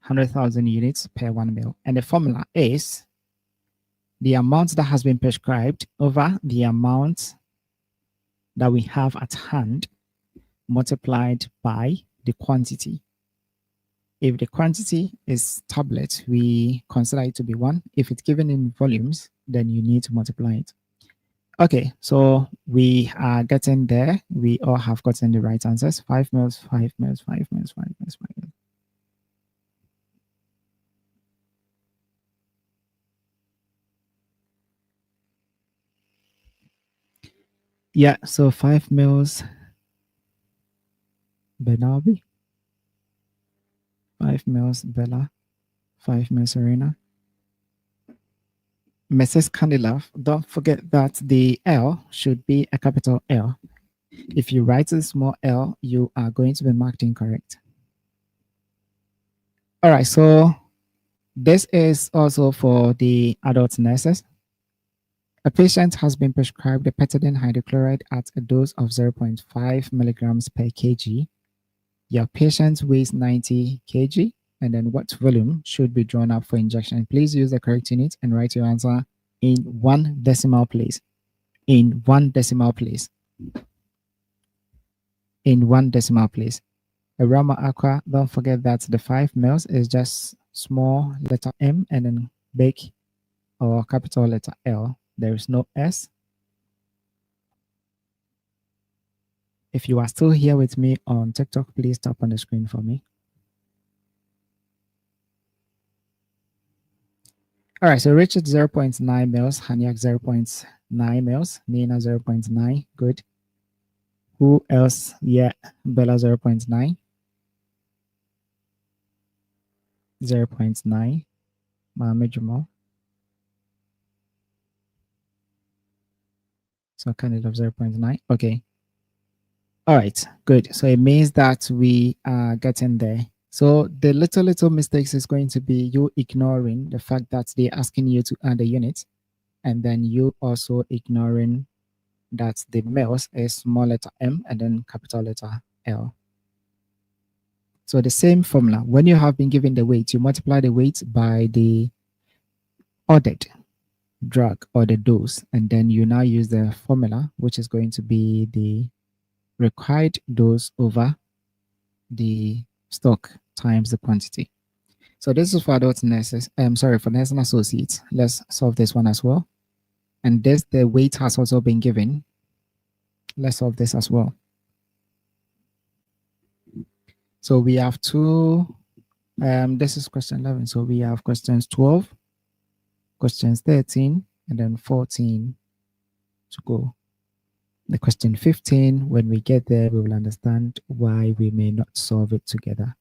100,000 units per 1 ml. And the formula is the amount that has been prescribed over the amount that we have at hand multiplied by the quantity. If the quantity is tablets, we consider it to be 1. If it's given in volumes, then you need to multiply it. Okay, so we are getting there. We all have gotten the right answers. 5 mils, 5 mils, 5 mils, 5 mils, 5 mils. Yeah, so 5 mils Benabi, 5 mils Bella, 5 mils Serena. Mrs. Candilove, don't forget that the L should be a capital L. If you write a small L, you are going to be marked incorrect. All right, so this is also for the adult nurses. A patient has been prescribed the pethidine hydrochloride at a dose of 0.5 milligrams per kg. Your patient weighs 90 kg, and then what volume should be drawn up for injection? Please use the correct unit and write your answer in 1 decimal place. In 1 decimal place. In 1 decimal place. Arama Aqua, don't forget that the 5 mils is just small letter M and then big or capital letter L. There is no S. If you are still here with me on TikTok, please tap on the screen for me. All right, so Richard 0.9 mils, Hanyak 0.9 mils, Nina 0.9, good. Who else? Yeah, Bella 0.9. 0.9, Mohammed Jamal. So candidate of 0.9, okay. All right, good. So it means that we are getting there. So the little mistakes is going to be you ignoring the fact that they're asking you to add a unit, and then you also ignoring that the mils is small letter M and then capital letter L. So the same formula, when you have been given the weight, you multiply the weight by the ordered drug or the dose, and then you now use the formula, which is going to be the required dose over the stock times the quantity. So this is for adult nurses. For nursing associates. Let's solve this one as well. And this, the weight has also been given. Let's solve this as well. So we have two. This is question 11. So we have questions 12, questions 13, and then 14 to go. The question 15, when we get there, we will understand why we may not solve it together.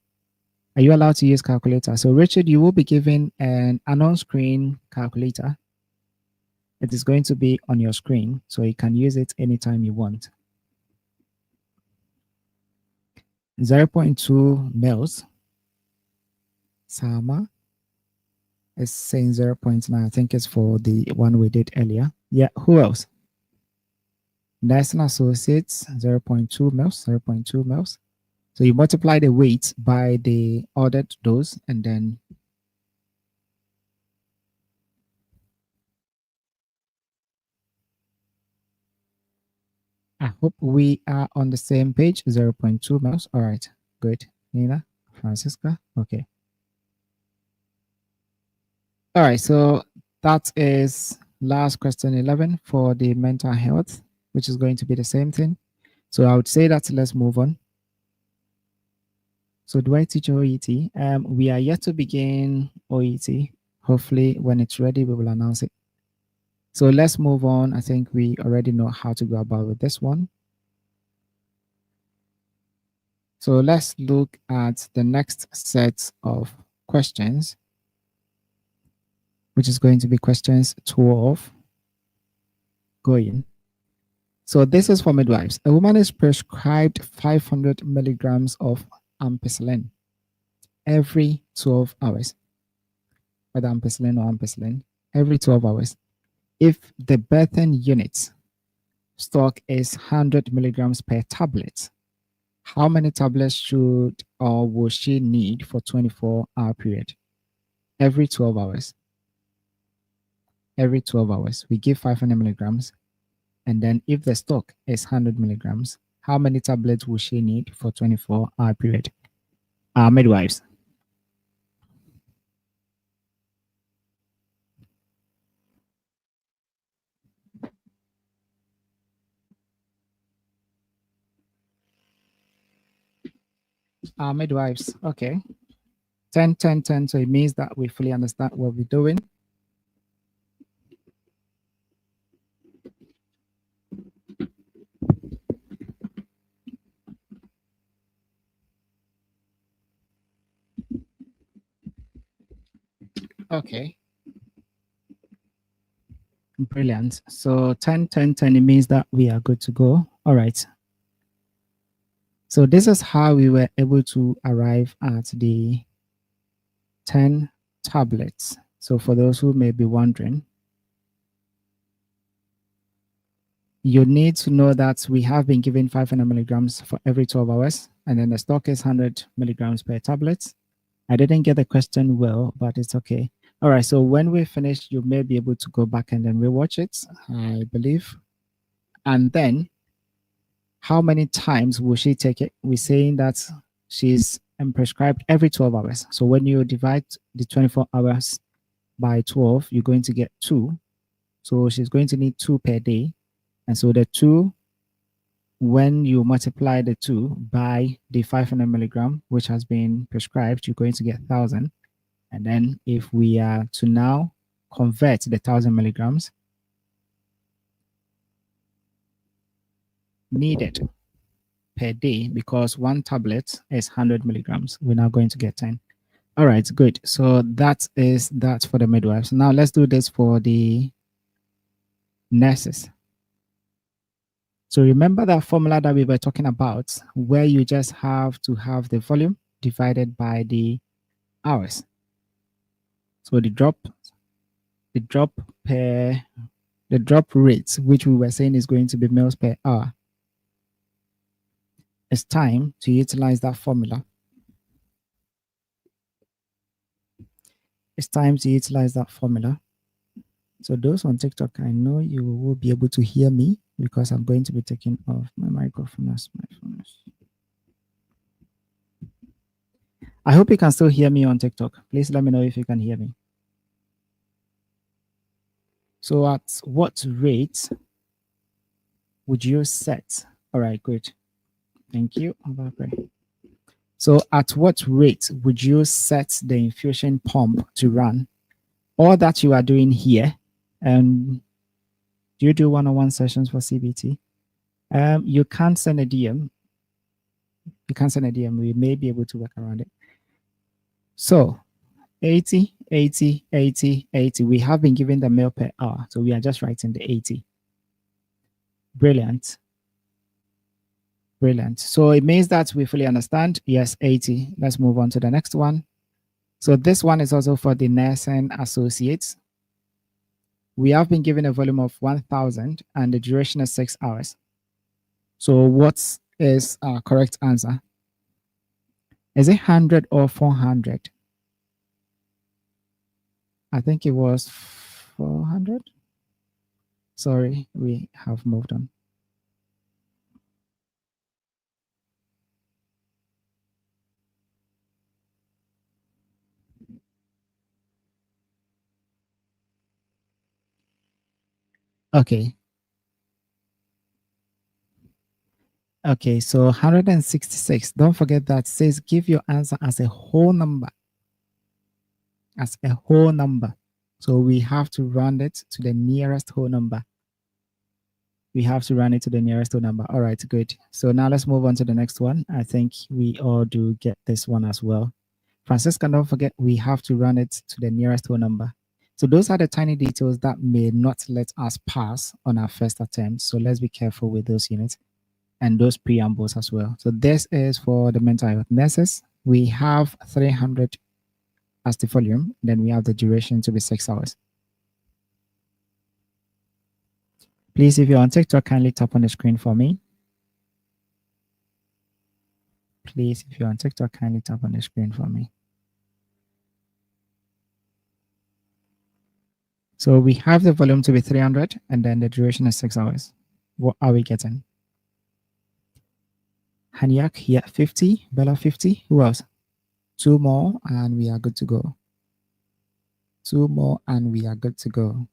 Are you allowed to use calculator? So Richard, you will be given an on-screen calculator. It is going to be on your screen, so you can use it anytime you want. 0.2 mils. Sama is saying 0.9. I think it's for the one we did earlier. Yeah, who else? Nursing associates, 0.2 mils, 0.2 mils. So you multiply the weight by the ordered dose, and then I hope we are on the same page, 0.2 mils. All right, good. Nina, Francisca, okay. All right, so that is last question 11 for the mental health, which is going to be the same thing. So I would say that let's move on. So do I teach OET? We are yet to begin OET. Hopefully when it's ready, we will announce it. So let's move on. I think we already know how to go about with this one. So let's look at the next set of questions, which is going to be questions 12 going. So this is for midwives. A woman is prescribed 500 milligrams of ampicillin every 12 hours, whether ampicillin or ampicillin, every 12 hours. If the birthing unit stock is 100 milligrams per tablet, how many tablets should or will she need for 24-hour period? Every 12 hours. Every 12 hours, we give 500 milligrams. And then if the stock is 100 milligrams, how many tablets will she need for 24-hour period? Midwives. Midwives, okay. 10, 10, 10. So it means that we fully understand what we're doing. Okay. Brilliant. So 10, 10, 10, it means that we are good to go. All right. So this is how we were able to arrive at the 10 tablets. So for those who may be wondering, you need to know that we have been given 500 milligrams for every 12 hours, and then the stock is 100 milligrams per tablet. I didn't get the question well, but it's okay. All right, so when we finish, you may be able to go back and then rewatch it, I believe. And then, how many times will she take it? We're saying that she's prescribed every 12 hours. So when you divide the 24 hours by 12, you're going to get 2. So she's going to need 2 per day. And so the 2, when you multiply the 2 by the 500 milligram, which has been prescribed, you're going to get 1,000. And then if we are to now convert the 1,000 milligrams needed per day, because 1 tablet is 100 milligrams, we're now going to get 10. All right, good. So that is that for the midwives. Now let's do this for the nurses. So remember that formula that we were talking about, where you just have to have the volume divided by the hours. So the drop rate, which we were saying is going to be mils per hour. It's time to utilize that formula. It's time to utilize that formula. So those on TikTok, I know you will be able to hear me because I'm going to be taking off my microphone as my phone is. I hope you can still hear me on TikTok. Please let me know if you can hear me. So at what rate would you set? All right, good. Thank you. So at what rate would you set the infusion pump to run? All that you are doing here, do you do one-on-one sessions for CBT? You can't send a DM. You can't send a DM. We may be able to work around it. So 80, 80, 80, 80. We have been given the mil per hour. So we are just writing the 80. Brilliant. Brilliant. So it means that we fully understand. Yes, 80. Let's move on to the next one. So this one is also for the nursing associates. We have been given a volume of 1,000 and the duration is 6 hours. So what is our correct answer? Is it 100 or 400? I think it was 400. Sorry, we have moved on. Okay. Okay, so 166. Don't forget that says give your answer as a whole number. As a whole number. So we have to round it to the nearest whole number. We have to run it to the nearest whole number. All right, good. So now let's move on to the next one. I think we all do get this one as well. Francisca, don't forget we have to run it to the nearest whole number. So those are the tiny details that may not let us pass on our first attempt. So let's be careful with those units and those preambles as well. So this is for the mental health nurses. We have 300 as the volume. Then we have the duration to be 6 hours. Please, if you're on TikTok, kindly tap on the screen for me. Please, if you're on TikTok, kindly tap on the screen for me. So we have the volume to be 300 and then the duration is 6 hours. What are we getting? Hanyak here 50, Bella 50. Who else? 2 more and we are good to go. 2 more and we are good to go.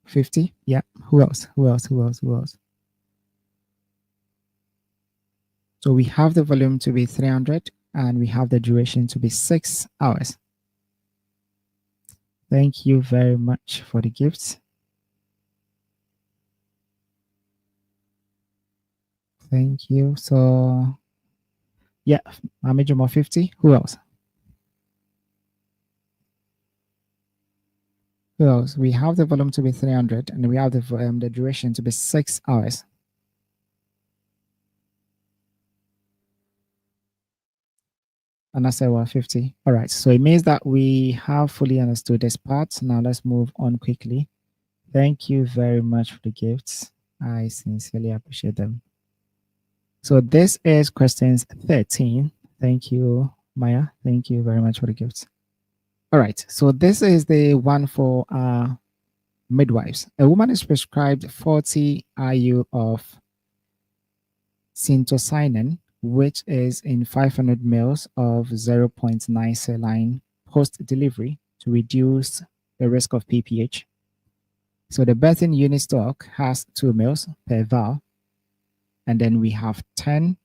$50. Yeah. Who else? Who else? Who else? Who else? So we have the volume to be 300 and we have the duration to be 6 hours. Thank you very much for the gifts. Thank you. So, yeah, Mamajumo 50. Who else? Who else? We have the volume to be 300 and we have the duration to be 6 hours. And I said, well, 50. All right. So it means that we have fully understood this part. Now let's move on quickly. Thank you very much for the gifts. I sincerely appreciate them. So this is questions 13. Thank you, Maya. Thank you very much for the gifts. All right. So this is the one for midwives. A woman is prescribed 40 IU of syntocinon, which is in 500 mils of 0.9 saline post-delivery to reduce the risk of PPH. So the birthing unit stock has 2 mils per vial, and then we have 10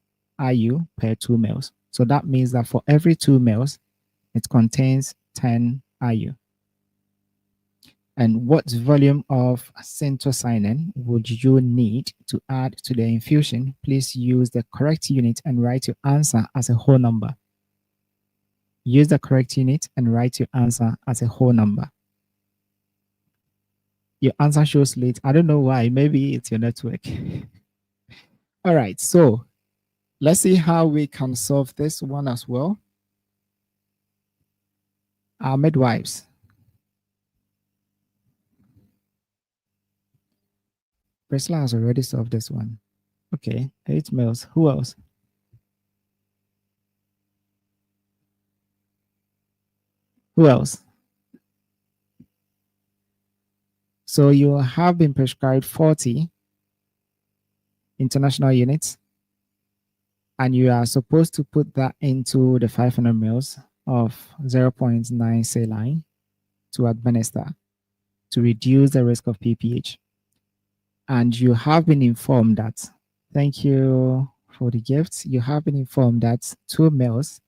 IU per 2 mils. So that means that for every 2 mils, it contains 10 IU. And what volume of syntocinon would you need to add to the infusion? Please use the correct unit and write your answer as a whole number. Use the correct unit and write your answer as a whole number. Your answer shows late. I don't know why. Maybe it's your network. All right. So let's see how we can solve this one as well. Our midwives. Priscilla has already solved this one. Okay, 8 mils. Who else? Who else? So you have been prescribed 40 international units, and you are supposed to put that into the 500 mils of 0.9 saline to administer to reduce the risk of PPH. And you have been informed that, thank you for the gifts, you have been informed that 2 mils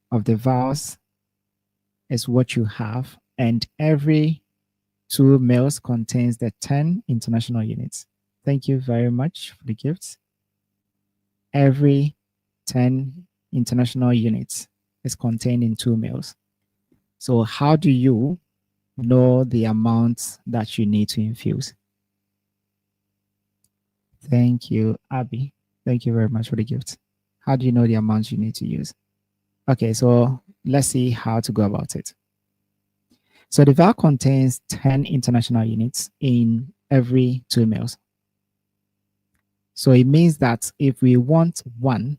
of the vials is what you have, and every 2 mils contains the 10 international units. Thank you very much for the gifts. Every 10 international units is contained in 2 mils. So how do you know the amount that you need to infuse? Thank you, Abby. Thank you very much for the gift. How do you know the amount you need to use? Okay, so let's see how to go about it. So the vial contains 10 international units in every 2 mils. So it means that if we want 1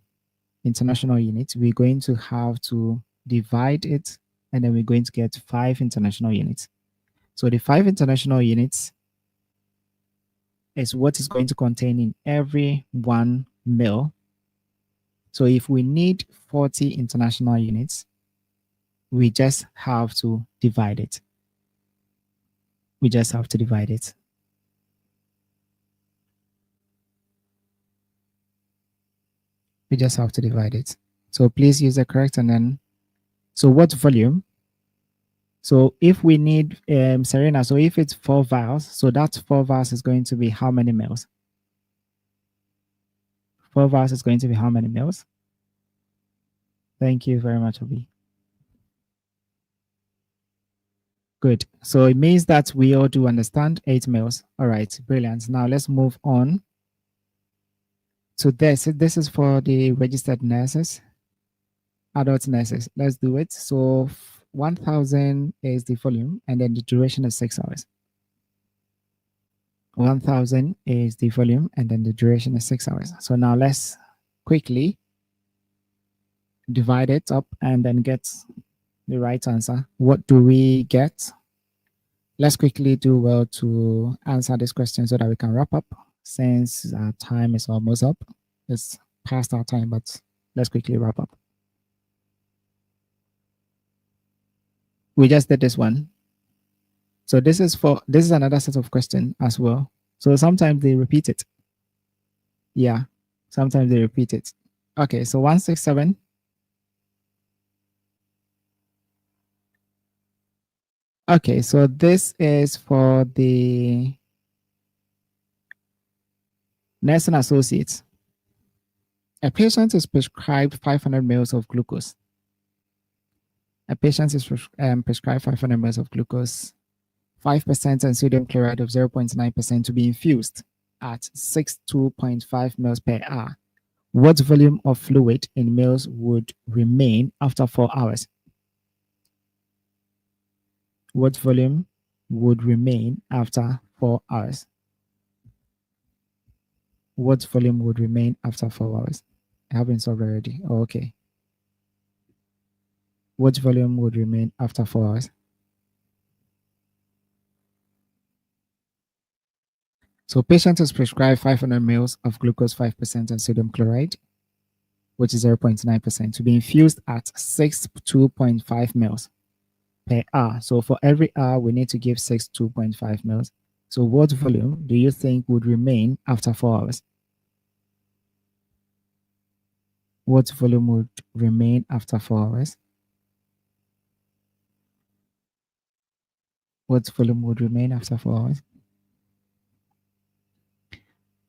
international unit, we're going to have to divide it, and then we're going to get 5 international units. So the 5 international units is what is going to contain in every 1 mil. So if we need 40 international units, we just have to divide it. We just have to divide it. We just have to divide it. So please use the correct, and then, so what volume? So if we need Serena, so if it's 4 vials, so that 4 vials is going to be how many mils? 4 vials is going to be how many mils? Thank you very much, Obi. Good. So it means that we all do understand 8 mils. All right, brilliant. Now let's move on to this. This is for the registered nurses, adult nurses. Let's do it. So 1,000 is the volume, and then the duration is 6 hours. 1,000 is the volume, and then the duration is 6 hours. So now let's quickly divide it up and then get the right answer. What do we get? Let's quickly do well to answer this question so that we can wrap up, since our time is almost up. It's past our time, but let's quickly wrap up. We just did this one. So this is another set of questions as well. So sometimes they repeat it. Yeah, sometimes they repeat it. Okay, so 167. Okay, so this is for the nursing associates. A patient is prescribed 500 mils of glucose. A patient is prescribed 500 mils of glucose, 5% and sodium chloride of 0.9% to be infused at 62.5 mils per hour. What volume of fluid in mils would remain after 4 hours? What volume would remain after 4 hours? What volume would remain after 4 hours? I haven't solved already. Oh, okay. What volume would remain after 4 hours? So patient is prescribed 500 mils of glucose 5% and sodium chloride, which is 0.9%, to be infused at 62.5 mils per hour. So for every hour, we need to give 62.5 mils. So what volume do you think would remain after 4 hours? What volume would remain after 4 hours? What volume would remain after 4 hours?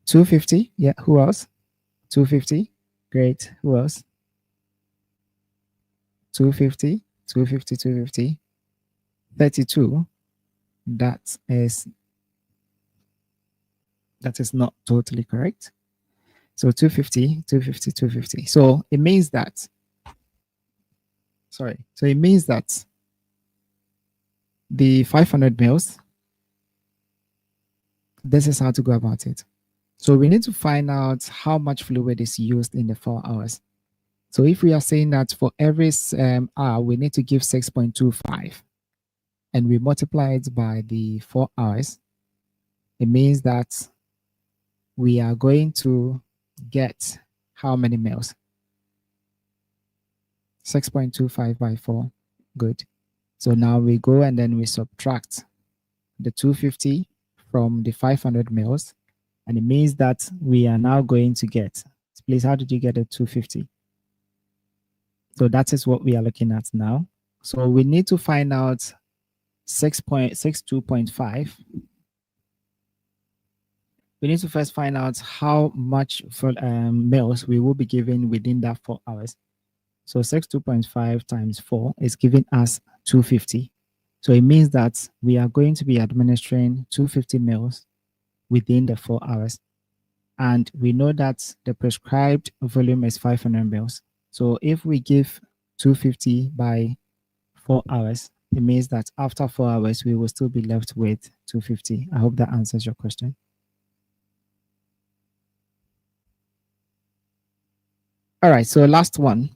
250. Yeah, who else? 250. Great. Who else? 250. 250. 250. 32. That is not totally correct. So 250, 250, 250. So it means that, so it means that the 500 mils, this is how to go about it. So we need to find out how much fluid is used in the 4 hours. So if we are saying that for every hour, we need to give 6.25, and we multiply it by the 4 hours, it means that we are going to get how many mils? 6.25 by 4. Good. So now we go and then we subtract the 250 from the 500 mils, and it means that we are now going to get, please, how did you get a 250? So that is what we are looking at now. So we need to find out 6.62.5. We need to first find out how much for mils we will be given within that 4 hours. So 62.5 times 4 is giving us 250. So it means that we are going to be administering 250 mils within the 4 hours. And we know that the prescribed volume is 500 mils. So if we give 250 by 4 hours, it means that after 4 hours, we will still be left with 250. I hope that answers your question. All right, so last one,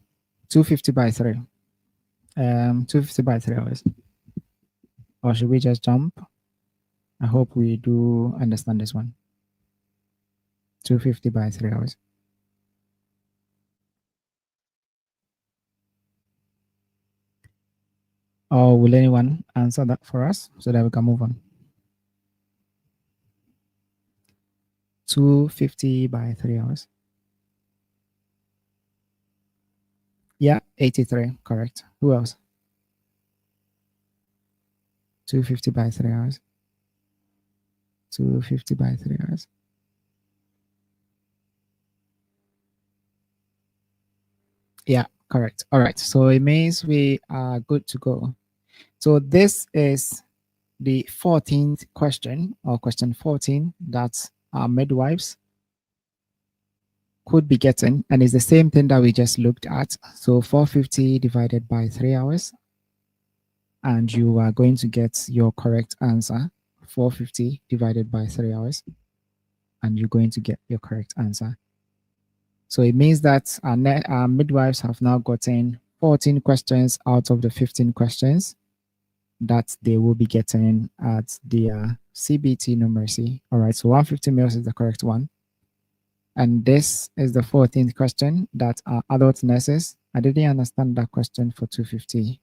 250 by 3. 250 by 3 hours. Or should we just jump? I hope we do understand this one. 250 by 3 hours. Or will anyone answer that for us so that we can move on? 250 by 3 hours. Yeah, 83, correct. Who else? 250 by 3 hours. 250 by 3 hours. Yeah, Correct. All right. So it means we are good to go. So this is the 14th question, or question 14, that our midwives could be getting, and it's the same thing that we just looked at. So 450 divided by 3 hours, and you are going to get your correct answer. 450 divided by 3 hours, and you're going to get your correct answer. So it means that our midwives have now gotten 14 questions out of the 15 questions that they will be getting at the CBT numeracy. All right, so 150 mils is the correct one. And this is the 14th question that are adult nurses. I didn't understand that question for 250.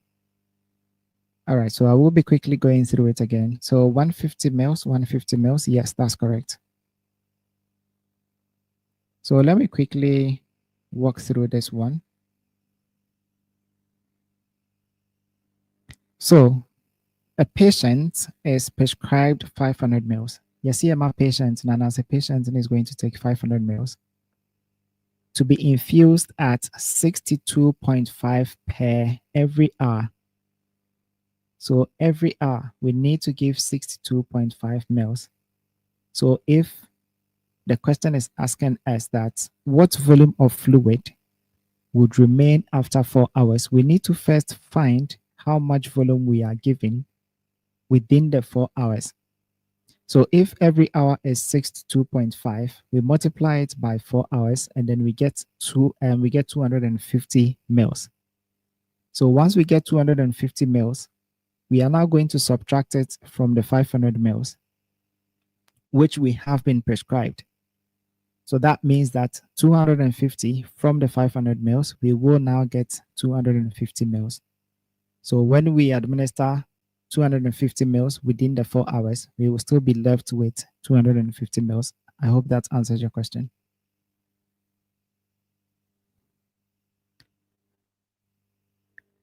All right, so I will be quickly going through it again. So 150 mils, yes, that's correct. So let me quickly walk through this one. So a patient is prescribed 500 mils. Yes, CMR patient, and as a patient is going to take 500 mils to be infused at 62.5 per every hour. So every hour, we need to give 62.5 mils. So if the question is asking us that what volume of fluid would remain after 4 hours, we need to first find how much volume we are giving within the 4 hours. So if every hour is 62.5, we multiply it by 4 hours, and then we get 250 mils. So once we get 250 mils, we are now going to subtract it from the 500 mils, which we have been prescribed. So that means that 250 from the 500 mils, we will now get 250 mils. So when we administer 250 mils within the 4 hours, we will still be left with 250 mils. I hope that answers your question.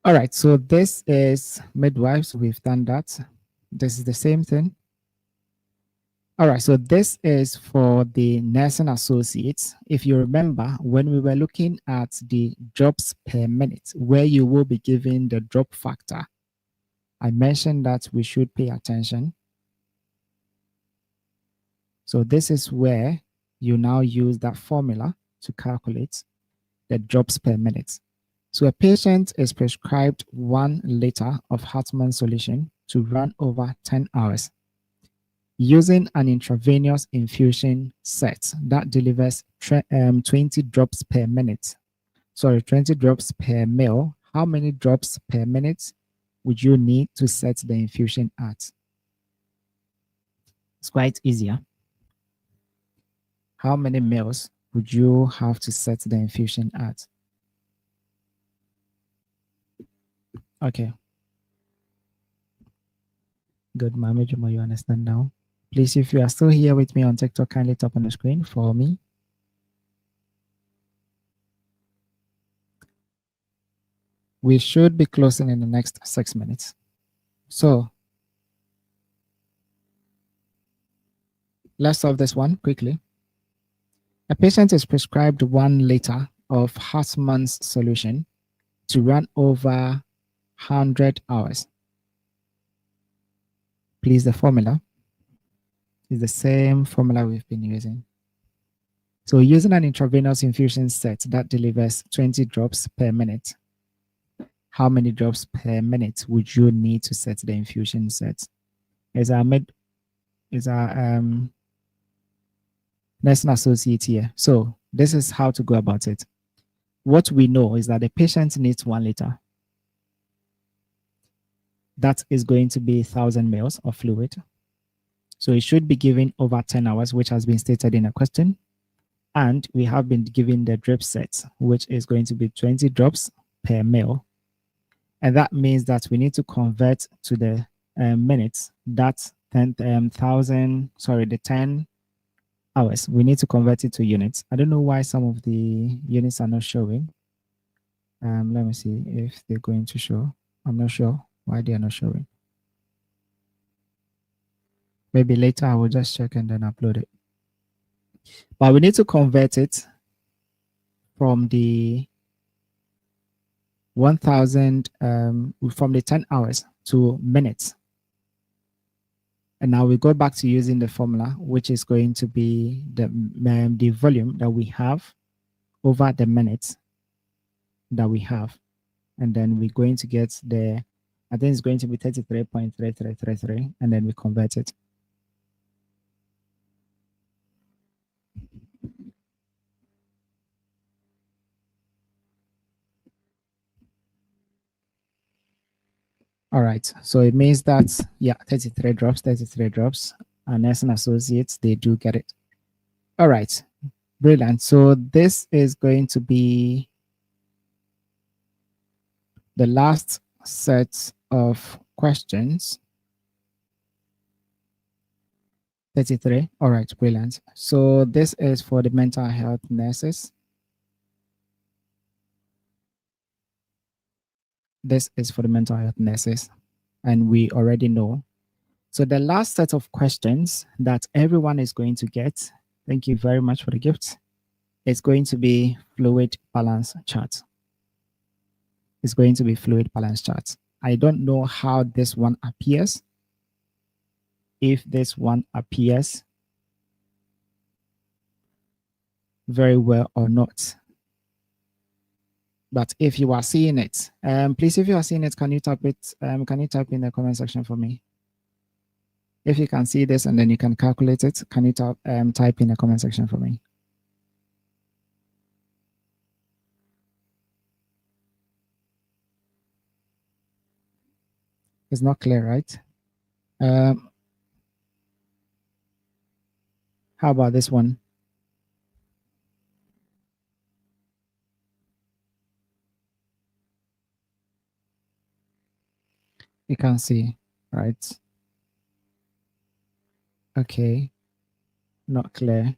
All right, so this is midwives. We've done that. This is the same thing. All right, so this is for the nursing associates. If you remember, when we were looking at the drops per minute, where you will be given the drop factor, I mentioned that we should pay attention. So this is where you now use that formula to calculate the drops per minute. So a patient is prescribed 1 liter of Hartmann solution to run over 10 hours. Using an intravenous infusion set that delivers 20 drops per minute. Sorry, 20 drops per mil. How many drops per minute would you need to set the infusion at? It's quite easier. How many mils would you have to set the infusion at? Okay. Good, Mama Juma, you understand now? Please, if you are still here with me on TikTok, kindly tap on the screen for me. We should be closing in the next 6 minutes. So let's solve this one quickly. A patient is prescribed 1 liter of Hartmann's solution to run over 100 hours. Please, the formula is the same formula we've been using. So using an intravenous infusion set that delivers 20 drops per minute, how many drops per minute would you need to set the infusion set? Is our nursing associate here. So this is how to go about it. What we know is that the patient needs 1 liter. That is going to be 1,000 mils of fluid. So it should be given over 10 hours, which has been stated in a question. And we have been given the drip set, which is going to be 20 drops per mil. And that means that we need to convert to the minutes. That's 10,000, the 10 hours. We need to convert it to units. I don't know why some of the units are not showing. Let me see if they're going to show. I'm not sure why they are not showing. Maybe later I will just check and then upload it. But we need to convert it from the 1000 from the 10 hours to minutes. And now we go back to using the formula, which is going to be the volume that we have over the minutes that we have. And then we're going to get the, I think it's going to be 33.3333, and then we convert it. All right, so it means that, yeah, 33 drops, and nursing associates, they do get it. All right, brilliant. So this is going to be the last set of questions. 33, all right, brilliant. So this is for the mental health nurses. This is for the mental health nurses, and we already know. So the last set of questions that everyone is going to get, thank you very much for the gift, is going to be fluid balance chart. It's going to be fluid balance chart. I don't know how this one appears. If this one appears very well or not. But if you are seeing it, please, if you are seeing it, can you type it? Can you type in the comment section for me? If you can see this and then you can calculate it, can you type in the comment section for me? It's not clear, right? How about this one? You can see, right? Okay, not clear,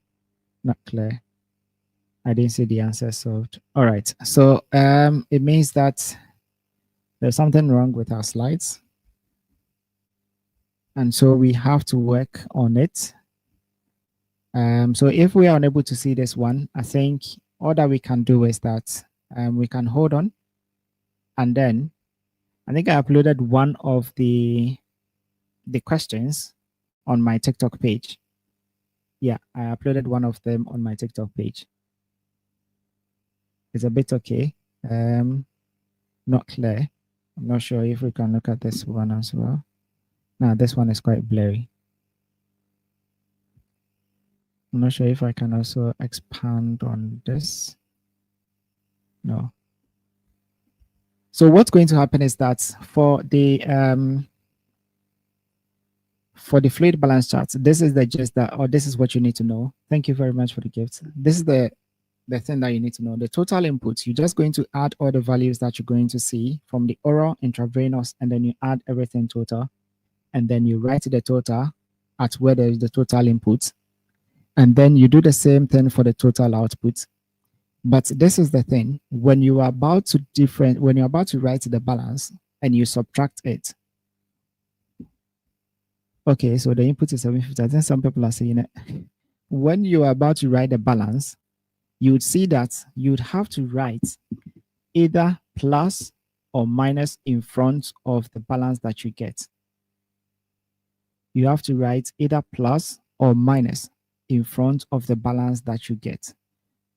not clear. I didn't see the answer solved. All right, so it means that there's something wrong with our slides. And so we have to work on it. So if we are unable to see this one, I think all that we can do is that we can hold on. And then I think I uploaded one of the questions on my TikTok page. Yeah, I uploaded one of them on my TikTok page. It's a bit okay. Not clear. I'm not sure if we can look at this one as well. Now, this one is quite blurry. I'm not sure if I can also expand on this. No. So what's going to happen is that for the fluid balance chart, this is the gist that, or this is what you need to know. Thank you very much for the gift. This is the thing that you need to know. The total inputs, you're just going to add all the values that you're going to see from the oral, intravenous, and then you add everything total. And then you write the total at where there is the total input. And then you do the same thing for the total output. But this is the thing, when you are about to write the balance and you subtract it. Okay, so the input is 750. I think some people are saying it. When you are about to write the balance, you would see that you'd have to write either plus or minus in front of the balance that you get. You have to write either plus or minus in front of the balance that you get.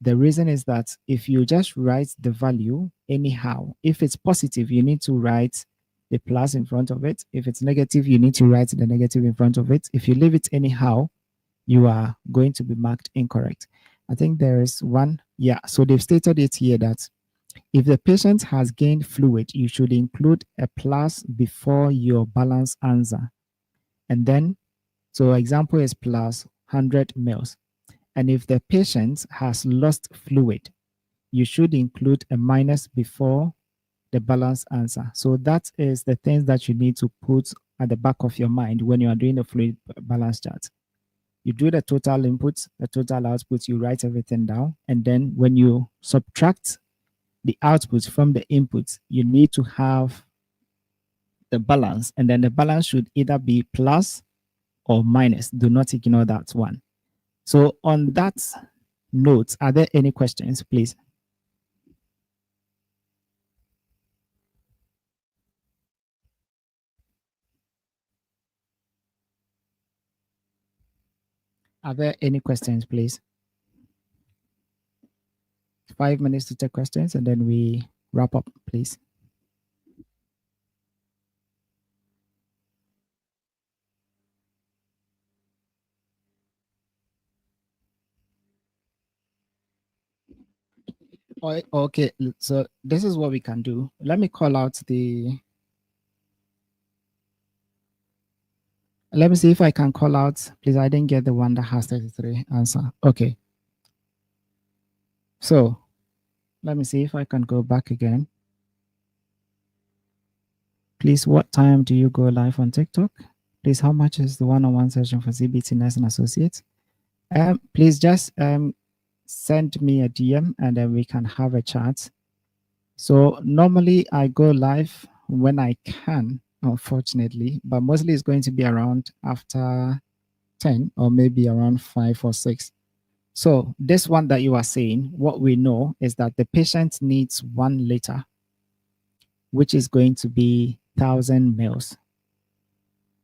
The reason is that if you just write the value anyhow, if it's positive, you need to write the plus in front of it. If it's negative, you need to write the negative in front of it. If you leave it anyhow, you are going to be marked incorrect. I think there is one. Yeah, so they've stated it here that if the patient has gained fluid, you should include a plus before your balance answer. And then, so example is plus 100 mils. And if the patient has lost fluid, you should include a minus before the balance answer. So that is the things that you need to put at the back of your mind when you are doing the fluid balance chart. You do the total input, the total output, you write everything down. And then when you subtract the output from the input, you need to have the balance. And then the balance should either be plus or minus. Do not ignore that one. So on that note, are there any questions, please? Are there any questions, please? 5 minutes to take questions and then we wrap up, please. Okay, so this is what we can do. Let me call out let me see if I can call out. Please, I didn't get the one that has 33 answer. Okay. So let me see if I can go back again. Please, what time do you go live on TikTok? Please, how much is the one-on-one session for CBT Nursing Associates? Please just send me a DM and then we can have a chat. So normally I go live when I can, unfortunately, but mostly it's going to be around after 10 or maybe around 5 or 6. So this one that you are saying, what we know is that the patient needs 1 liter, which is going to be 1,000 mils,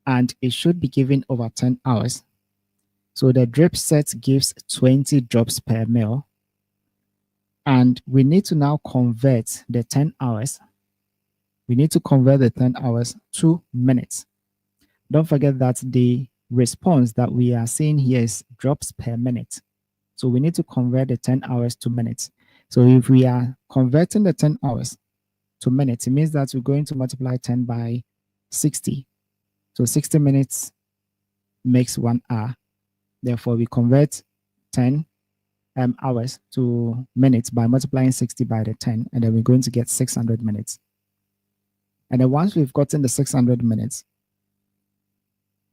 and it should be given over 10 hours. So the drip set gives 20 drops per mil, and we need to now convert the 10 hours. We need to convert the 10 hours to minutes. Don't forget that the response that we are seeing here is drops per minute. So we need to convert the 10 hours to minutes. So if we are converting the 10 hours to minutes, it means that we're going to multiply 10 by 60. So 60 minutes makes 1 hour. Therefore, we convert 10 hours to minutes by multiplying 60 by the 10, and then we're going to get 600 minutes. And then once we've gotten the 600 minutes,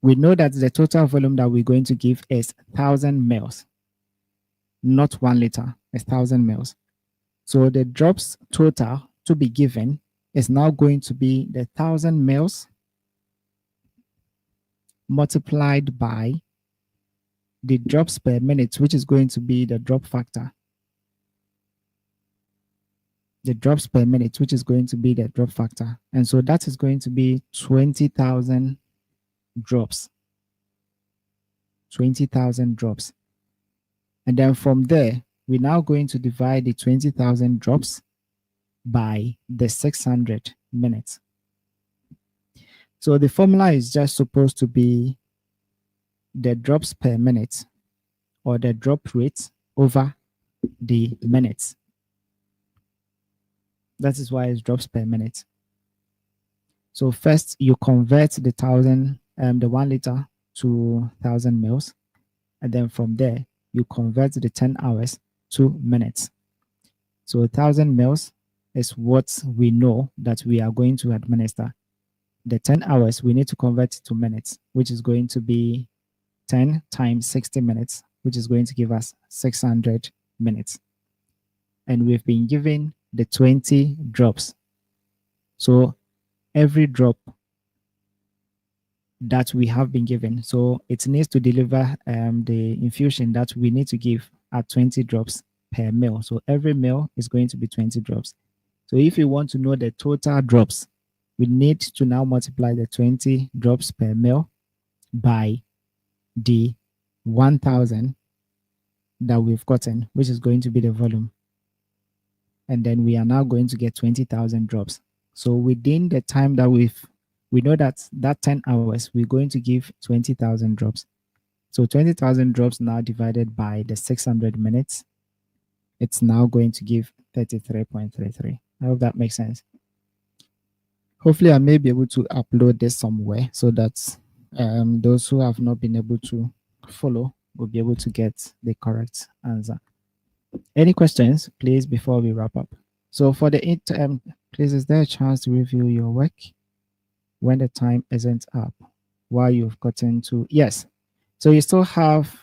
we know that the total volume that we're going to give is 1,000 mils, not 1 liter, 1,000 mils. So the drops total to be given is now going to be the 1,000 mils multiplied by the drops per minute, which is going to be the drop factor. The drops per minute, which is going to be the drop factor. And so that is going to be 20,000 drops. 20,000 drops. And then from there, we're now going to divide the 20,000 drops by the 600 minutes. So the formula is just supposed to be the drops per minute, or the drop rate over the minutes. That is why it's drops per minute. So first you convert the 1 liter to 1,000 mils, and then from there you convert the 10 hours to minutes. So 1,000 mils is what we know that we are going to administer. The 10 hours we need to convert to minutes, which is going to be 10 times 60 minutes, which is going to give us 600 minutes. And we've been given the 20 drops. So every drop that we have been given, so it needs to deliver the infusion that we need to give at 20 drops per mil. So every mil is going to be 20 drops. So if you want to know the total drops, we need to now multiply the 20 drops per mil by the 1,000 that we've gotten, which is going to be the volume. And then we are now going to get 20,000 drops. So within the time that we know that 10 hours, we're going to give 20,000 drops. So 20,000 drops now divided by the 600 minutes, it's now going to give 33.33. I hope that makes sense. Hopefully I may be able to upload this somewhere so that those who have not been able to follow will be able to get the correct answer. Any questions, please, before we wrap up? So for the please, is there a chance to review your work when the time isn't up while you've gotten to? Yes. So you still have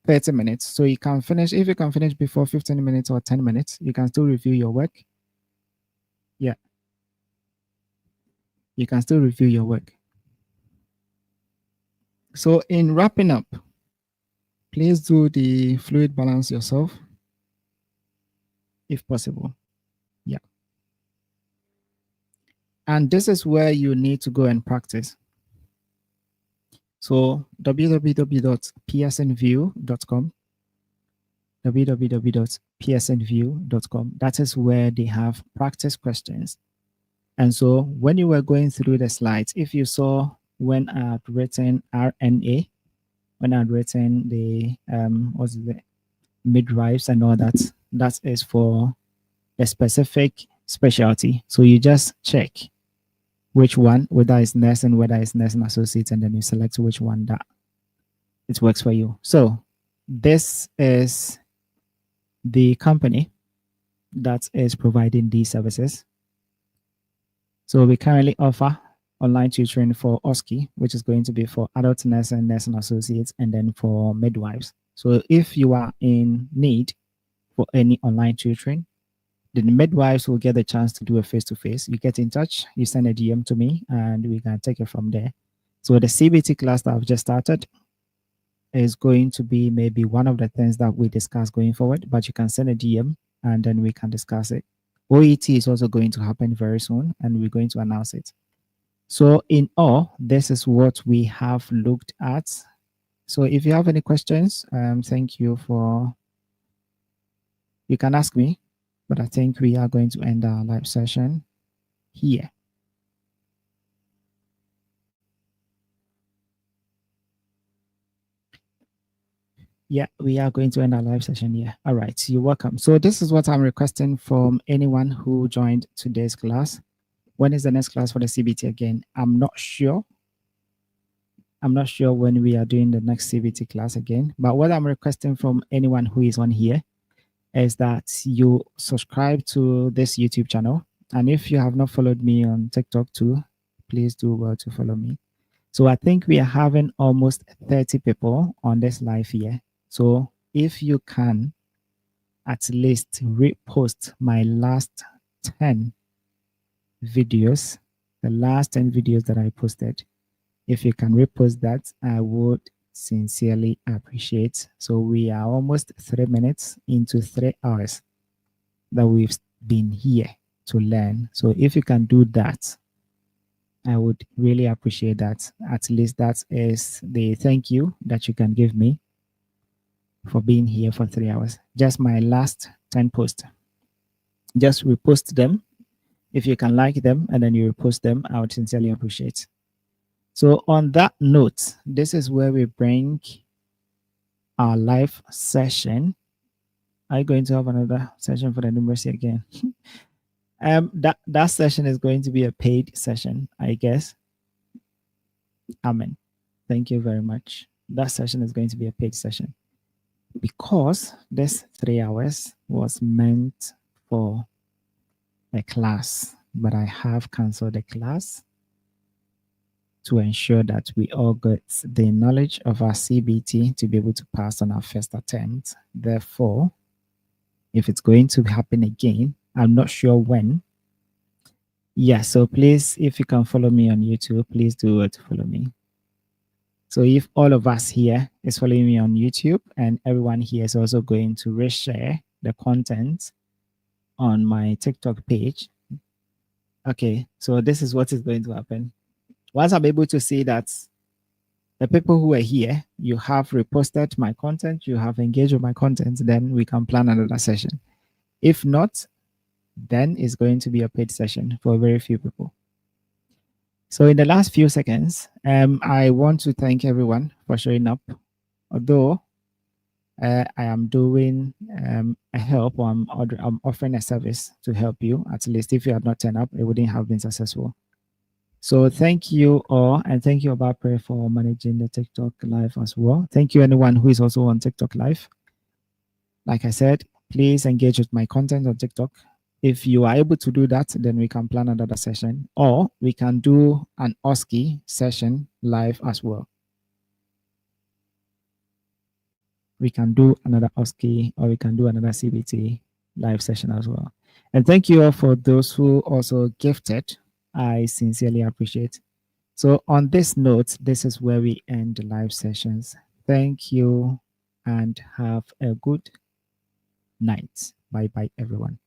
30 minutes. So you can finish, if you can finish before 15 minutes or 10 minutes, you can still review your work. Yeah. You can still review your work. So in wrapping up, please do the fluid balance yourself, if possible. Yeah. And this is where you need to go and practice. So www.psnview.com, www.psnview.com. That is where they have practice questions. And so when you were going through the slides, if you saw when I had written RNA, when I had written the what's the midwives and all that, that is for a specific specialty. So you just check which one, whether it's nursing, whether it's nursing associate, and then you select which one that it works for you. So this is the company that is providing these services. So we currently offer online tutoring for OSCE, which is going to be for adult nursing, nursing associates, and then for midwives. So if you are in need for any online tutoring, the midwives will get the chance to do a face-to-face. You get in touch, you send a DM to me, and we can take it from there. So the CBT class that I've just started is going to be maybe one of the things that we discuss going forward, but you can send a DM and then we can discuss it. OET is also going to happen very soon, and we're going to announce it. So in all, this is what we have looked at. So if you have any questions, thank you for, you can ask me, but I think we are going to end our live session here. Yeah, we are going to end our live session here. All right, you're welcome. So this is what I'm requesting from anyone who joined today's class. When is the next class for the CBT again? I'm not sure. I'm not sure when we are doing the next CBT class again, but what I'm requesting from anyone who is on here is that you subscribe to this YouTube channel. And if you have not followed me on TikTok too, please do well to follow me. So I think we are having almost 30 people on this live here. So if you can at least repost my last 10 videos, the last 10 videos that I posted, if you can repost that, I would sincerely appreciate. So we are almost 3 minutes into 3 hours that we've been here to learn. So if you can do that, I would really appreciate that. At least that is the thank you that you can give me for being here for 3 hours. Just my last 10 posts. Just repost them. If you can like them and then you repost them, I would sincerely appreciate. So on that note, this is where we bring our live session. Are you going to have another session for the numeracy again? That session is going to be a paid session, I guess. Amen. Thank you very much. That session is going to be a paid session because this 3 hours was meant for a class, but I have canceled the class to ensure that we all get the knowledge of our CBT to be able to pass on our first attempt. Therefore, if it's going to happen again, I'm not sure when. Yeah, so please, if you can follow me on YouTube, please do it to follow me. So if all of us here is following me on YouTube and everyone here is also going to reshare the content on my TikTok page. Okay, so this is what is going to happen. Once I'm able to see that the people who are here, you have reposted my content, you have engaged with my content, then we can plan another session. If not, then it's going to be a paid session for very few people. So in the last few seconds, I want to thank everyone for showing up. Although I am doing a help, or I'm offering a service to help you. At least if you had not turned up, it wouldn't have been successful. So thank you all, and thank you about prayer for managing the TikTok live as well. Thank you anyone who is also on TikTok live. Like I said, please engage with my content on TikTok. If you are able to do that, then we can plan another session, or we can do an OSCE session live as well. We can do another OSCE, or we can do another CBT live session as well. And thank you all for those who also gifted. I sincerely appreciate. So on this note, this is where we end the live sessions. Thank you and have a good night. Bye-bye, everyone.